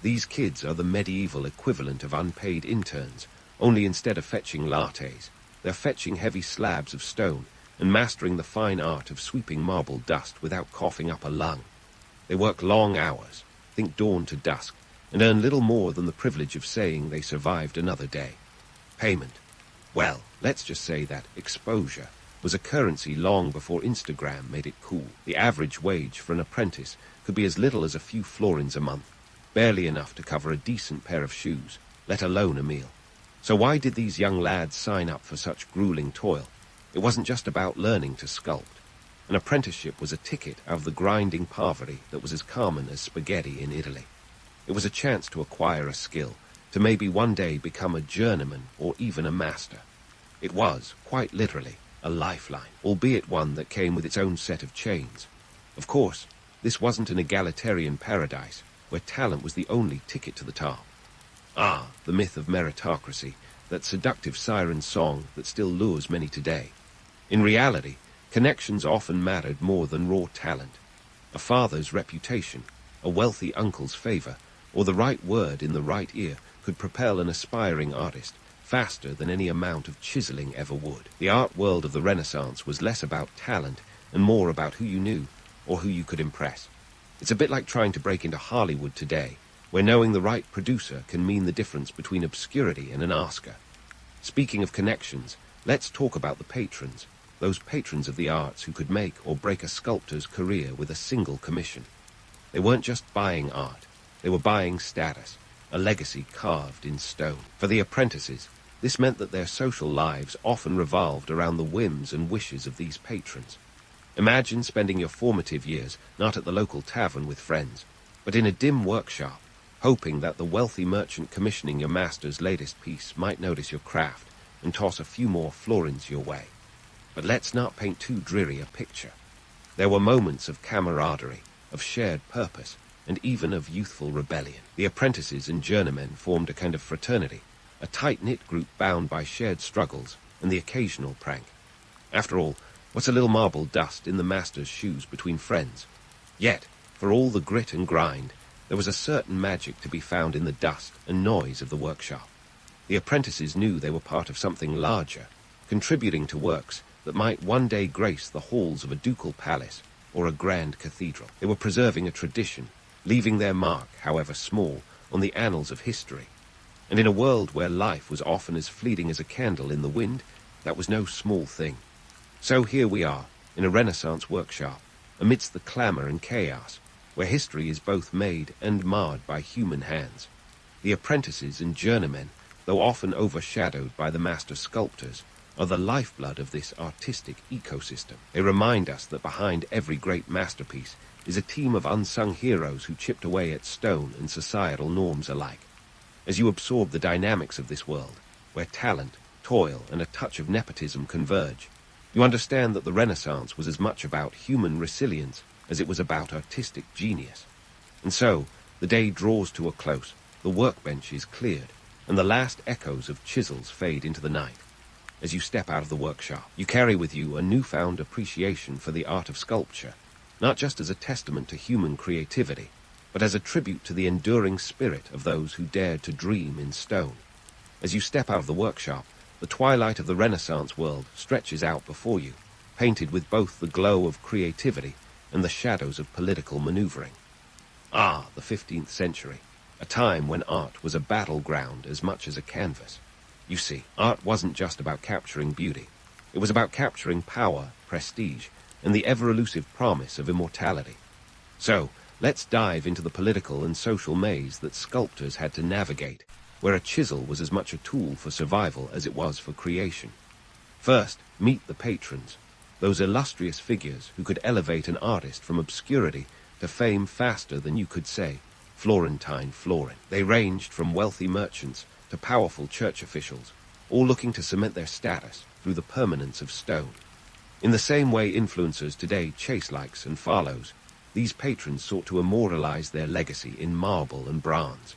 These kids are the medieval equivalent of unpaid interns, only instead of fetching lattes, they're fetching heavy slabs of stone and mastering the fine art of sweeping marble dust without coughing up a lung. They work long hours, think dawn to dusk, and earn little more than the privilege of saying they survived another day. Payment. Well, let's just say that exposure was a currency long before Instagram made it cool. The average wage for an apprentice could be as little as a few florins a month, barely enough to cover a decent pair of shoes, let alone a meal. So why did these young lads sign up for such grueling toil? It wasn't just about learning to sculpt. An apprenticeship was a ticket out of the grinding poverty that was as common as spaghetti in Italy. It was a chance to acquire a skill, to maybe one day become a journeyman or even a master. It was, quite literally, a lifeline, albeit one that came with its own set of chains. Of course, this wasn't an egalitarian paradise, where talent was the only ticket to the top. Ah, the myth of meritocracy, that seductive siren song that still lures many today. In reality, connections often mattered more than raw talent. A father's reputation, a wealthy uncle's favor, or the right word in the right ear could propel an aspiring artist faster than any amount of chiseling ever would. The art world of the Renaissance was less about talent and more about who you knew or who you could impress. It's a bit like trying to break into Hollywood today, where knowing the right producer can mean the difference between obscurity and an Oscar. Speaking of connections, let's talk about the patrons, those patrons of the arts who could make or break a sculptor's career with a single commission. They weren't just buying art, they were buying status, a legacy carved in stone. For the apprentices, this meant that their social lives often revolved around the whims and wishes of these patrons. Imagine spending your formative years not at the local tavern with friends, but in a dim workshop, hoping that the wealthy merchant commissioning your master's latest piece might notice your craft and toss a few more florins your way. But let's not paint too dreary a picture. There were moments of camaraderie, of shared purpose, and even of youthful rebellion. The apprentices and journeymen formed a kind of fraternity, a tight-knit group bound by shared struggles and the occasional prank. After all, what's a little marble dust in the master's shoes between friends? Yet, for all the grit and grind, there was a certain magic to be found in the dust and noise of the workshop. The apprentices knew they were part of something larger, contributing to works that might one day grace the halls of a ducal palace or a grand cathedral. They were preserving a tradition, leaving their mark, however small, on the annals of history. And in a world where life was often as fleeting as a candle in the wind, that was no small thing. So here we are, in a Renaissance workshop, amidst the clamor and chaos, where history is both made and marred by human hands. The apprentices and journeymen, though often overshadowed by the master sculptors, are the lifeblood of this artistic ecosystem. They remind us that behind every great masterpiece is a team of unsung heroes who chipped away at stone and societal norms alike. As you absorb the dynamics of this world, where talent, toil, and a touch of nepotism converge, you understand that the Renaissance was as much about human resilience as it was about artistic genius. And so, the day draws to a close, the workbench is cleared, and the last echoes of chisels fade into the night. As you step out of the workshop, you carry with you a newfound appreciation for the art of sculpture, not just as a testament to human creativity, but as a tribute to the enduring spirit of those who dared to dream in stone. As you step out of the workshop, the twilight of the Renaissance world stretches out before you, painted with both the glow of creativity and the shadows of political maneuvering. Ah, the 15th century, a time when art was a battleground as much as a canvas. You see, art wasn't just about capturing beauty. It was about capturing power, prestige, and the ever-elusive promise of immortality. So, let's dive into the political and social maze that sculptors had to navigate, where a chisel was as much a tool for survival as it was for creation. First, meet the patrons, those illustrious figures who could elevate an artist from obscurity to fame faster than you could say, Florentine Florin. They ranged from wealthy merchants to powerful church officials, all looking to cement their status through the permanence of stone. In the same way influencers today chase likes and follows, these patrons sought to immortalize their legacy in marble and bronze.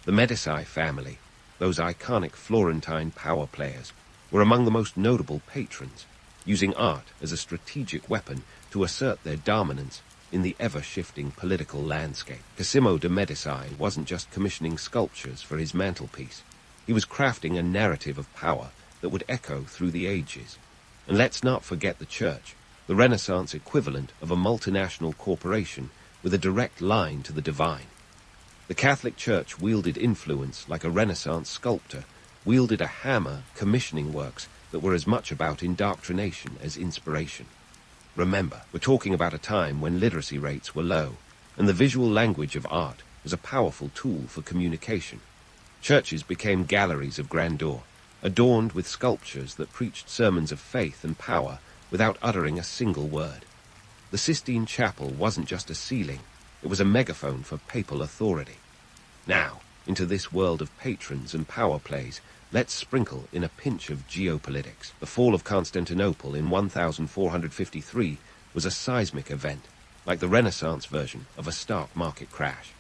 The Medici family, those iconic Florentine power players, were among the most notable patrons, using art as a strategic weapon to assert their dominance in the ever-shifting political landscape. Cosimo de' Medici wasn't just commissioning sculptures for his mantelpiece. He was crafting a narrative of power that would echo through the ages. And let's not forget the church, the Renaissance equivalent of a multinational corporation with a direct line to the divine. The Catholic Church wielded influence like a Renaissance sculptor, wielded a hammer commissioning works that were as much about indoctrination as inspiration. Remember, we're talking about a time when literacy rates were low, and the visual language of art was a powerful tool for communication. Churches became galleries of grandeur, adorned with sculptures that preached sermons of faith and power without uttering a single word. The Sistine Chapel wasn't just a ceiling, it was a megaphone for papal authority. Now, into this world of patrons and power plays, let's sprinkle in a pinch of geopolitics. The fall of Constantinople in 1453 was a seismic event, like the Renaissance version of a stock market crash.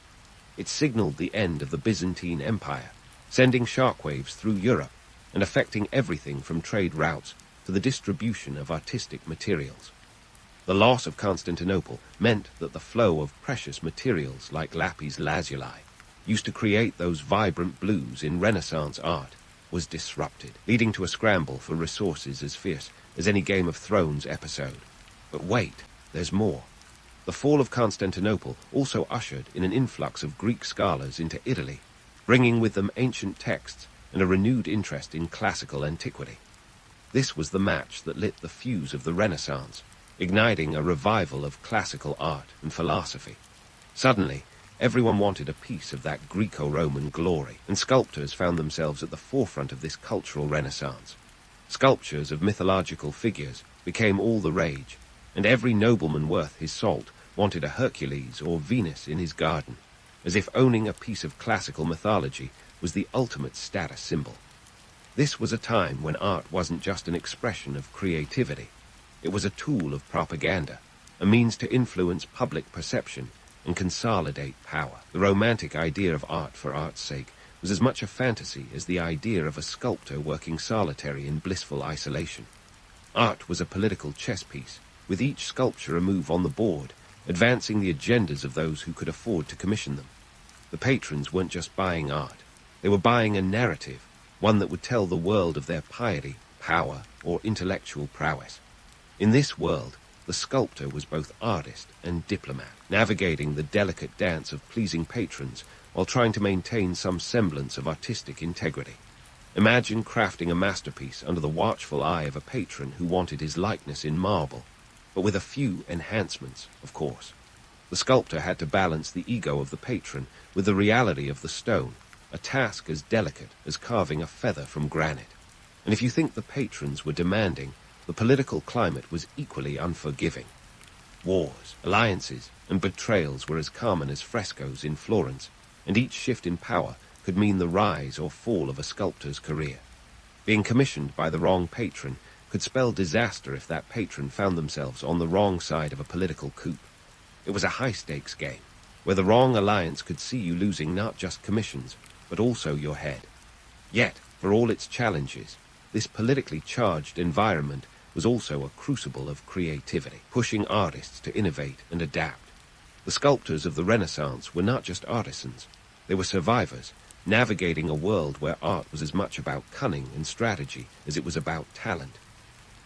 It signaled the end of the Byzantine Empire, sending shockwaves through Europe and affecting everything from trade routes to the distribution of artistic materials. The loss of Constantinople meant that the flow of precious materials like lapis lazuli, used to create those vibrant blues in Renaissance art, was disrupted, leading to a scramble for resources as fierce as any Game of Thrones episode. But wait, there's more. The fall of Constantinople also ushered in an influx of Greek scholars into Italy, bringing with them ancient texts and a renewed interest in classical antiquity. This was the match that lit the fuse of the Renaissance, igniting a revival of classical art and philosophy. Suddenly, everyone wanted a piece of that Greco-Roman glory, and sculptors found themselves at the forefront of this cultural renaissance. Sculptures of mythological figures became all the rage, and every nobleman worth his salt wanted a Hercules or Venus in his garden, as if owning a piece of classical mythology was the ultimate status symbol. This was a time when art wasn't just an expression of creativity. It was a tool of propaganda, a means to influence public perception and consolidate power. The romantic idea of art for art's sake was as much a fantasy as the idea of a sculptor working solitary in blissful isolation. Art was a political chess piece, with each sculpture a move on the board, advancing the agendas of those who could afford to commission them. The patrons weren't just buying art. They were buying a narrative, one that would tell the world of their piety, power, or intellectual prowess. In this world, the sculptor was both artist and diplomat, navigating the delicate dance of pleasing patrons while trying to maintain some semblance of artistic integrity. Imagine crafting a masterpiece under the watchful eye of a patron who wanted his likeness in marble, but with a few enhancements, of course. The sculptor had to balance the ego of the patron with the reality of the stone, a task as delicate as carving a feather from granite. And if you think the patrons were demanding, the political climate was equally unforgiving. Wars, alliances, and betrayals were as common as frescoes in Florence, and each shift in power could mean the rise or fall of a sculptor's career. Being commissioned by the wrong patron could spell disaster if that patron found themselves on the wrong side of a political coup. It was a high-stakes game, where the wrong alliance could see you losing not just commissions, but also your head. Yet, for all its challenges, this politically charged environment was also a crucible of creativity, pushing artists to innovate and adapt. The sculptors of the Renaissance were not just artisans. They were survivors, navigating a world where art was as much about cunning and strategy as it was about talent.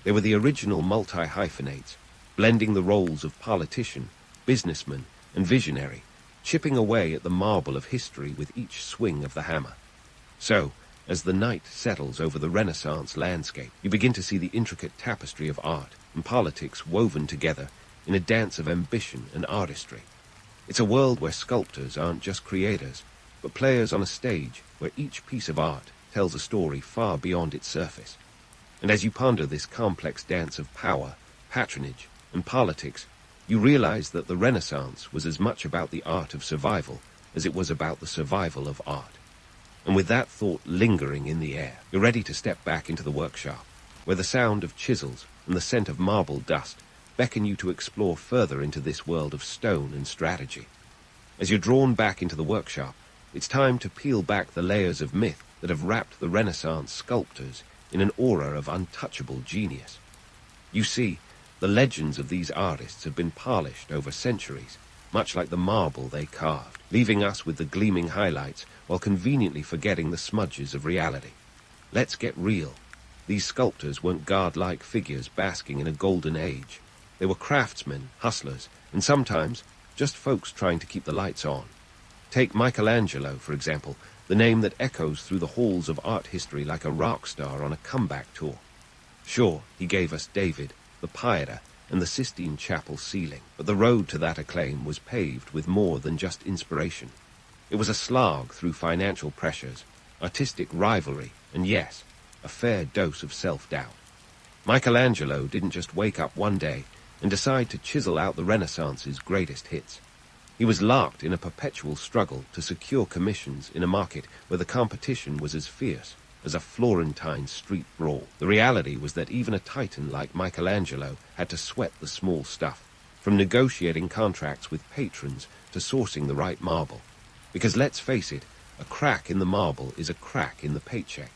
They were the original multi-hyphenates, blending the roles of politician, businessman, and visionary, chipping away at the marble of history with each swing of the hammer. So, as the night settles over the Renaissance landscape, you begin to see the intricate tapestry of art and politics woven together in a dance of ambition and artistry. It's a world where sculptors aren't just creators, but players on a stage where each piece of art tells a story far beyond its surface. And as you ponder this complex dance of power, patronage, and politics, you realize that the Renaissance was as much about the art of survival as it was about the survival of art. And with that thought lingering in the air, you're ready to step back into the workshop, where the sound of chisels and the scent of marble dust beckon you to explore further into this world of stone and strategy. As you're drawn back into the workshop, it's time to peel back the layers of myth that have wrapped the Renaissance sculptors in an aura of untouchable genius. You see, the legends of these artists have been polished over centuries, much like the marble they carved, leaving us with the gleaming highlights while conveniently forgetting the smudges of reality. Let's get real. These sculptors weren't god-like figures basking in a golden age. They were craftsmen, hustlers, and sometimes just folks trying to keep the lights on. Take Michelangelo, for example, the name that echoes through the halls of art history like a rock star on a comeback tour. Sure, he gave us David, the Pieta, and the Sistine Chapel ceiling, but the road to that acclaim was paved with more than just inspiration. It was a slog through financial pressures, artistic rivalry, and yes, a fair dose of self-doubt. Michelangelo didn't just wake up one day and decide to chisel out the Renaissance's greatest hits. He was locked in a perpetual struggle to secure commissions in a market where the competition was as fierce as a Florentine street brawl. The reality was that even a titan like Michelangelo had to sweat the small stuff, from negotiating contracts with patrons to sourcing the right marble. Because let's face it, a crack in the marble is a crack in the paycheck.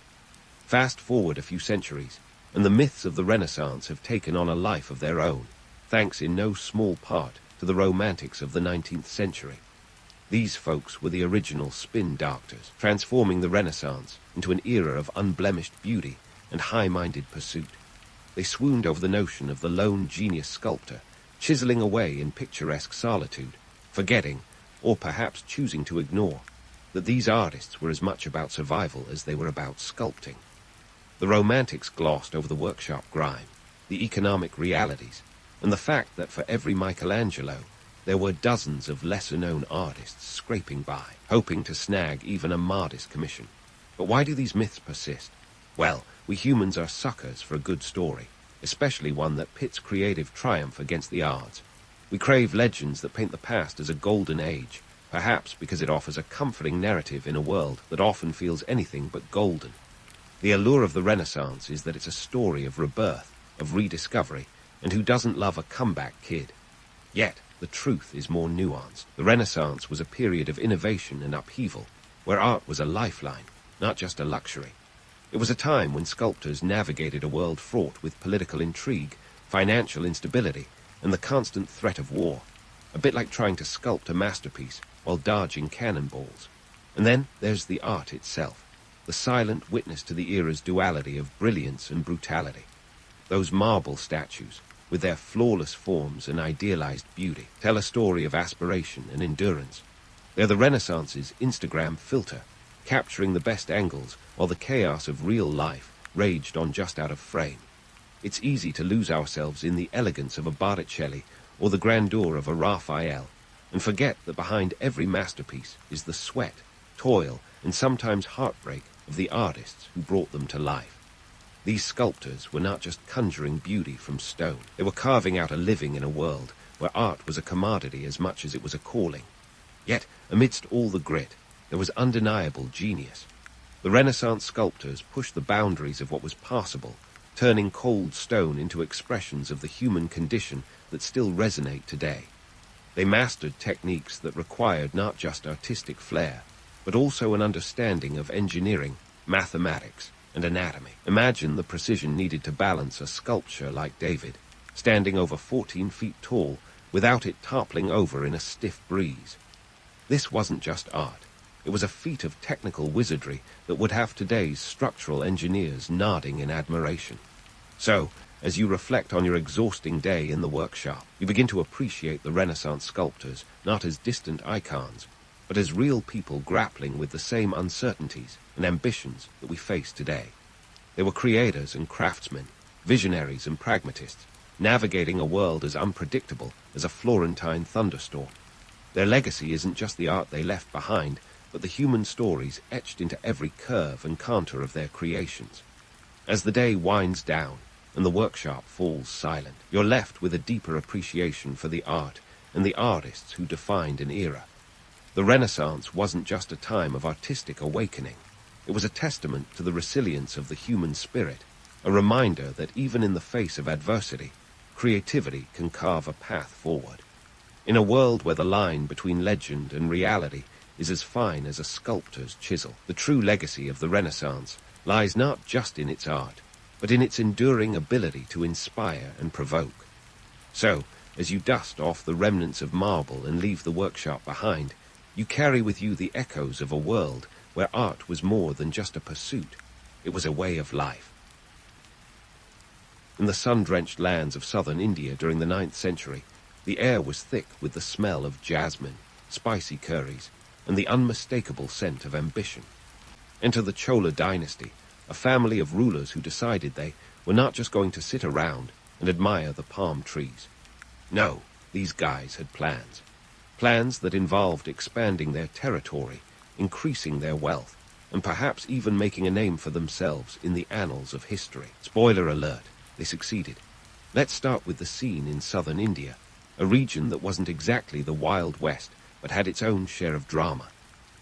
Fast forward a few centuries, and the myths of the Renaissance have taken on a life of their own, thanks in no small part to the romantics of the 19th century. These folks were the original spin doctors, transforming the Renaissance into an era of unblemished beauty and high-minded pursuit. They swooned over the notion of the lone genius sculptor, chiseling away in picturesque solitude, forgetting, or perhaps choosing to ignore, that these artists were as much about survival as they were about sculpting. The Romantics glossed over the workshop grime, the economic realities, and the fact that for every Michelangelo, there were dozens of lesser-known artists scraping by, hoping to snag even a modest commission. But why do these myths persist? Well, we humans are suckers for a good story, especially one that pits creative triumph against the odds. We crave legends that paint the past as a golden age, perhaps because it offers a comforting narrative in a world that often feels anything but golden. The allure of the Renaissance is that it's a story of rebirth, of rediscovery, and who doesn't love a comeback kid? Yet, the truth is more nuanced. The Renaissance was a period of innovation and upheaval, where art was a lifeline, not just a luxury. It was a time when sculptors navigated a world fraught with political intrigue, financial instability, and the constant threat of war, a bit like trying to sculpt a masterpiece while dodging cannonballs. And then there's the art itself, the silent witness to the era's duality of brilliance and brutality. Those marble statues, with their flawless forms and idealized beauty, tell a story of aspiration and endurance. They're the Renaissance's Instagram filter, capturing the best angles while the chaos of real life raged on just out of frame. It's easy to lose ourselves in the elegance of a Botticelli or the grandeur of a Raphael, and forget that behind every masterpiece is the sweat, toil, and sometimes heartbreak of the artists who brought them to life. These sculptors were not just conjuring beauty from stone. They were carving out a living in a world where art was a commodity as much as it was a calling. Yet, amidst all the grit, there was undeniable genius. The Renaissance sculptors pushed the boundaries of what was possible, turning cold stone into expressions of the human condition that still resonate today. They mastered techniques that required not just artistic flair, but also an understanding of engineering, mathematics, and anatomy. Imagine the precision needed to balance a sculpture like David, standing over 14 feet tall without it toppling over in a stiff breeze. This wasn't just art. It was a feat of technical wizardry that would have today's structural engineers nodding in admiration. So, As you reflect on your exhausting day in the workshop, you begin to appreciate the Renaissance sculptors not as distant icons, but as real people grappling with the same uncertainties and ambitions that we face today. They were creators and craftsmen, visionaries and pragmatists, navigating a world as unpredictable as a Florentine thunderstorm. Their legacy isn't just the art they left behind, but the human stories etched into every curve and contour of their creations. As the day winds down and the workshop falls silent, you're left with a deeper appreciation for the art and the artists who defined an era. The Renaissance wasn't just a time of artistic awakening. It was a testament to the resilience of the human spirit, a reminder that even in the face of adversity, creativity can carve a path forward. In a world where the line between legend and reality is as fine as a sculptor's chisel, the true legacy of the Renaissance lies not just in its art, but in its enduring ability to inspire and provoke. So, as you dust off the remnants of marble and leave the workshop behind, you carry with you the echoes of a world where art was more than just a pursuit. It was a way of life. In the sun-drenched lands of southern India during the 9th century, the air was thick with the smell of jasmine, spicy curries, and the unmistakable scent of ambition. Enter the Chola dynasty, a family of rulers who decided they were not just going to sit around and admire the palm trees. No, these guys had plans. Plans that involved expanding their territory, increasing their wealth, and perhaps even making a name for themselves in the annals of history. Spoiler alert, they succeeded. Let's start with the scene in southern India, a region that wasn't exactly the Wild West, but had its own share of drama.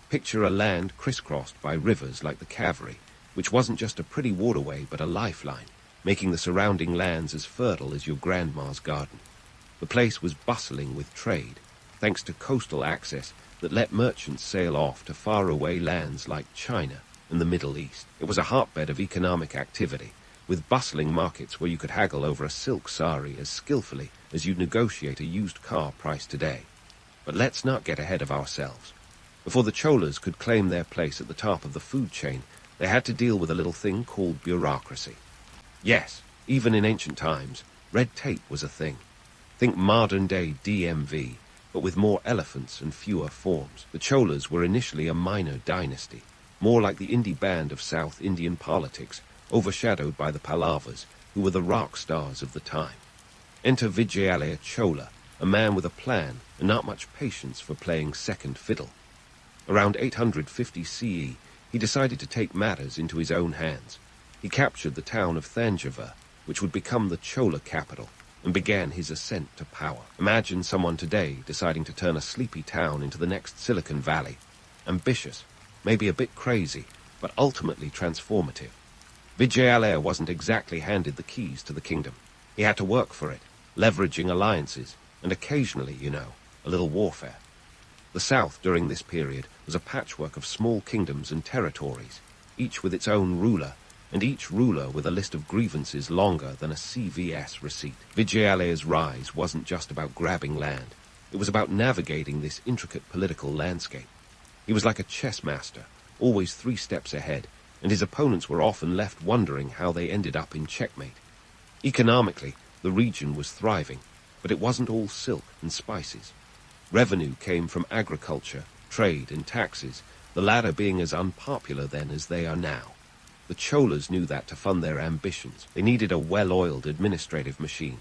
Picture a land crisscrossed by rivers like the Kaveri, which wasn't just a pretty waterway but a lifeline, making the surrounding lands as fertile as your grandma's garden. The place was bustling with trade, thanks to coastal access that let merchants sail off to faraway lands like China and the Middle East. It was a hotbed of economic activity, with bustling markets where you could haggle over a silk sari as skillfully as you'd negotiate a used car price today. But let's not get ahead of ourselves. Before the Cholas could claim their place at the top of the food chain, they had to deal with a little thing called bureaucracy. Yes, even in ancient times, red tape was a thing. Think modern-day DMV, but with more elephants and fewer forms. The Cholas were initially a minor dynasty, more like the indie band of South Indian politics, overshadowed by the Pallavas, who were the rock stars of the time. Enter Vijayalaya Chola, a man with a plan and not much patience for playing second fiddle. Around 850 CE, he decided to take matters into his own hands. He captured the town of Thanjavur, which would become the Chola capital, and began his ascent to power. Imagine someone today deciding to turn a sleepy town into the next Silicon Valley. Ambitious, maybe a bit crazy, but ultimately transformative. Vijayalaya wasn't exactly handed the keys to the kingdom. He had to work for it, leveraging alliances, and occasionally, a little warfare. The South during this period was a patchwork of small kingdoms and territories, each with its own ruler, and each ruler with a list of grievances longer than a CVS receipt. Vijayalaya's rise wasn't just about grabbing land. It was about navigating this intricate political landscape. He was like a chess master, always 3 steps ahead, and his opponents were often left wondering how they ended up in checkmate. Economically, the region was thriving, but it wasn't all silk and spices. Revenue came from agriculture, trade, and taxes, the latter being as unpopular then as they are now. The Cholas knew that to fund their ambitions, they needed a well-oiled administrative machine.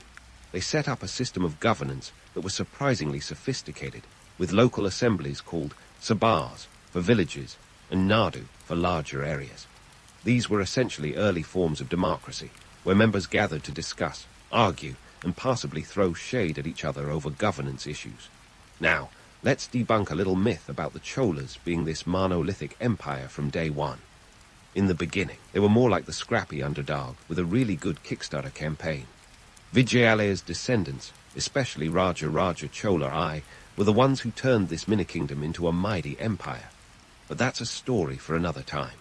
They set up a system of governance that was surprisingly sophisticated, with local assemblies called sabhas for villages and nadu for larger areas. These were essentially early forms of democracy, where members gathered to discuss, argue, and possibly throw shade at each other over governance issues. Now, let's debunk a little myth about the Cholas being this monolithic empire from day one. In the beginning, they were more like the scrappy underdog with a really good Kickstarter campaign. Vijayalaya's descendants, especially Raja Chola I, were the ones who turned this mini-kingdom into a mighty empire. But that's a story for another time.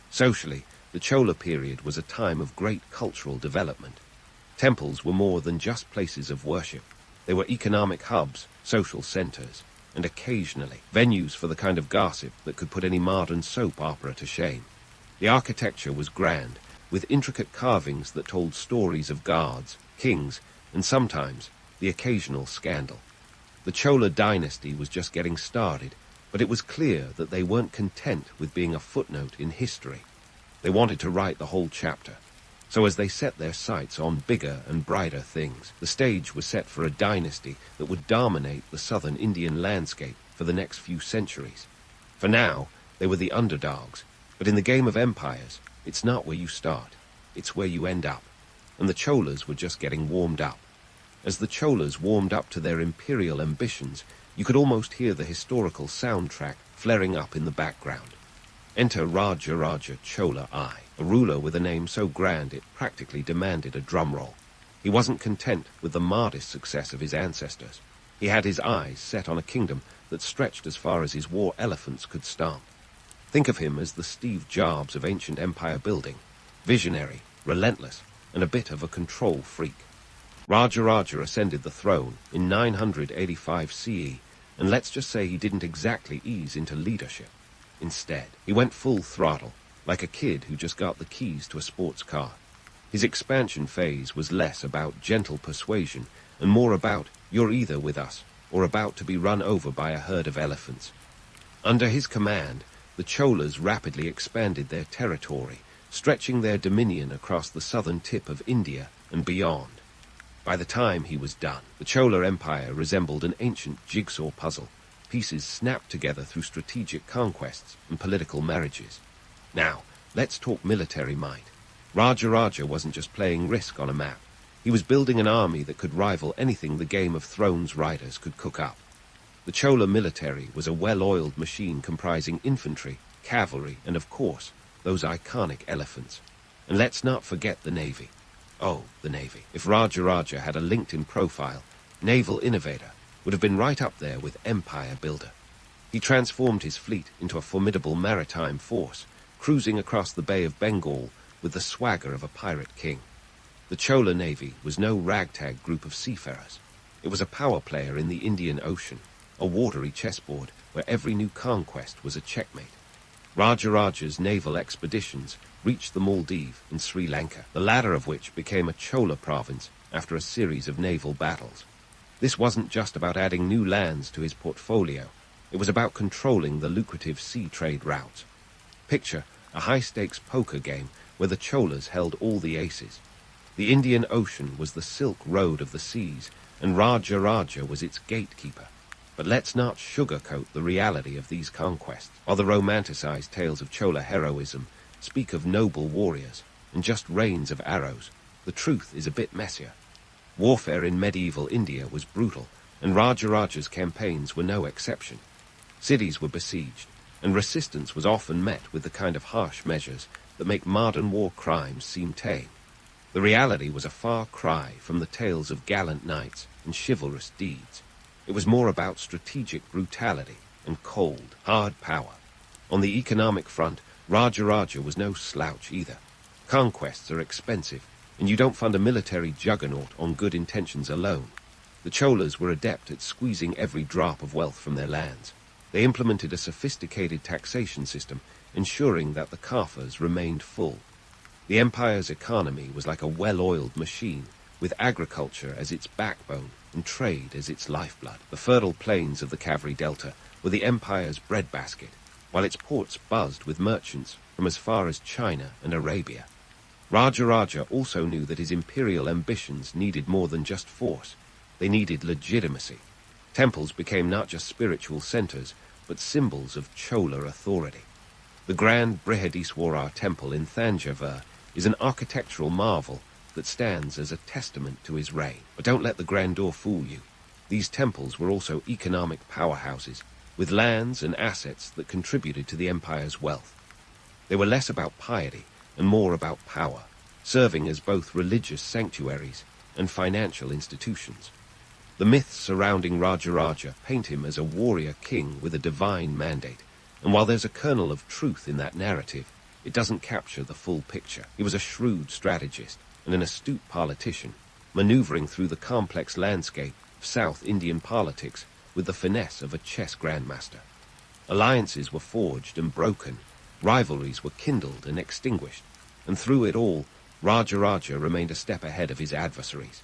Socially, the Chola period was a time of great cultural development. Temples were more than just places of worship. They were economic hubs, social centers, and occasionally venues for the kind of gossip that could put any modern soap opera to shame. The architecture was grand, with intricate carvings that told stories of gods, kings, and sometimes the occasional scandal. The Chola dynasty was just getting started, but it was clear that they weren't content with being a footnote in history. They wanted to write the whole chapter. So as they set their sights on bigger and brighter things, the stage was set for a dynasty that would dominate the southern Indian landscape for the next few centuries. For now, they were the underdogs, but in the game of empires, it's not where you start, it's where you end up. And the Cholas were just getting warmed up. As the Cholas warmed up to their imperial ambitions, you could almost hear the historical soundtrack flaring up in the background. Enter Raja Chola I, a ruler with a name so grand it practically demanded a drumroll. He wasn't content with the modest success of his ancestors. He had his eyes set on a kingdom that stretched as far as his war elephants could stomp. Think of him as the Steve Jobs of ancient empire building, visionary, relentless, and a bit of a control freak. Raja ascended the throne in 985 CE, and let's just say he didn't exactly ease into leadership. Instead, he went full throttle, like a kid who just got the keys to a sports car. His expansion phase was less about gentle persuasion and more about, you're either with us or about to be run over by a herd of elephants. Under his command, the Cholas rapidly expanded their territory, stretching their dominion across the southern tip of India and beyond. By the time he was done, the Chola Empire resembled an ancient jigsaw puzzle, pieces snapped together through strategic conquests and political marriages. Now, let's talk military might. Raja wasn't just playing Risk on a map. He was building an army that could rival anything the Game of Thrones writers could cook up. The Chola military was a well-oiled machine comprising infantry, cavalry, and of course, those iconic elephants. And let's not forget the Navy. Oh, the Navy. If Raja had a LinkedIn profile, naval innovator would have been right up there with empire builder. He transformed his fleet into a formidable maritime force, cruising across the Bay of Bengal with the swagger of a pirate king. The Chola Navy was no ragtag group of seafarers. It was a power player in the Indian Ocean, a watery chessboard where every new conquest was a checkmate. Raja's naval expeditions reached the Maldives and Sri Lanka, the latter of which became a Chola province after a series of naval battles. This wasn't just about adding new lands to his portfolio. It was about controlling the lucrative sea trade routes. Picture a high-stakes poker game where the Cholas held all the aces. The Indian Ocean was the Silk Road of the seas, and Raja was its gatekeeper. But let's not sugarcoat the reality of these conquests. While the romanticized tales of Chola heroism speak of noble warriors and just rains of arrows, the truth is a bit messier. Warfare in medieval India was brutal, and Raja's campaigns were no exception. Cities were besieged, and resistance was often met with the kind of harsh measures that make modern war crimes seem tame. The reality was a far cry from the tales of gallant knights and chivalrous deeds. It was more about strategic brutality and cold, hard power. On the economic front, Raja was no slouch either. Conquests are expensive, and you don't fund a military juggernaut on good intentions alone. The Cholas were adept at squeezing every drop of wealth from their lands. They implemented a sophisticated taxation system, ensuring that the coffers remained full. The empire's economy was like a well-oiled machine, with agriculture as its backbone and trade as its lifeblood. The fertile plains of the Kaveri Delta were the empire's breadbasket, while its ports buzzed with merchants from as far as China and Arabia. Raja also knew that his imperial ambitions needed more than just force. They needed legitimacy. Temples became not just spiritual centers, but symbols of Chola authority. The Grand Brihadiswarar Temple in Thanjavur is an architectural marvel that stands as a testament to his reign. But don't let the grandeur fool you. These temples were also economic powerhouses, with lands and assets that contributed to the empire's wealth. They were less about piety and more about power, serving as both religious sanctuaries and financial institutions. The myths surrounding Raja paint him as a warrior king with a divine mandate, and while there's a kernel of truth in that narrative, it doesn't capture the full picture. He was a shrewd strategist and an astute politician, maneuvering through the complex landscape of South Indian politics with the finesse of a chess grandmaster. Alliances were forged and broken, rivalries were kindled and extinguished, and through it all, Rajaraja remained a step ahead of his adversaries.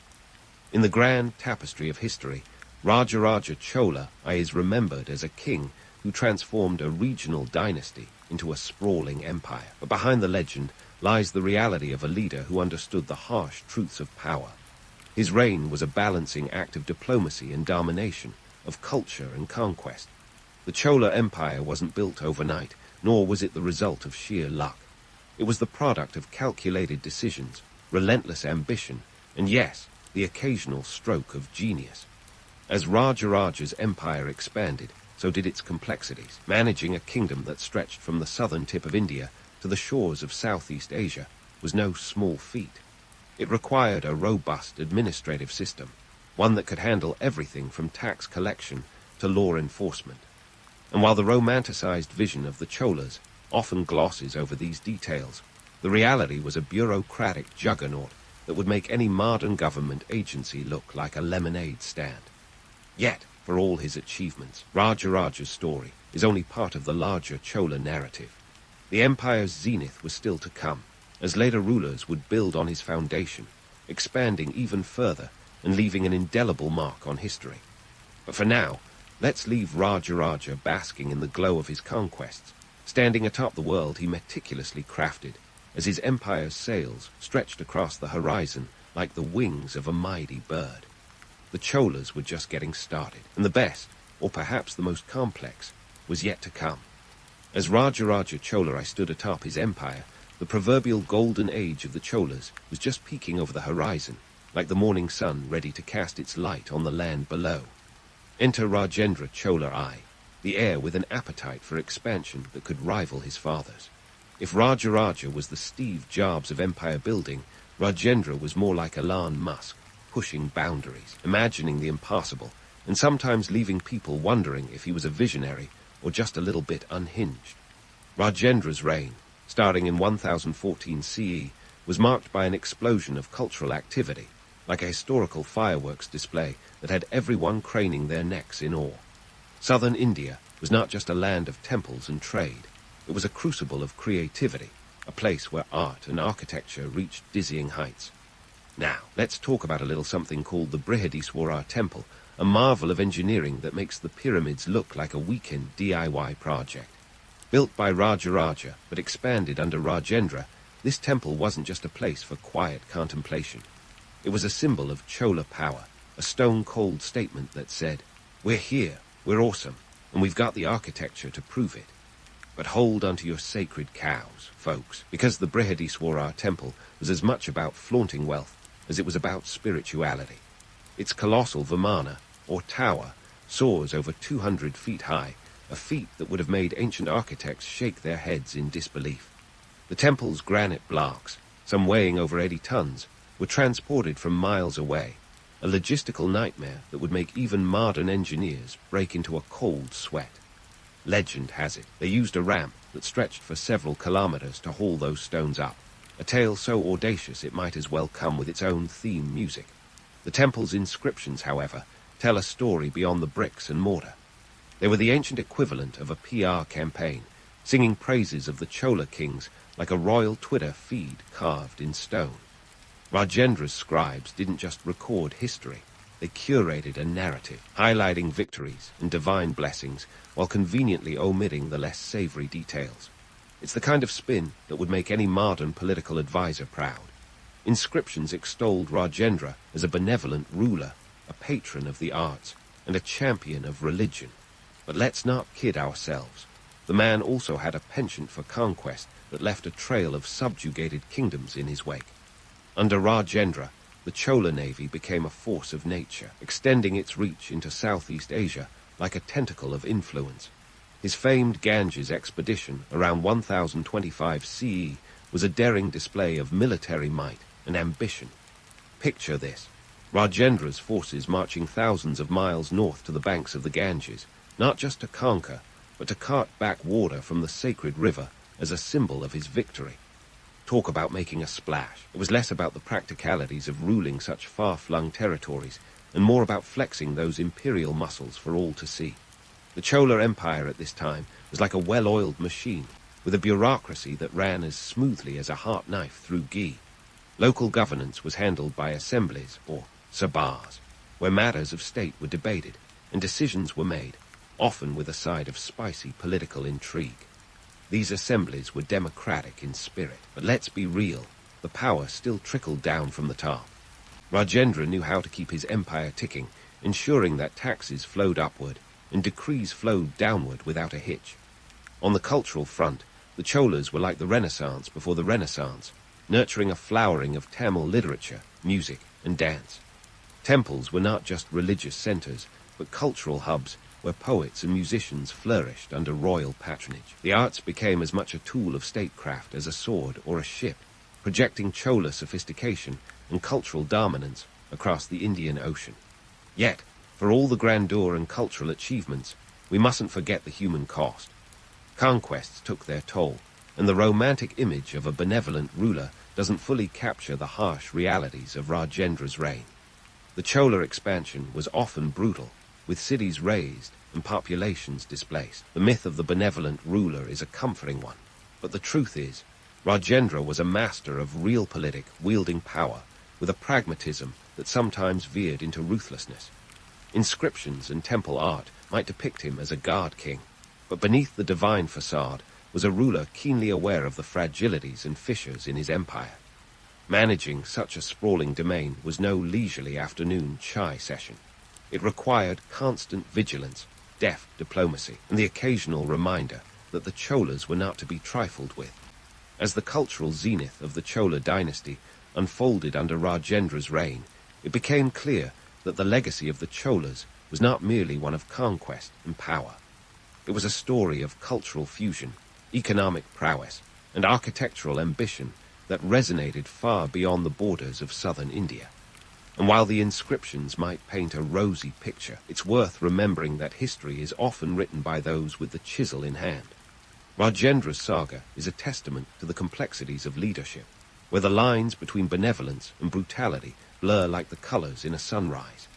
In the grand tapestry of history, Rajaraja Chola is remembered as a king who transformed a regional dynasty into a sprawling empire. But behind the legend lies the reality of a leader who understood the harsh truths of power. His reign was a balancing act of diplomacy and domination, of culture and conquest. The Chola Empire wasn't built overnight, nor was it the result of sheer luck. It was the product of calculated decisions, relentless ambition, and yes, the occasional stroke of genius. As Rajaraja's empire expanded, so did its complexities. Managing a kingdom that stretched from the southern tip of India to the shores of Southeast Asia was no small feat. It required a robust administrative system, one that could handle everything from tax collection to law enforcement. And while the romanticized vision of the Cholas often glosses over these details, the reality was a bureaucratic juggernaut that would make any modern government agency look like a lemonade stand. Yet, for all his achievements, Rajaraja's story is only part of the larger Chola narrative. The empire's zenith was still to come, as later rulers would build on his foundation, expanding even further and leaving an indelible mark on history. But for now, let's leave Rajaraja basking in the glow of his conquests, standing atop the world he meticulously crafted, as his empire's sails stretched across the horizon like the wings of a mighty bird. The Cholas were just getting started, and the best, or perhaps the most complex, was yet to come. As Rajaraja Chola stood atop his empire, the proverbial golden age of the Cholas was just peeking over the horizon, like the morning sun ready to cast its light on the land below. Enter Rajendra Chola the heir with an appetite for expansion that could rival his father's. If Rajaraja was the Steve Jobs of empire building, Rajendra was more like Elon Musk, pushing boundaries, imagining the impossible, and sometimes leaving people wondering if he was a visionary or just a little bit unhinged. Rajendra's reign, starting in 1014 CE, was marked by an explosion of cultural activity, like a historical fireworks display that had everyone craning their necks in awe. Southern India was not just a land of temples and trade. It was a crucible of creativity, a place where art and architecture reached dizzying heights. Now, let's talk about a little something called the Brihadiswara Temple, a marvel of engineering that makes the pyramids look like a weekend DIY project. Built by Rajaraja, but expanded under Rajendra, this temple wasn't just a place for quiet contemplation. It was a symbol of Chola power, a stone-cold statement that said, "We're here, we're awesome, and we've got the architecture to prove it." But hold onto your sacred cows, folks, because the Brihadiswara Temple was as much about flaunting wealth as it was about spirituality. Its colossal Vimana, or tower, soars over 200 feet high, a feat that would have made ancient architects shake their heads in disbelief. The temple's granite blocks, some weighing over 80 tons, were transported from miles away, a logistical nightmare that would make even modern engineers break into a cold sweat. Legend has it they used a ramp that stretched for several kilometers to haul those stones up, a tale so audacious it might as well come with its own theme music. The temple's inscriptions, however, tell a story beyond the bricks and mortar. They were the ancient equivalent of a PR campaign, singing praises of the Chola kings like a royal Twitter feed carved in stone. Rajendra's scribes didn't just record history, they curated a narrative, highlighting victories and divine blessings while conveniently omitting the less savory details. It's the kind of spin that would make any modern political advisor proud. Inscriptions extolled Rajendra as a benevolent ruler, a patron of the arts, and a champion of religion. But let's not kid ourselves. The man also had a penchant for conquest that left a trail of subjugated kingdoms in his wake. Under Rajendra, the Chola navy became a force of nature, extending its reach into Southeast Asia like a tentacle of influence. His famed Ganges expedition around 1025 CE was a daring display of military might and ambition. Picture this: Rajendra's forces marching thousands of miles north to the banks of the Ganges, not just to conquer, but to cart back water from the sacred river as a symbol of his victory. Talk about making a splash. It was less about the practicalities of ruling such far-flung territories, and more about flexing those imperial muscles for all to see. The Chola Empire at this time was like a well-oiled machine, with a bureaucracy that ran as smoothly as a heart knife through ghee. Local governance was handled by assemblies, or sabars, where matters of state were debated and decisions were made, often with a side of spicy political intrigue. These assemblies were democratic in spirit, but let's be real, the power still trickled down from the top. Rajendra knew how to keep his empire ticking, ensuring that taxes flowed upward and decrees flowed downward without a hitch. On the cultural front, the Cholas were like the Renaissance before the Renaissance, nurturing a flowering of Tamil literature, music, and dance. Temples were not just religious centers, but cultural hubs where poets and musicians flourished under royal patronage. The arts became as much a tool of statecraft as a sword or a ship, projecting Chola sophistication and cultural dominance across the Indian Ocean. Yet, for all the grandeur and cultural achievements, we mustn't forget the human cost. Conquests took their toll, and the romantic image of a benevolent ruler doesn't fully capture the harsh realities of Rajendra's reign. The Chola expansion was often brutal, with cities razed and populations displaced. The myth of the benevolent ruler is a comforting one, but the truth is, Rajendra was a master of realpolitik wielding power, with a pragmatism that sometimes veered into ruthlessness. Inscriptions and temple art might depict him as a god king, but beneath the divine facade was a ruler keenly aware of the fragilities and fissures in his empire. Managing such a sprawling domain was no leisurely afternoon chai session. It required constant vigilance, deft diplomacy, and the occasional reminder that the Cholas were not to be trifled with. As the cultural zenith of the Chola dynasty unfolded under Rajendra's reign, it became clear that the legacy of the Cholas was not merely one of conquest and power. It was a story of cultural fusion, economic prowess, and architectural ambition that resonated far beyond the borders of southern India. And while the inscriptions might paint a rosy picture, it's worth remembering that history is often written by those with the chisel in hand. Rajendra's saga is a testament to the complexities of leadership, where the lines between benevolence and brutality blur like the colors in a sunrise.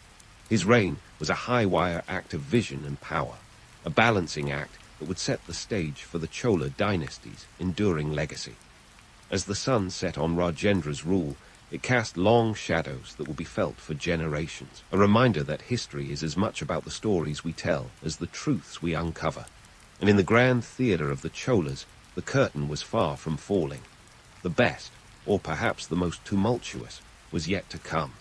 His reign was a high-wire act of vision and power, a balancing act that would set the stage for the Chola dynasty's enduring legacy. As the sun set on Rajendra's rule, it cast long shadows that will be felt for generations, a reminder that history is as much about the stories we tell as the truths we uncover. And in the grand theater of the Cholas, the curtain was far from falling. The best, or perhaps the most tumultuous, was yet to come.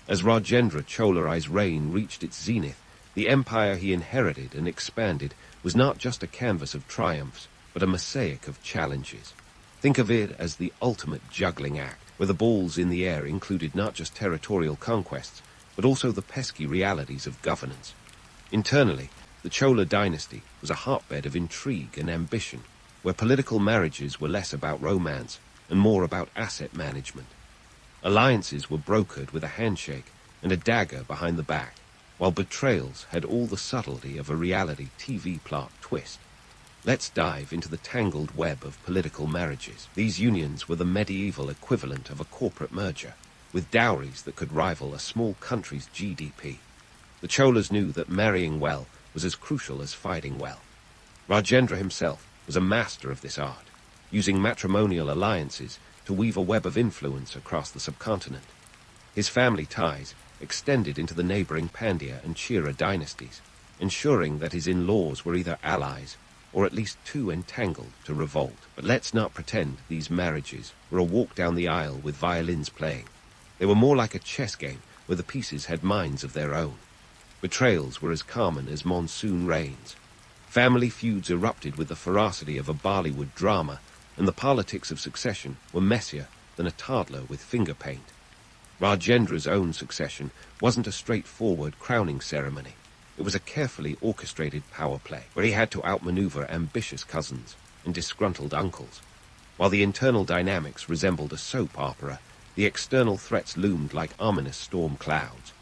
As Rajendra Cholai's reign reached its zenith, the empire he inherited and expanded was not just a canvas of triumphs, but a mosaic of challenges. Think of it as the ultimate juggling act, where the balls in the air included not just territorial conquests, but also the pesky realities of governance. Internally, the Chola dynasty was a hotbed of intrigue and ambition, where political marriages were less about romance and more about asset management. Alliances were brokered with a handshake and a dagger behind the back, while betrayals had all the subtlety of a reality TV plot twist. Let's dive into the tangled web of political marriages. These unions were the medieval equivalent of a corporate merger, with dowries that could rival a small country's GDP. The Cholas knew that marrying well was as crucial as fighting well. Rajendra himself was a master of this art, using matrimonial alliances to weave a web of influence across the subcontinent. His family ties extended into the neighboring Pandya and Chera dynasties, ensuring that his in-laws were either allies or at least too entangled to revolt. But let's not pretend these marriages were a walk down the aisle with violins playing. They were more like a chess game where the pieces had minds of their own. Betrayals were as common as monsoon rains. Family feuds erupted with the ferocity of a Bollywood drama, and the politics of succession were messier than a toddler with finger paint. Rajendra's own succession wasn't a straightforward crowning ceremony. It was a carefully orchestrated power play, where he had to outmaneuver ambitious cousins and disgruntled uncles. While the internal dynamics resembled a soap opera, the external threats loomed like ominous storm clouds.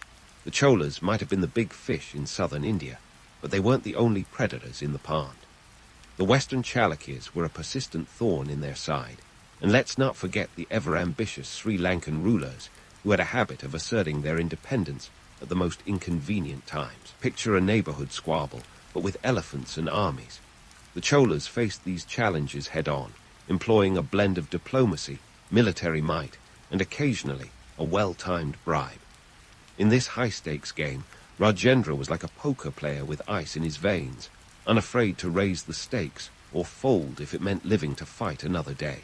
The Cholas might have been the big fish in southern India, but they weren't the only predators in the pond. The western Chalukyas were a persistent thorn in their side, and let's not forget the ever-ambitious Sri Lankan rulers who had a habit of asserting their independence at the most inconvenient times. Picture a neighborhood squabble, but with elephants and armies. The Cholas faced these challenges head-on, employing a blend of diplomacy, military might, and occasionally a well-timed bribe. In this high-stakes game, Rajendra was like a poker player with ice in his veins, unafraid to raise the stakes or fold if it meant living to fight another day.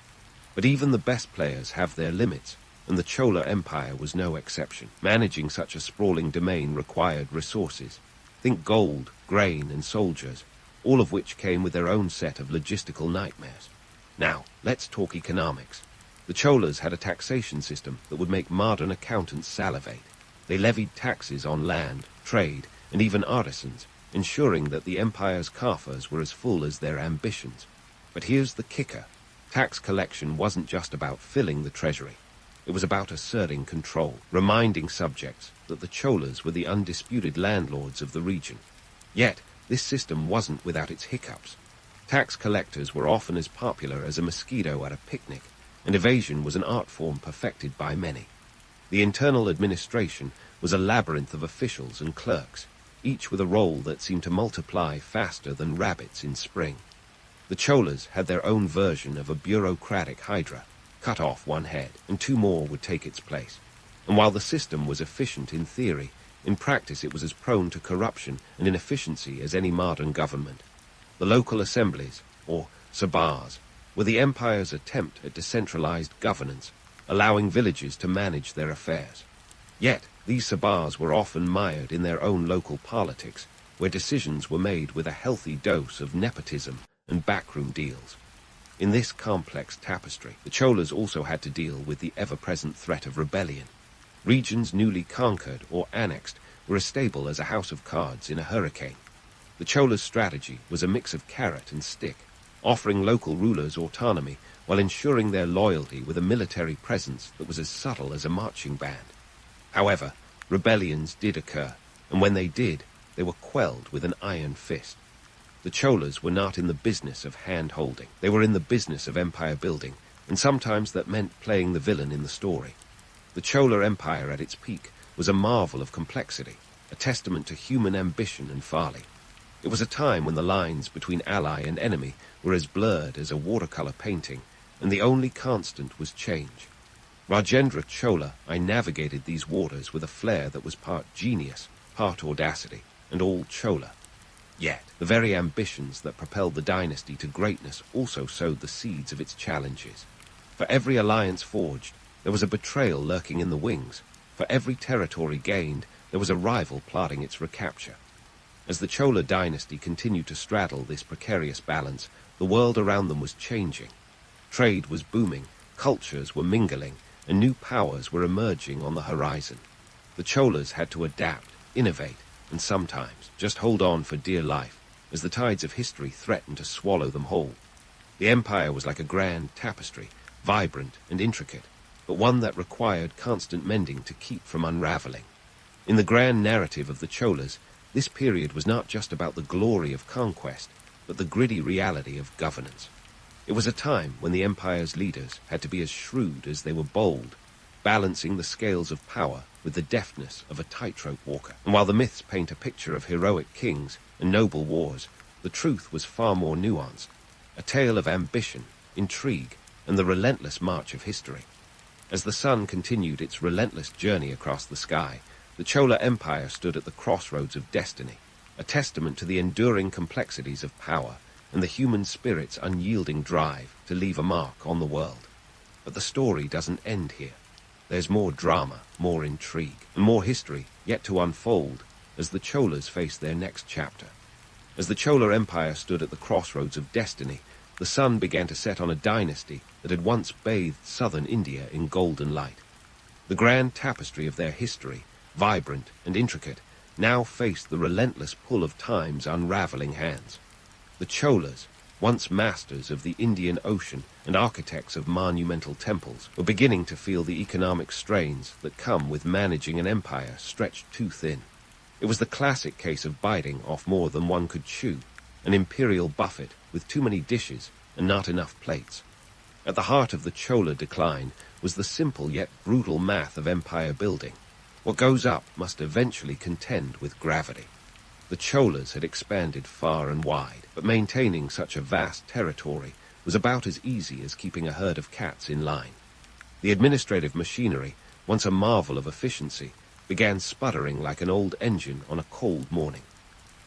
But even the best players have their limits, and the Chola Empire was no exception. Managing such a sprawling domain required resources. Think gold, grain, and soldiers, all of which came with their own set of logistical nightmares. Now, let's talk economics. The Cholas had a taxation system that would make modern accountants salivate. They levied taxes on land, trade, and even artisans, ensuring that the empire's coffers were as full as their ambitions. But here's the kicker. Tax collection wasn't just about filling the treasury. It was about asserting control, reminding subjects that the Cholas were the undisputed landlords of the region. Yet, this system wasn't without its hiccups. Tax collectors were often as popular as a mosquito at a picnic, and evasion was an art form perfected by many. The internal administration was a labyrinth of officials and clerks, each with a role that seemed to multiply faster than rabbits in spring. The Cholas had their own version of a bureaucratic hydra. Cut off one head, and two more would take its place. And while the system was efficient in theory, in practice it was as prone to corruption and inefficiency as any modern government. The local assemblies, or sabars, were the empire's attempt at decentralized governance, allowing villages to manage their affairs. Yet, these sabars were often mired in their own local politics, where decisions were made with a healthy dose of nepotism and backroom deals. In this complex tapestry, the Cholas also had to deal with the ever-present threat of rebellion. Regions newly conquered or annexed were as stable as a house of cards in a hurricane. The Cholas' strategy was a mix of carrot and stick, offering local rulers autonomy while ensuring their loyalty with a military presence that was as subtle as a marching band. However, rebellions did occur, and when they did, they were quelled with an iron fist. The Cholas were not in the business of hand-holding. They were in the business of empire building, and sometimes that meant playing the villain in the story. The Chola Empire at its peak was a marvel of complexity, a testament to human ambition and folly. It was a time when the lines between ally and enemy were as blurred as a watercolor painting, and the only constant was change. Rajendra Chola, I navigated these waters with a flair that was part genius, part audacity, and all Chola. Yet, the very ambitions that propelled the dynasty to greatness also sowed the seeds of its challenges. For every alliance forged, there was a betrayal lurking in the wings. For every territory gained, there was a rival plotting its recapture. As the Chola dynasty continued to straddle this precarious balance, the world around them was changing. Trade was booming, cultures were mingling, and new powers were emerging on the horizon. The Cholas had to adapt, innovate, and sometimes just hold on for dear life, as the tides of history threatened to swallow them whole. The empire was like a grand tapestry, vibrant and intricate, but one that required constant mending to keep from unraveling. In the grand narrative of the Cholas, this period was not just about the glory of conquest, but the gritty reality of governance. It was a time when the empire's leaders had to be as shrewd as they were bold, balancing the scales of power with the deftness of a tightrope walker. And while the myths paint a picture of heroic kings and noble wars, the truth was far more nuanced, a tale of ambition, intrigue, and the relentless march of history. As the sun continued its relentless journey across the sky, the Chola Empire stood at the crossroads of destiny, a testament to the enduring complexities of power and the human spirit's unyielding drive to leave a mark on the world. But the story doesn't end here. There's more drama, more intrigue, and more history yet to unfold as the Cholas face their next chapter. As the Chola Empire stood at the crossroads of destiny, the sun began to set on a dynasty that had once bathed southern India in golden light. The grand tapestry of their history, vibrant and intricate, now faced the relentless pull of time's unraveling hands. The Cholas, once masters of the Indian Ocean and architects of monumental temples, were beginning to feel the economic strains that come with managing an empire stretched too thin. It was the classic case of biting off more than one could chew, an imperial buffet with too many dishes and not enough plates. At the heart of the Chola decline was the simple yet brutal math of empire building. What goes up must eventually contend with gravity. The Cholas had expanded far and wide, but maintaining such a vast territory was about as easy as keeping a herd of cats in line. The administrative machinery, once a marvel of efficiency, began sputtering like an old engine on a cold morning.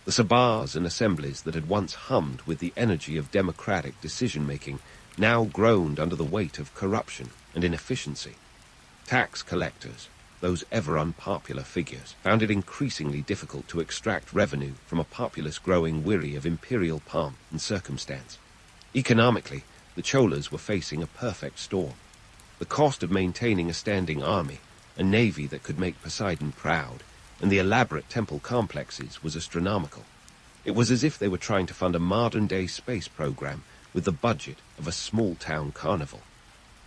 The sabars and assemblies that had once hummed with the energy of democratic decision-making now groaned under the weight of corruption and inefficiency. Tax collectors, those ever unpopular figures, found it increasingly difficult to extract revenue from a populace growing weary of imperial pomp and circumstance. Economically, the Cholas were facing a perfect storm. The cost of maintaining a standing army, a navy that could make Poseidon proud, and the elaborate temple complexes was astronomical. It was as if they were trying to fund a modern-day space program with the budget of a small-town carnival.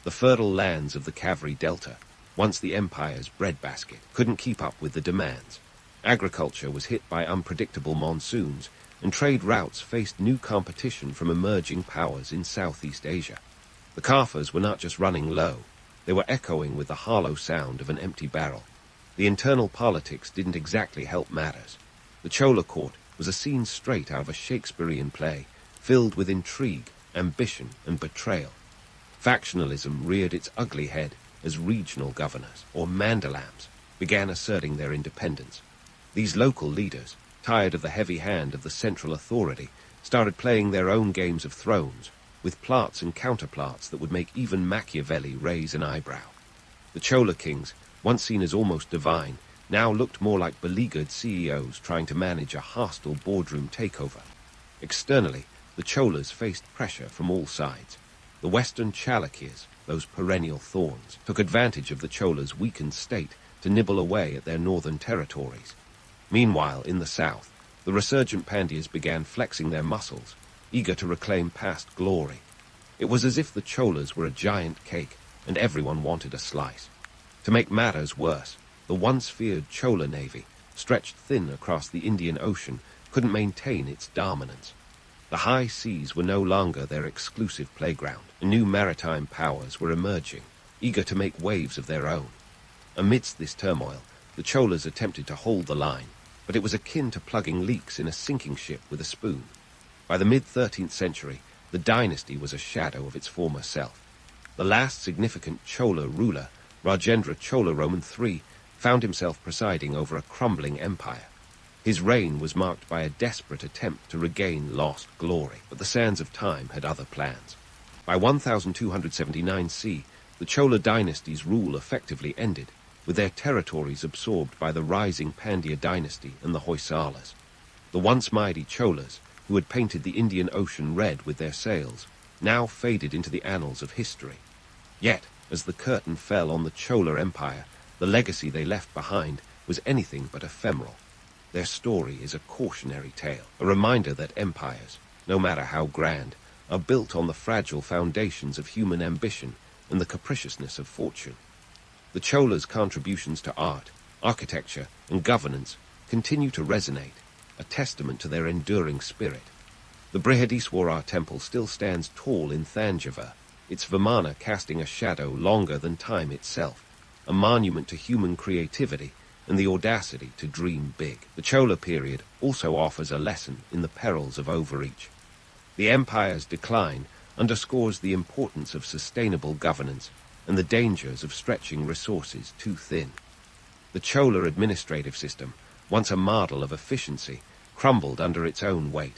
The fertile lands of the Kaveri Delta, once the empire's breadbasket, couldn't keep up with the demands. Agriculture was hit by unpredictable monsoons, and trade routes faced new competition from emerging powers in Southeast Asia. The Kaffirs were not just running low, they were echoing with the hollow sound of an empty barrel. The internal politics didn't exactly help matters. The Chola court was a scene straight out of a Shakespearean play, filled with intrigue, ambition, and betrayal. Factionalism reared its ugly head as regional governors, or mandalams, began asserting their independence. These local leaders, tired of the heavy hand of the central authority, started playing their own games of thrones, with plots and counterplots that would make even Machiavelli raise an eyebrow. The Chola kings, once seen as almost divine, now looked more like beleaguered CEOs trying to manage a hostile boardroom takeover. Externally, the Cholas faced pressure from all sides. The Western Chalukyas, those perennial thorns, took advantage of the Cholas' weakened state to nibble away at their northern territories. Meanwhile, in the south, the resurgent Pandyas began flexing their muscles, eager to reclaim past glory. It was as if the Cholas were a giant cake, and everyone wanted a slice. To make matters worse, the once feared Chola navy, stretched thin across the Indian Ocean, couldn't maintain its dominance. The high seas were no longer their exclusive playground, and new maritime powers were emerging, eager to make waves of their own. Amidst this turmoil, the Cholas attempted to hold the line, but it was akin to plugging leaks in a sinking ship with a spoon. By the mid-13th century, the dynasty was a shadow of its former self. The last significant Chola ruler, Rajendra Chola Roman III, found himself presiding over a crumbling empire. His reign was marked by a desperate attempt to regain lost glory, but the sands of time had other plans. By 1279 C, the Chola dynasty's rule effectively ended, with their territories absorbed by the rising Pandya dynasty and the Hoysalas. The once mighty Cholas, who had painted the Indian Ocean red with their sails, now faded into the annals of history. Yet, as the curtain fell on the Chola Empire, the legacy they left behind was anything but ephemeral. Their story is a cautionary tale, a reminder that empires, no matter how grand, are built on the fragile foundations of human ambition and the capriciousness of fortune. The Cholas' contributions to art, architecture, and governance continue to resonate, a testament to their enduring spirit. The Brihadiswarar temple still stands tall in Thanjavur, its Vimana casting a shadow longer than time itself, a monument to human creativity and the audacity to dream big. The Chola period also offers a lesson in the perils of overreach. The empire's decline underscores the importance of sustainable governance and the dangers of stretching resources too thin. The Chola administrative system, once a model of efficiency, crumbled under its own weight,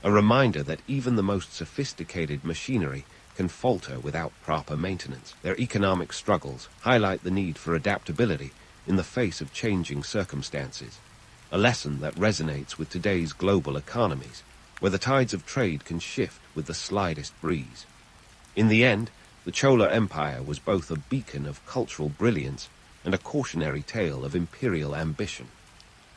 a reminder that even the most sophisticated machinery can falter without proper maintenance. Their economic struggles highlight the need for adaptability in the face of changing circumstances, a lesson that resonates with today's global economies, where the tides of trade can shift with the slightest breeze. In the end, the Chola Empire was both a beacon of cultural brilliance and a cautionary tale of imperial ambition.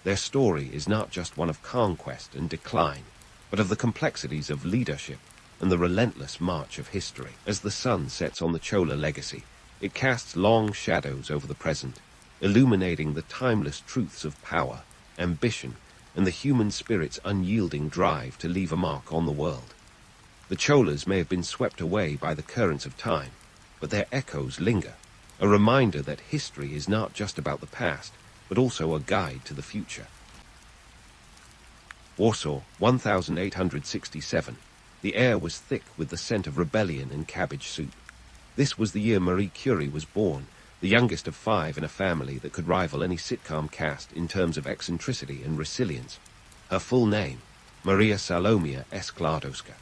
Their story is not just one of conquest and decline, but of the complexities of leadership and the relentless march of history. As the sun sets on the Chola legacy, it casts long shadows over the present, illuminating the timeless truths of power, ambition, and the human spirit's unyielding drive to leave a mark on the world. The Cholas may have been swept away by the currents of time, but their echoes linger, a reminder that history is not just about the past, but also a guide to the future. Warsaw, 1867. The air was thick with the scent of rebellion and cabbage soup. This was the year Marie Curie was born, the youngest of 5 in a family that could rival any sitcom cast in terms of eccentricity and resilience. Her full name, Maria Salomia Skłodowska.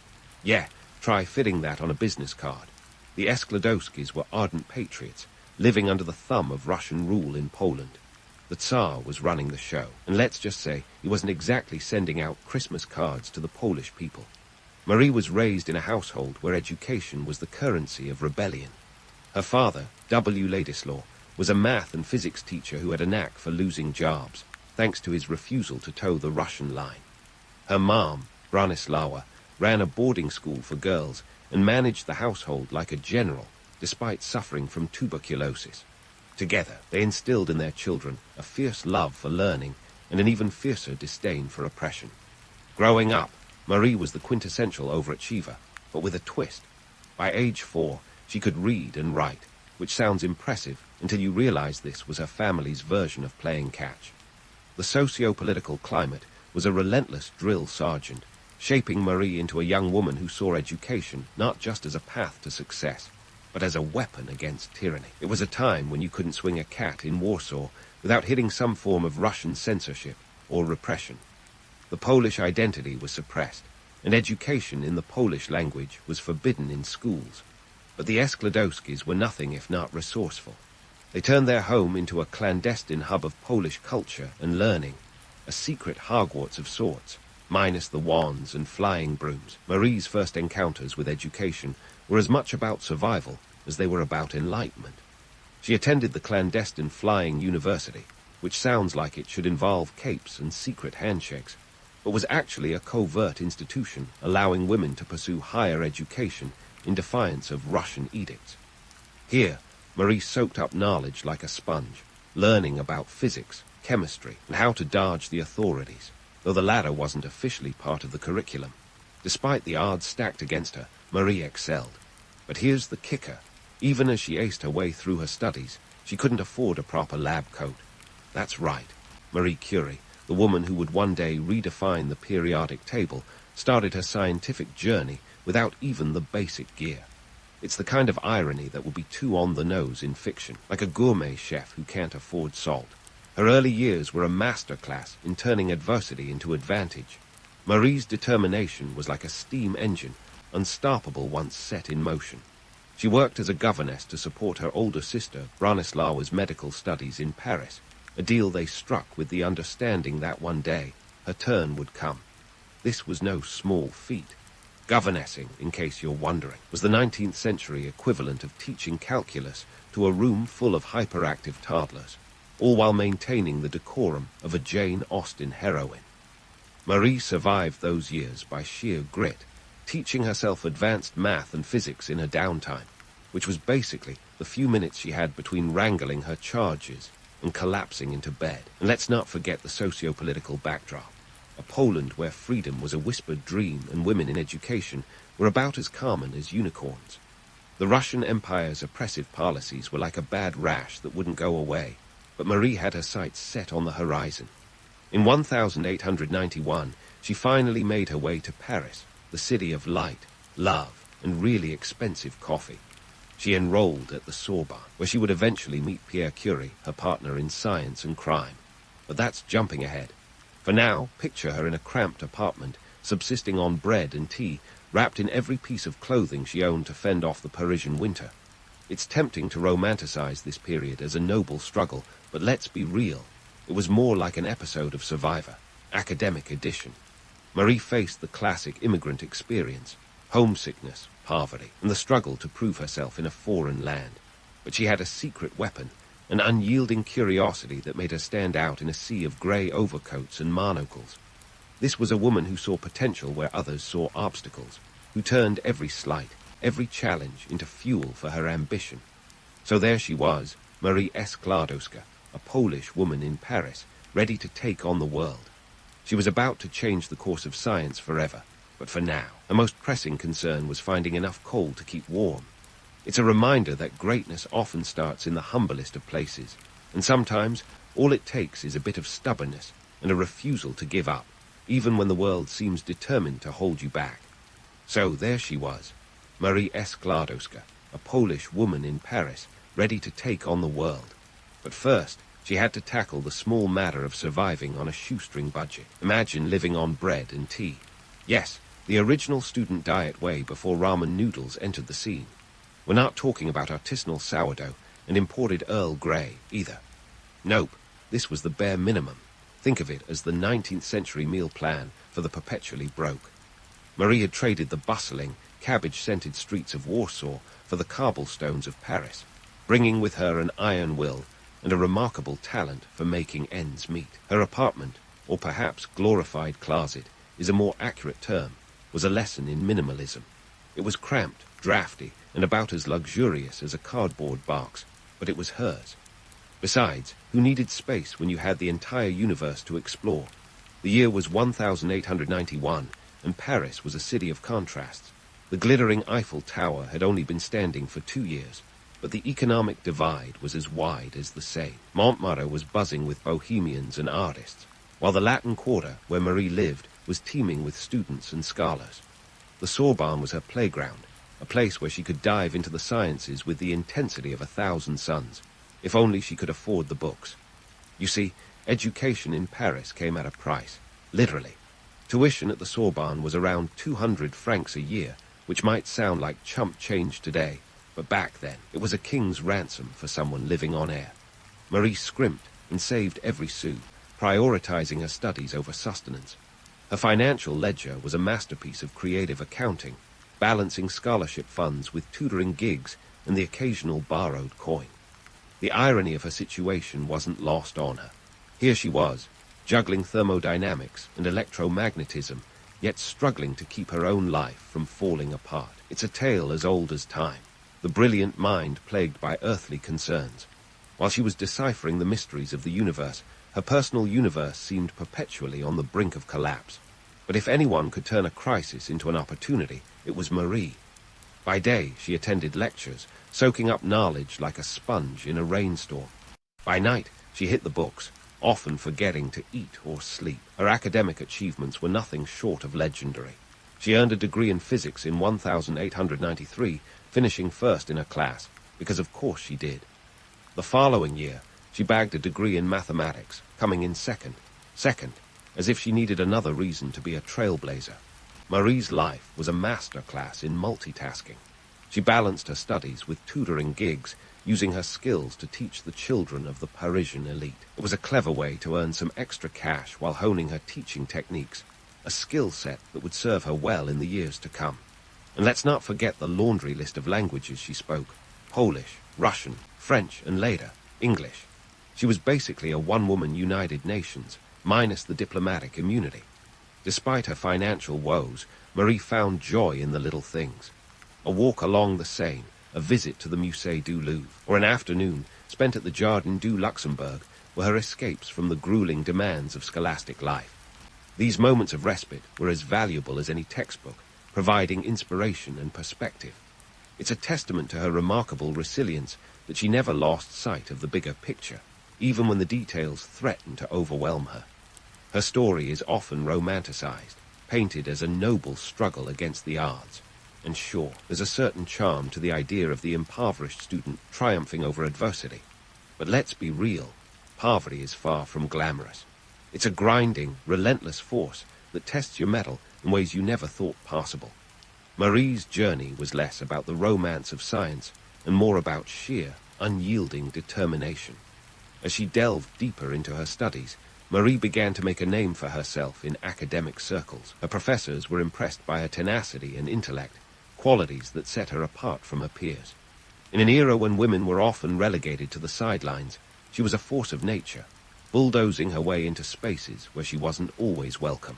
Yeah, try fitting that on a business card. The Skłodowskis were ardent patriots, living under the thumb of Russian rule in Poland. The Tsar was running the show, and let's just say he wasn't exactly sending out Christmas cards to the Polish people. Marie was raised in a household where education was the currency of rebellion. Her father, W. Ladislaw, was a math and physics teacher who had a knack for losing jobs, thanks to his refusal to toe the Russian line. Her mom, Bronislawa, ran a boarding school for girls and managed the household like a general, despite suffering from tuberculosis. Together, they instilled in their children a fierce love for learning and an even fiercer disdain for oppression. Growing up, Marie was the quintessential overachiever, but with a twist. By age 4, she could read and write, which sounds impressive until you realize this was her family's version of playing catch. The socio-political climate was a relentless drill sergeant, shaping Marie into a young woman who saw education not just as a path to success, but as a weapon against tyranny. It was a time when you couldn't swing a cat in Warsaw without hitting some form of Russian censorship or repression. The Polish identity was suppressed, and education in the Polish language was forbidden in schools. But the Skłodowskis were nothing if not resourceful. They turned their home into a clandestine hub of Polish culture and learning, a secret Hogwarts of sorts, minus the wands and flying brooms. Marie's first encounters with education were as much about survival as they were about enlightenment. She attended the clandestine flying university, which sounds like it should involve capes and secret handshakes, but was actually a covert institution allowing women to pursue higher education in defiance of Russian edicts. Here, Marie soaked up knowledge like a sponge, learning about physics, chemistry, and how to dodge the authorities, though the latter wasn't officially part of the curriculum. Despite the odds stacked against her, Marie excelled. But here's the kicker. Even as she aced her way through her studies, she couldn't afford a proper lab coat. That's right. Marie Curie, the woman who would one day redefine the periodic table, started her scientific journey without even the basic gear. It's the kind of irony that would be too on the nose in fiction, like a gourmet chef who can't afford salt. Her early years were a masterclass in turning adversity into advantage. Marie's determination was like a steam engine, unstoppable once set in motion. She worked as a governess to support her older sister Bronislawa's medical studies in Paris, a deal they struck with the understanding that one day her turn would come. This was no small feat. Governessing, in case you're wondering, was the 19th century equivalent of teaching calculus to a room full of hyperactive toddlers, all while maintaining the decorum of a Jane Austen heroine. Marie survived those years by sheer grit, teaching herself advanced math and physics in her downtime, which was basically the few minutes she had between wrangling her charges and collapsing into bed. And let's not forget the socio-political backdrop. A Poland where freedom was a whispered dream and women in education were about as common as unicorns. The Russian Empire's oppressive policies were like a bad rash that wouldn't go away, but Marie had her sights set on the horizon. In 1891, she finally made her way to Paris, the city of light, love, and really expensive coffee. She enrolled at the Sorbonne, where she would eventually meet Pierre Curie, her partner in science and crime. But that's jumping ahead. For now, picture her in a cramped apartment, subsisting on bread and tea, wrapped in every piece of clothing she owned to fend off the Parisian winter. It's tempting to romanticize this period as a noble struggle, but let's be real. It was more like an episode of Survivor, academic edition. Marie faced the classic immigrant experience, homesickness, poverty, and the struggle to prove herself in a foreign land. But she had a secret weapon, an unyielding curiosity that made her stand out in a sea of grey overcoats and monocles. This was a woman who saw potential where others saw obstacles, who turned every slight, every challenge into fuel for her ambition. So there she was, Marie Skłodowska, a Polish woman in Paris, ready to take on the world. She was about to change the course of science forever, but for now, her most pressing concern was finding enough coal to keep warm. It's a reminder that greatness often starts in the humblest of places, and sometimes all it takes is a bit of stubbornness and a refusal to give up. even when the world seems determined to hold you back. So there she was, Marie Skłodowska, a Polish woman in Paris, ready to take on the world. But first, she had to tackle the small matter of surviving on a shoestring budget. Imagine living on bread and tea. Yes, the original student diet way before ramen noodles entered the scene. We're not talking about artisanal sourdough and imported Earl Grey, either. Nope, this was the bare minimum. Think of it as the 19th century meal plan for the perpetually broke. Marie had traded the bustling, cabbage-scented streets of Warsaw for the cobblestones of Paris, bringing with her an iron will and a remarkable talent for making ends meet. Her apartment, or perhaps glorified closet, is a more accurate term, was a lesson in minimalism. It was cramped, drafty, and about as luxurious as a cardboard box, but it was hers. Besides, who needed space when you had the entire universe to explore? The year was 1891, and Paris was a city of contrasts. The glittering Eiffel Tower had only been standing for 2 years, but the economic divide was as wide as the Seine. Montmartre was buzzing with bohemians and artists, while the Latin Quarter, where Marie lived, was teeming with students and scholars. The Sorbonne was her playground, a place where she could dive into the sciences with the intensity of 1,000 suns, if only she could afford the books. You see, education in Paris came at a price, literally. Tuition at the Sorbonne was around 200 francs a year, which might sound like chump change today, but back then it was a king's ransom for someone living on air. Marie scrimped and saved every sou, prioritizing her studies over sustenance. Her financial ledger was a masterpiece of creative accounting, balancing scholarship funds with tutoring gigs and the occasional borrowed coin. The irony of her situation wasn't lost on her. Here she was, juggling thermodynamics and electromagnetism, yet struggling to keep her own life from falling apart. It's a tale as old as time, the brilliant mind plagued by earthly concerns. While she was deciphering the mysteries of the universe, her personal universe seemed perpetually on the brink of collapse. But if anyone could turn a crisis into an opportunity, it was Marie. By day, she attended lectures, soaking up knowledge like a sponge in a rainstorm. By night, she hit the books, often forgetting to eat or sleep. Her academic achievements were nothing short of legendary. She earned a degree in physics in 1893, finishing first in her class, because of course she did. The following year, she bagged a degree in mathematics, coming in second, as if she needed another reason to be a trailblazer. Marie's life was a masterclass in multitasking. She balanced her studies with tutoring gigs, using her skills to teach the children of the Parisian elite. It was a clever way to earn some extra cash while honing her teaching techniques, a skill set that would serve her well in the years to come. And let's not forget the laundry list of languages she spoke: Polish, Russian, French, and later, English. She was basically a one-woman United Nations, minus the diplomatic immunity. Despite her financial woes, Marie found joy in the little things. A walk along the Seine, a visit to the Musée du Louvre, or an afternoon spent at the Jardin du Luxembourg were her escapes from the grueling demands of scholastic life. These moments of respite were as valuable as any textbook, providing inspiration and perspective. It's a testament to her remarkable resilience that she never lost sight of the bigger picture, even when the details threatened to overwhelm her. Her story is often romanticized, painted as a noble struggle against the odds. And sure, there's a certain charm to the idea of the impoverished student triumphing over adversity. But let's be real, poverty is far from glamorous. It's a grinding, relentless force that tests your mettle in ways you never thought possible. Marie's journey was less about the romance of science and more about sheer, unyielding determination. As she delved deeper into her studies, Marie began to make a name for herself in academic circles. Her professors were impressed by her tenacity and intellect, qualities that set her apart from her peers. In an era when women were often relegated to the sidelines, she was a force of nature, bulldozing her way into spaces where she wasn't always welcome.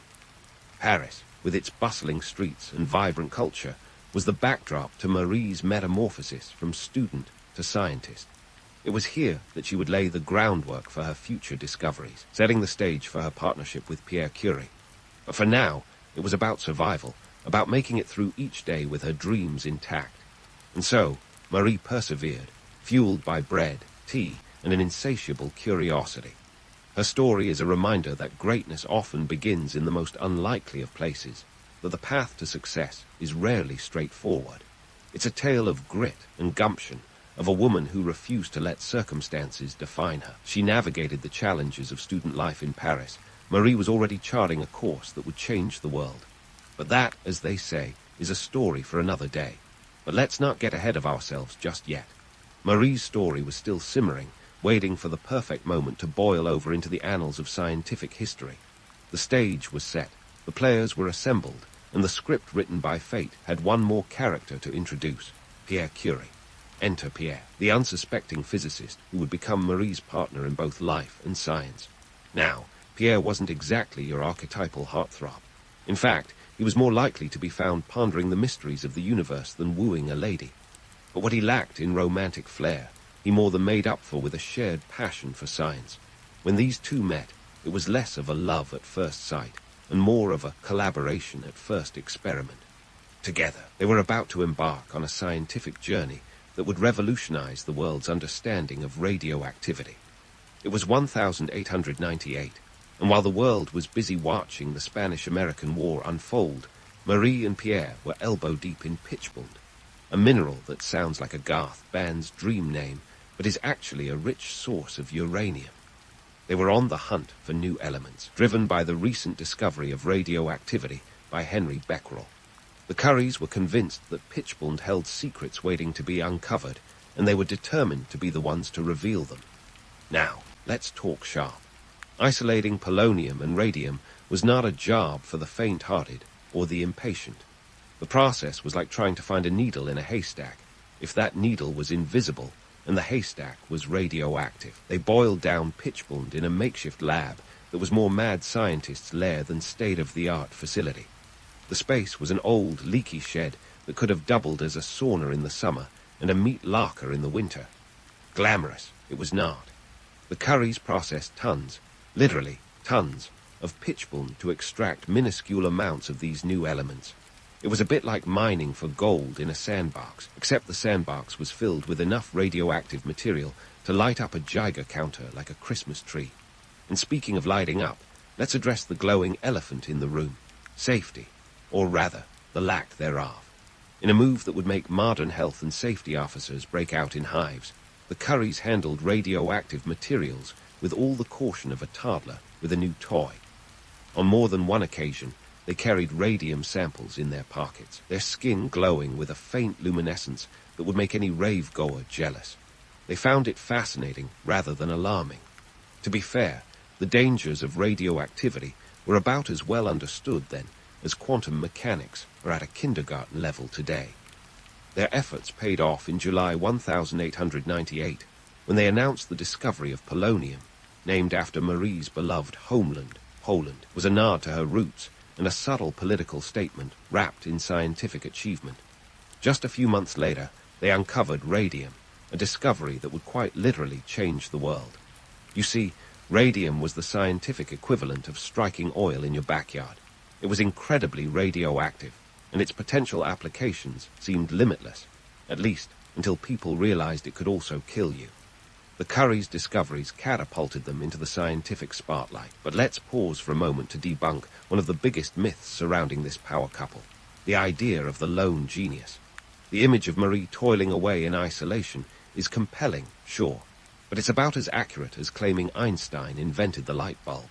Paris, with its bustling streets and vibrant culture, was the backdrop to Marie's metamorphosis from student to scientist. It was here that she would lay the groundwork for her future discoveries, setting the stage for her partnership with Pierre Curie. But for now, it was about survival, about making it through each day with her dreams intact. And so, Marie persevered, fueled by bread, tea, and an insatiable curiosity. Her story is a reminder that greatness often begins in the most unlikely of places, that the path to success is rarely straightforward. It's a tale of grit and gumption, of a woman who refused to let circumstances define her. She navigated the challenges of student life in Paris. Marie was already charting a course that would change the world. But that, as they say, is a story for another day. But let's not get ahead of ourselves just yet. Marie's story was still simmering, waiting for the perfect moment to boil over into the annals of scientific history. The stage was set, the players were assembled, and the script written by fate had one more character to introduce, Pierre Curie. Enter Pierre, the unsuspecting physicist who would become Marie's partner in both life and science. Now, Pierre wasn't exactly your archetypal heartthrob. In fact, he was more likely to be found pondering the mysteries of the universe than wooing a lady. But what he lacked in romantic flair, he more than made up for with a shared passion for science. When these two met, it was less of a love at first sight, and more of a collaboration at first experiment. Together, they were about to embark on a scientific journey that would revolutionize the world's understanding of radioactivity. It was 1898, and while the world was busy watching the Spanish-American War unfold, Marie and Pierre were elbow-deep in pitchblende, a mineral that sounds like a Garth band's dream name, but is actually a rich source of uranium. They were on the hunt for new elements, driven by the recent discovery of radioactivity by Henry Becquerel. The Curies were convinced that pitchblende held secrets waiting to be uncovered, and they were determined to be the ones to reveal them. Now, let's talk sharp. Isolating polonium and radium was not a job for the faint-hearted or the impatient. The process was like trying to find a needle in a haystack. If that needle was invisible and the haystack was radioactive, they boiled down pitchblende in a makeshift lab that was more mad scientists' lair than state-of-the-art facility. The space was an old, leaky shed that could have doubled as a sauna in the summer and a meat locker in the winter. Glamorous, it was not. The Curies processed tons, literally tons, of pitchblende to extract minuscule amounts of these new elements. It was a bit like mining for gold in a sandbox, except the sandbox was filled with enough radioactive material to light up a Geiger counter like a Christmas tree. And speaking of lighting up, let's address the glowing elephant in the room: safety, or rather, the lack thereof. In a move that would make modern health and safety officers break out in hives, the Curies handled radioactive materials with all the caution of a toddler with a new toy. On more than one occasion, they carried radium samples in their pockets, their skin glowing with a faint luminescence that would make any rave-goer jealous. They found it fascinating rather than alarming. To be fair, the dangers of radioactivity were about as well understood then as quantum mechanics are at a kindergarten level today. Their efforts paid off in July 1898, when they announced the discovery of polonium, named after Marie's beloved homeland, Poland. Was a nod to her roots and a subtle political statement wrapped in scientific achievement. Just a few months later, they uncovered radium, a discovery that would quite literally change the world. You see, radium was the scientific equivalent of striking oil in your backyard. It was incredibly radioactive, and its potential applications seemed limitless, at least until people realized it could also kill you. The Curies' discoveries catapulted them into the scientific spotlight, but let's pause for a moment to debunk one of the biggest myths surrounding this power couple: the idea of the lone genius. The image of Marie toiling away in isolation is compelling, sure, but it's about as accurate as claiming Einstein invented the light bulb.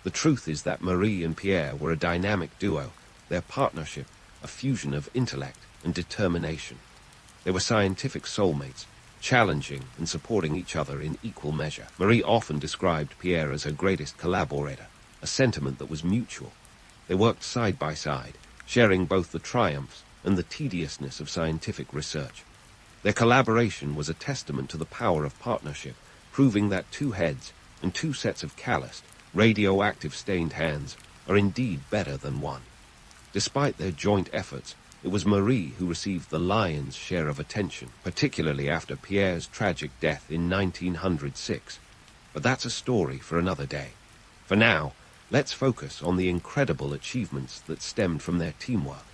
The truth is that Marie and Pierre were a dynamic duo, their partnership a fusion of intellect and determination. They were scientific soulmates, challenging and supporting each other in equal measure. Marie often described Pierre as her greatest collaborator, a sentiment that was mutual. They worked side by side, sharing both the triumphs and the tediousness of scientific research. Their collaboration was a testament to the power of partnership, proving that two heads and two sets of calloused, radioactive-stained hands are indeed better than one. Despite their joint efforts, it was Marie who received the lion's share of attention, particularly after Pierre's tragic death in 1906. But that's a story for another day. For now, let's focus on the incredible achievements that stemmed from their teamwork.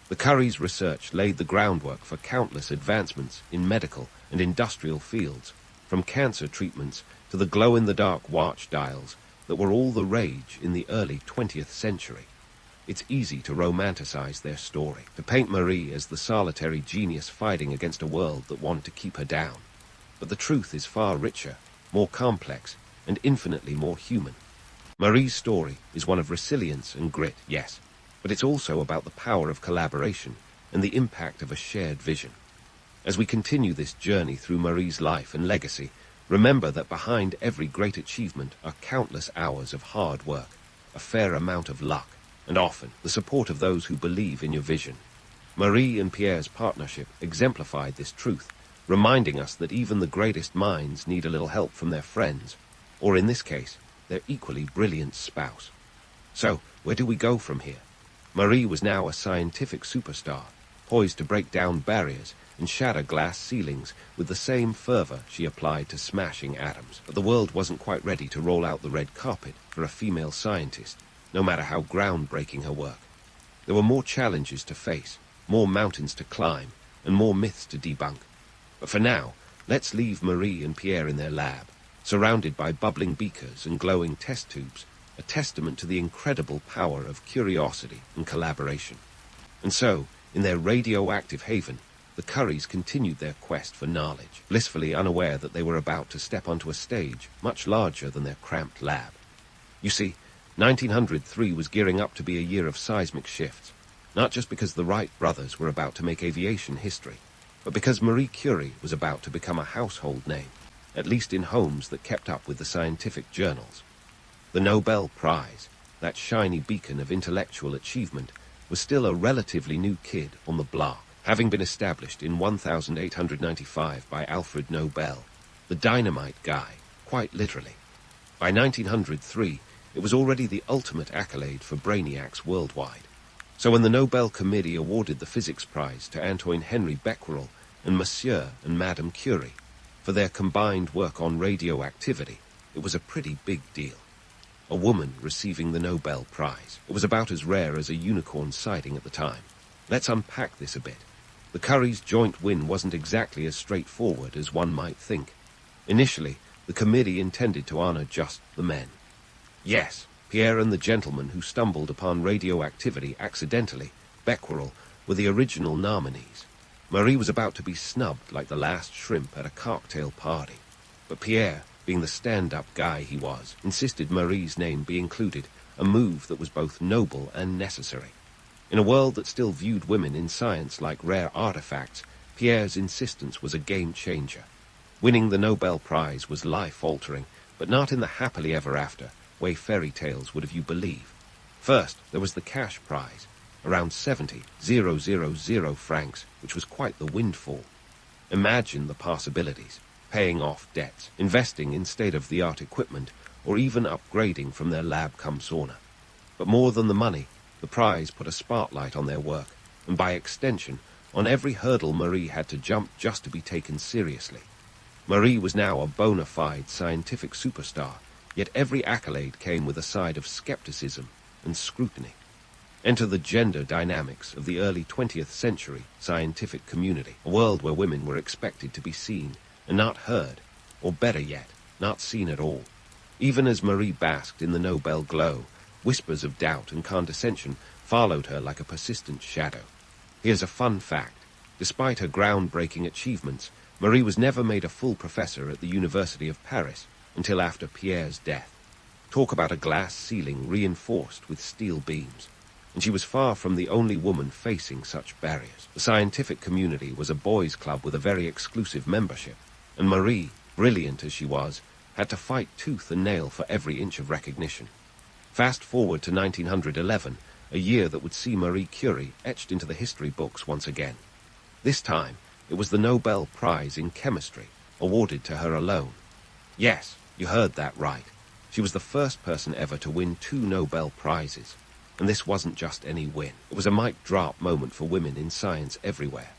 The Curies' research laid the groundwork for countless advancements in medical and industrial fields. from cancer treatments to the glow-in-the-dark watch dials that were all the rage in the early 20th century. It's easy to romanticize their story, to paint Marie as the solitary genius fighting against a world that wanted to keep her down. But the truth is far richer, more complex, and infinitely more human. Marie's story is one of resilience and grit, yes, but it's also about the power of collaboration and the impact of a shared vision. As we continue this journey through Marie's life and legacy, remember that behind every great achievement are countless hours of hard work, a fair amount of luck, and often the support of those who believe in your vision. Marie and Pierre's partnership exemplified this truth, reminding us that even the greatest minds need a little help from their friends, or in this case, their equally brilliant spouse. So, where do we go from here? Marie was now a scientific superstar, poised to break down barriers and shatter glass ceilings with the same fervor she applied to smashing atoms. But the world wasn't quite ready to roll out the red carpet for a female scientist, no matter how groundbreaking her work. There were more challenges to face, more mountains to climb, and more myths to debunk. But for now, let's leave Marie and Pierre in their lab, surrounded by bubbling beakers and glowing test tubes, a testament to the incredible power of curiosity and collaboration. And so, in their radioactive haven, the Curies continued their quest for knowledge, blissfully unaware that they were about to step onto a stage much larger than their cramped lab. You see, 1903 was gearing up to be a year of seismic shifts, not just because the Wright brothers were about to make aviation history, but because Marie Curie was about to become a household name, at least in homes that kept up with the scientific journals. The Nobel Prize, that shiny beacon of intellectual achievement, was still a relatively new kid on the block, having been established in 1895 by Alfred Nobel, the dynamite guy, quite literally. By 1903, it was already the ultimate accolade for brainiacs worldwide. So when the Nobel Committee awarded the Physics Prize to Antoine Henry Becquerel and Monsieur and Madame Curie for their combined work on radioactivity, it was a pretty big deal. A woman receiving the Nobel Prize. It was about as rare as a unicorn sighting at the time. Let's unpack this a bit. The Curies' joint win wasn't exactly as straightforward as one might think. Initially, the committee intended to honor just the men. Yes, Pierre and the gentleman who stumbled upon radioactivity accidentally, Becquerel, were the original nominees. Marie was about to be snubbed like the last shrimp at a cocktail party. But Pierre, being the stand-up guy he was, insisted Marie's name be included, a move that was both noble and necessary. In a world that still viewed women in science like rare artifacts, Pierre's insistence was a game-changer. Winning the Nobel Prize was life-altering, but not in the happily ever after way fairy tales would have you believe. First, there was the cash prize, around 70,000 francs, which was quite the windfall. Imagine the possibilities. Paying off debts, investing in state-of-the-art equipment, or even upgrading from their lab-cum-sauna. But more than the money, the prize put a spotlight on their work, and by extension, on every hurdle Marie had to jump just to be taken seriously. Marie was now a bona fide scientific superstar, yet every accolade came with a side of skepticism and scrutiny. Enter the gender dynamics of the early 20th century scientific community, a world where women were expected to be seen and not heard, or better yet, not seen at all. Even as Marie basked in the Nobel glow, whispers of doubt and condescension followed her like a persistent shadow. Here's a fun fact. Despite her groundbreaking achievements, Marie was never made a full professor at the University of Paris until after Pierre's death. Talk about a glass ceiling reinforced with steel beams. And she was far from the only woman facing such barriers. The scientific community was a boys' club with a very exclusive membership, and Marie, brilliant as she was, had to fight tooth and nail for every inch of recognition. Fast forward to 1911, a year that would see Marie Curie etched into the history books once again. This time, it was the Nobel Prize in Chemistry, awarded to her alone. Yes, you heard that right. She was the first person ever to win 2 Nobel Prizes. And this wasn't just any win. It was a mic drop moment for women in science everywhere.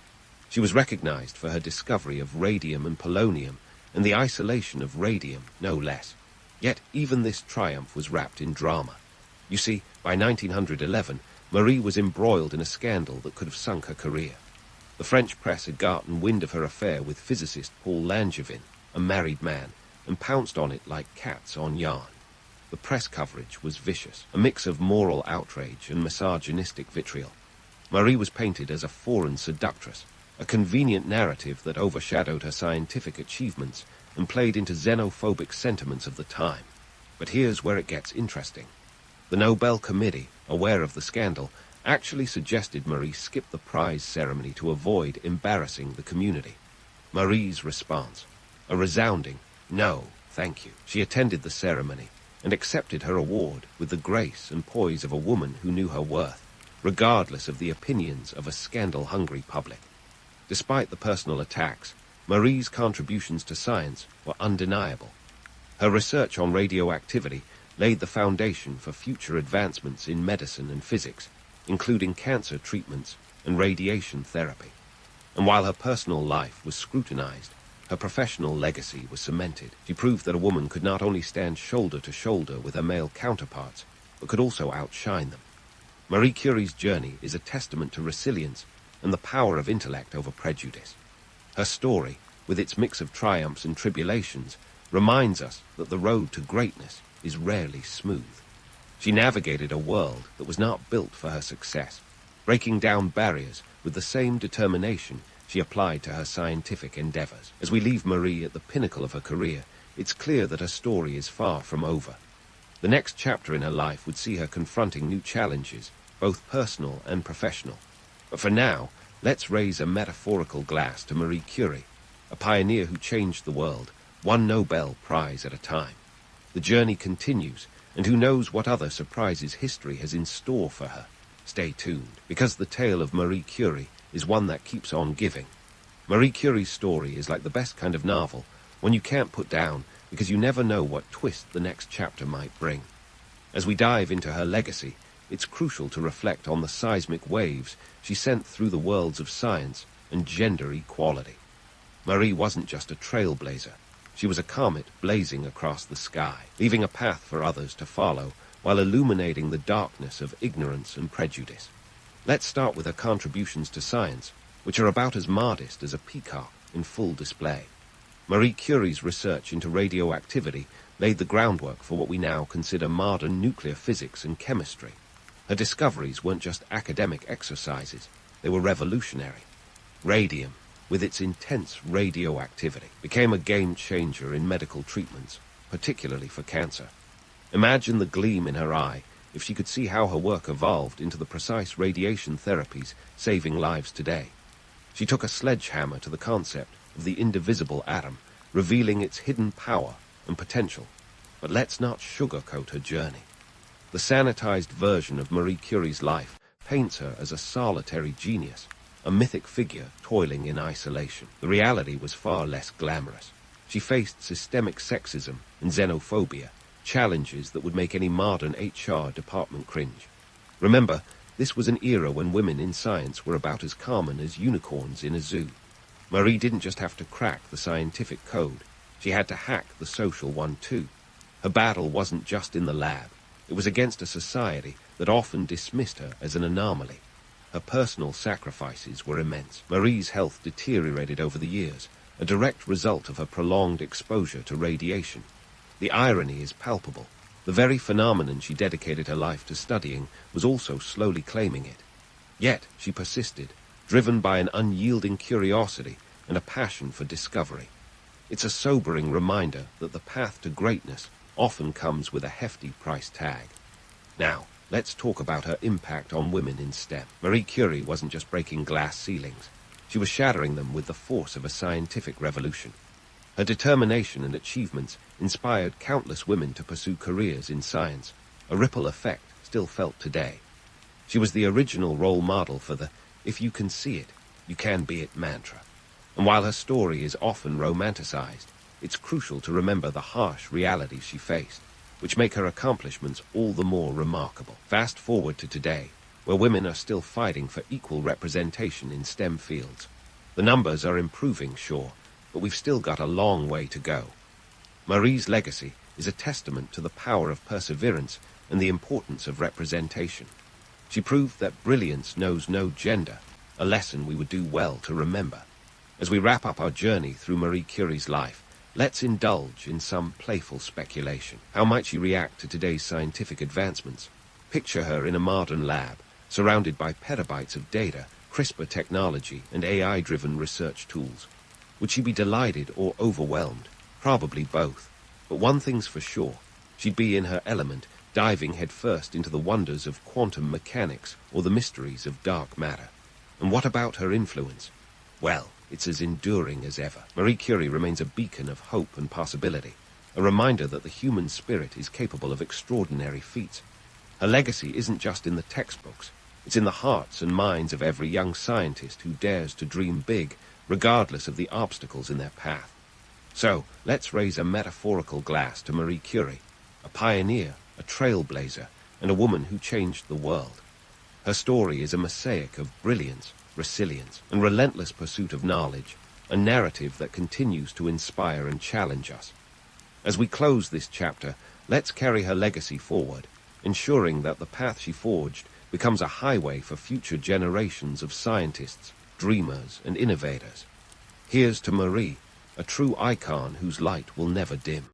She was recognized for her discovery of radium and polonium, and the isolation of radium, no less. Yet even this triumph was wrapped in drama. You see, by 1911, Marie was embroiled in a scandal that could have sunk her career. The French press had gotten wind of her affair with physicist Paul Langevin, a a married man, and pounced on it like cats on yarn. The press coverage was vicious, a mix of moral outrage and misogynistic vitriol. Marie was painted as a foreign seductress, a convenient narrative that overshadowed her scientific achievements and played into xenophobic sentiments of the time. But here's where it gets interesting. The Nobel Committee, aware of the scandal, actually suggested Marie skip the prize ceremony to avoid embarrassing the community. Marie's response: a resounding, "No, thank you." She attended the ceremony and accepted her award with the grace and poise of a woman who knew her worth, regardless of the opinions of a scandal-hungry public. Despite the personal attacks, Marie's contributions to science were undeniable. Her research on radioactivity laid the foundation for future advancements in medicine and physics, including cancer treatments and radiation therapy. And while her personal life was scrutinized, her professional legacy was cemented. She proved that a woman could not only stand shoulder to shoulder with her male counterparts, but could also outshine them. Marie Curie's journey is a testament to resilience and the power of intellect over prejudice. Her story, with its mix of triumphs and tribulations, reminds us that the road to greatness is rarely smooth. She navigated a world that was not built for her success, breaking down barriers with the same determination she applied to her scientific endeavors. As we leave Marie at the pinnacle of her career, it's clear that her story is far from over. The next chapter in her life would see her confronting new challenges, both personal and professional. But for now, let's raise a metaphorical glass to Marie Curie, a pioneer who changed the world, one Nobel Prize at a time. The journey continues, and who knows what other surprises history has in store for her. Stay tuned, because the tale of Marie Curie is one that keeps on giving. Marie Curie's story is like the best kind of novel, one you can't put down because you never know what twist the next chapter might bring. As we dive into her legacy, it's crucial to reflect on the seismic waves she sent through the worlds of science and gender equality. Marie wasn't just a trailblazer. She was a comet blazing across the sky, leaving a path for others to follow while illuminating the darkness of ignorance and prejudice. Let's start with her contributions to science, which are about as modest as a peacock in full display. Marie Curie's research into radioactivity laid the groundwork for what we now consider modern nuclear physics and chemistry. Her discoveries weren't just academic exercises, they were revolutionary. Radium, with its intense radioactivity, became a game-changer in medical treatments, particularly for cancer. Imagine the gleam in her eye if she could see how her work evolved into the precise radiation therapies saving lives today. She took a sledgehammer to the concept of the indivisible atom, revealing its hidden power and potential. But let's not sugarcoat her journey. The sanitized version of Marie Curie's life paints her as a solitary genius, a mythic figure toiling in isolation. The reality was far less glamorous. She faced systemic sexism and xenophobia, challenges that would make any modern HR department cringe. Remember, this was an era when women in science were about as common as unicorns in a zoo. Marie didn't just have to crack the scientific code, she had to hack the social one too. Her battle wasn't just in the lab, it was against a society that often dismissed her as an anomaly. Her personal sacrifices were immense. Marie's health deteriorated over the years, a direct result of her prolonged exposure to radiation. The irony is palpable. The very phenomenon she dedicated her life to studying was also slowly claiming it. Yet she persisted, driven by an unyielding curiosity and a passion for discovery. It's a sobering reminder that the path to greatness often comes with a hefty price tag. Now, let's talk about her impact on women in STEM. Marie Curie wasn't just breaking glass ceilings. She was shattering them with the force of a scientific revolution. Her determination and achievements inspired countless women to pursue careers in science, a ripple effect still felt today. She was the original role model for the "if you can see it, you can be it" mantra. And while her story is often romanticized, it's crucial to remember the harsh realities she faced, which make her accomplishments all the more remarkable. Fast forward to today, where women are still fighting for equal representation in STEM fields. The numbers are improving, sure, but we've still got a long way to go. Marie's legacy is a testament to the power of perseverance and the importance of representation. She proved that brilliance knows no gender, a lesson we would do well to remember. As we wrap up our journey through Marie Curie's life, Let's indulge in some playful speculation. How might she react to today's scientific advancements? Picture her in a modern lab, surrounded by petabytes of data, CRISPR technology, and AI-driven research tools. Would she be delighted or overwhelmed? Probably both. But one thing's for sure. She'd be in her element, diving headfirst into the wonders of quantum mechanics or the mysteries of dark matter. And what about her influence? Well, it's as enduring as ever. Marie Curie remains a beacon of hope and possibility, a reminder that the human spirit is capable of extraordinary feats. Her legacy isn't just in the textbooks. It's in the hearts and minds of every young scientist who dares to dream big, regardless of the obstacles in their path. So, let's raise a metaphorical glass to Marie Curie, a pioneer, a trailblazer, and a woman who changed the world. Her story is a mosaic of brilliance, resilience, and relentless pursuit of knowledge, a narrative that continues to inspire and challenge us. As we close this chapter, let's carry her legacy forward, ensuring that the path she forged becomes a highway for future generations of scientists, dreamers, and innovators. Here's to Marie, a true icon whose light will never dim.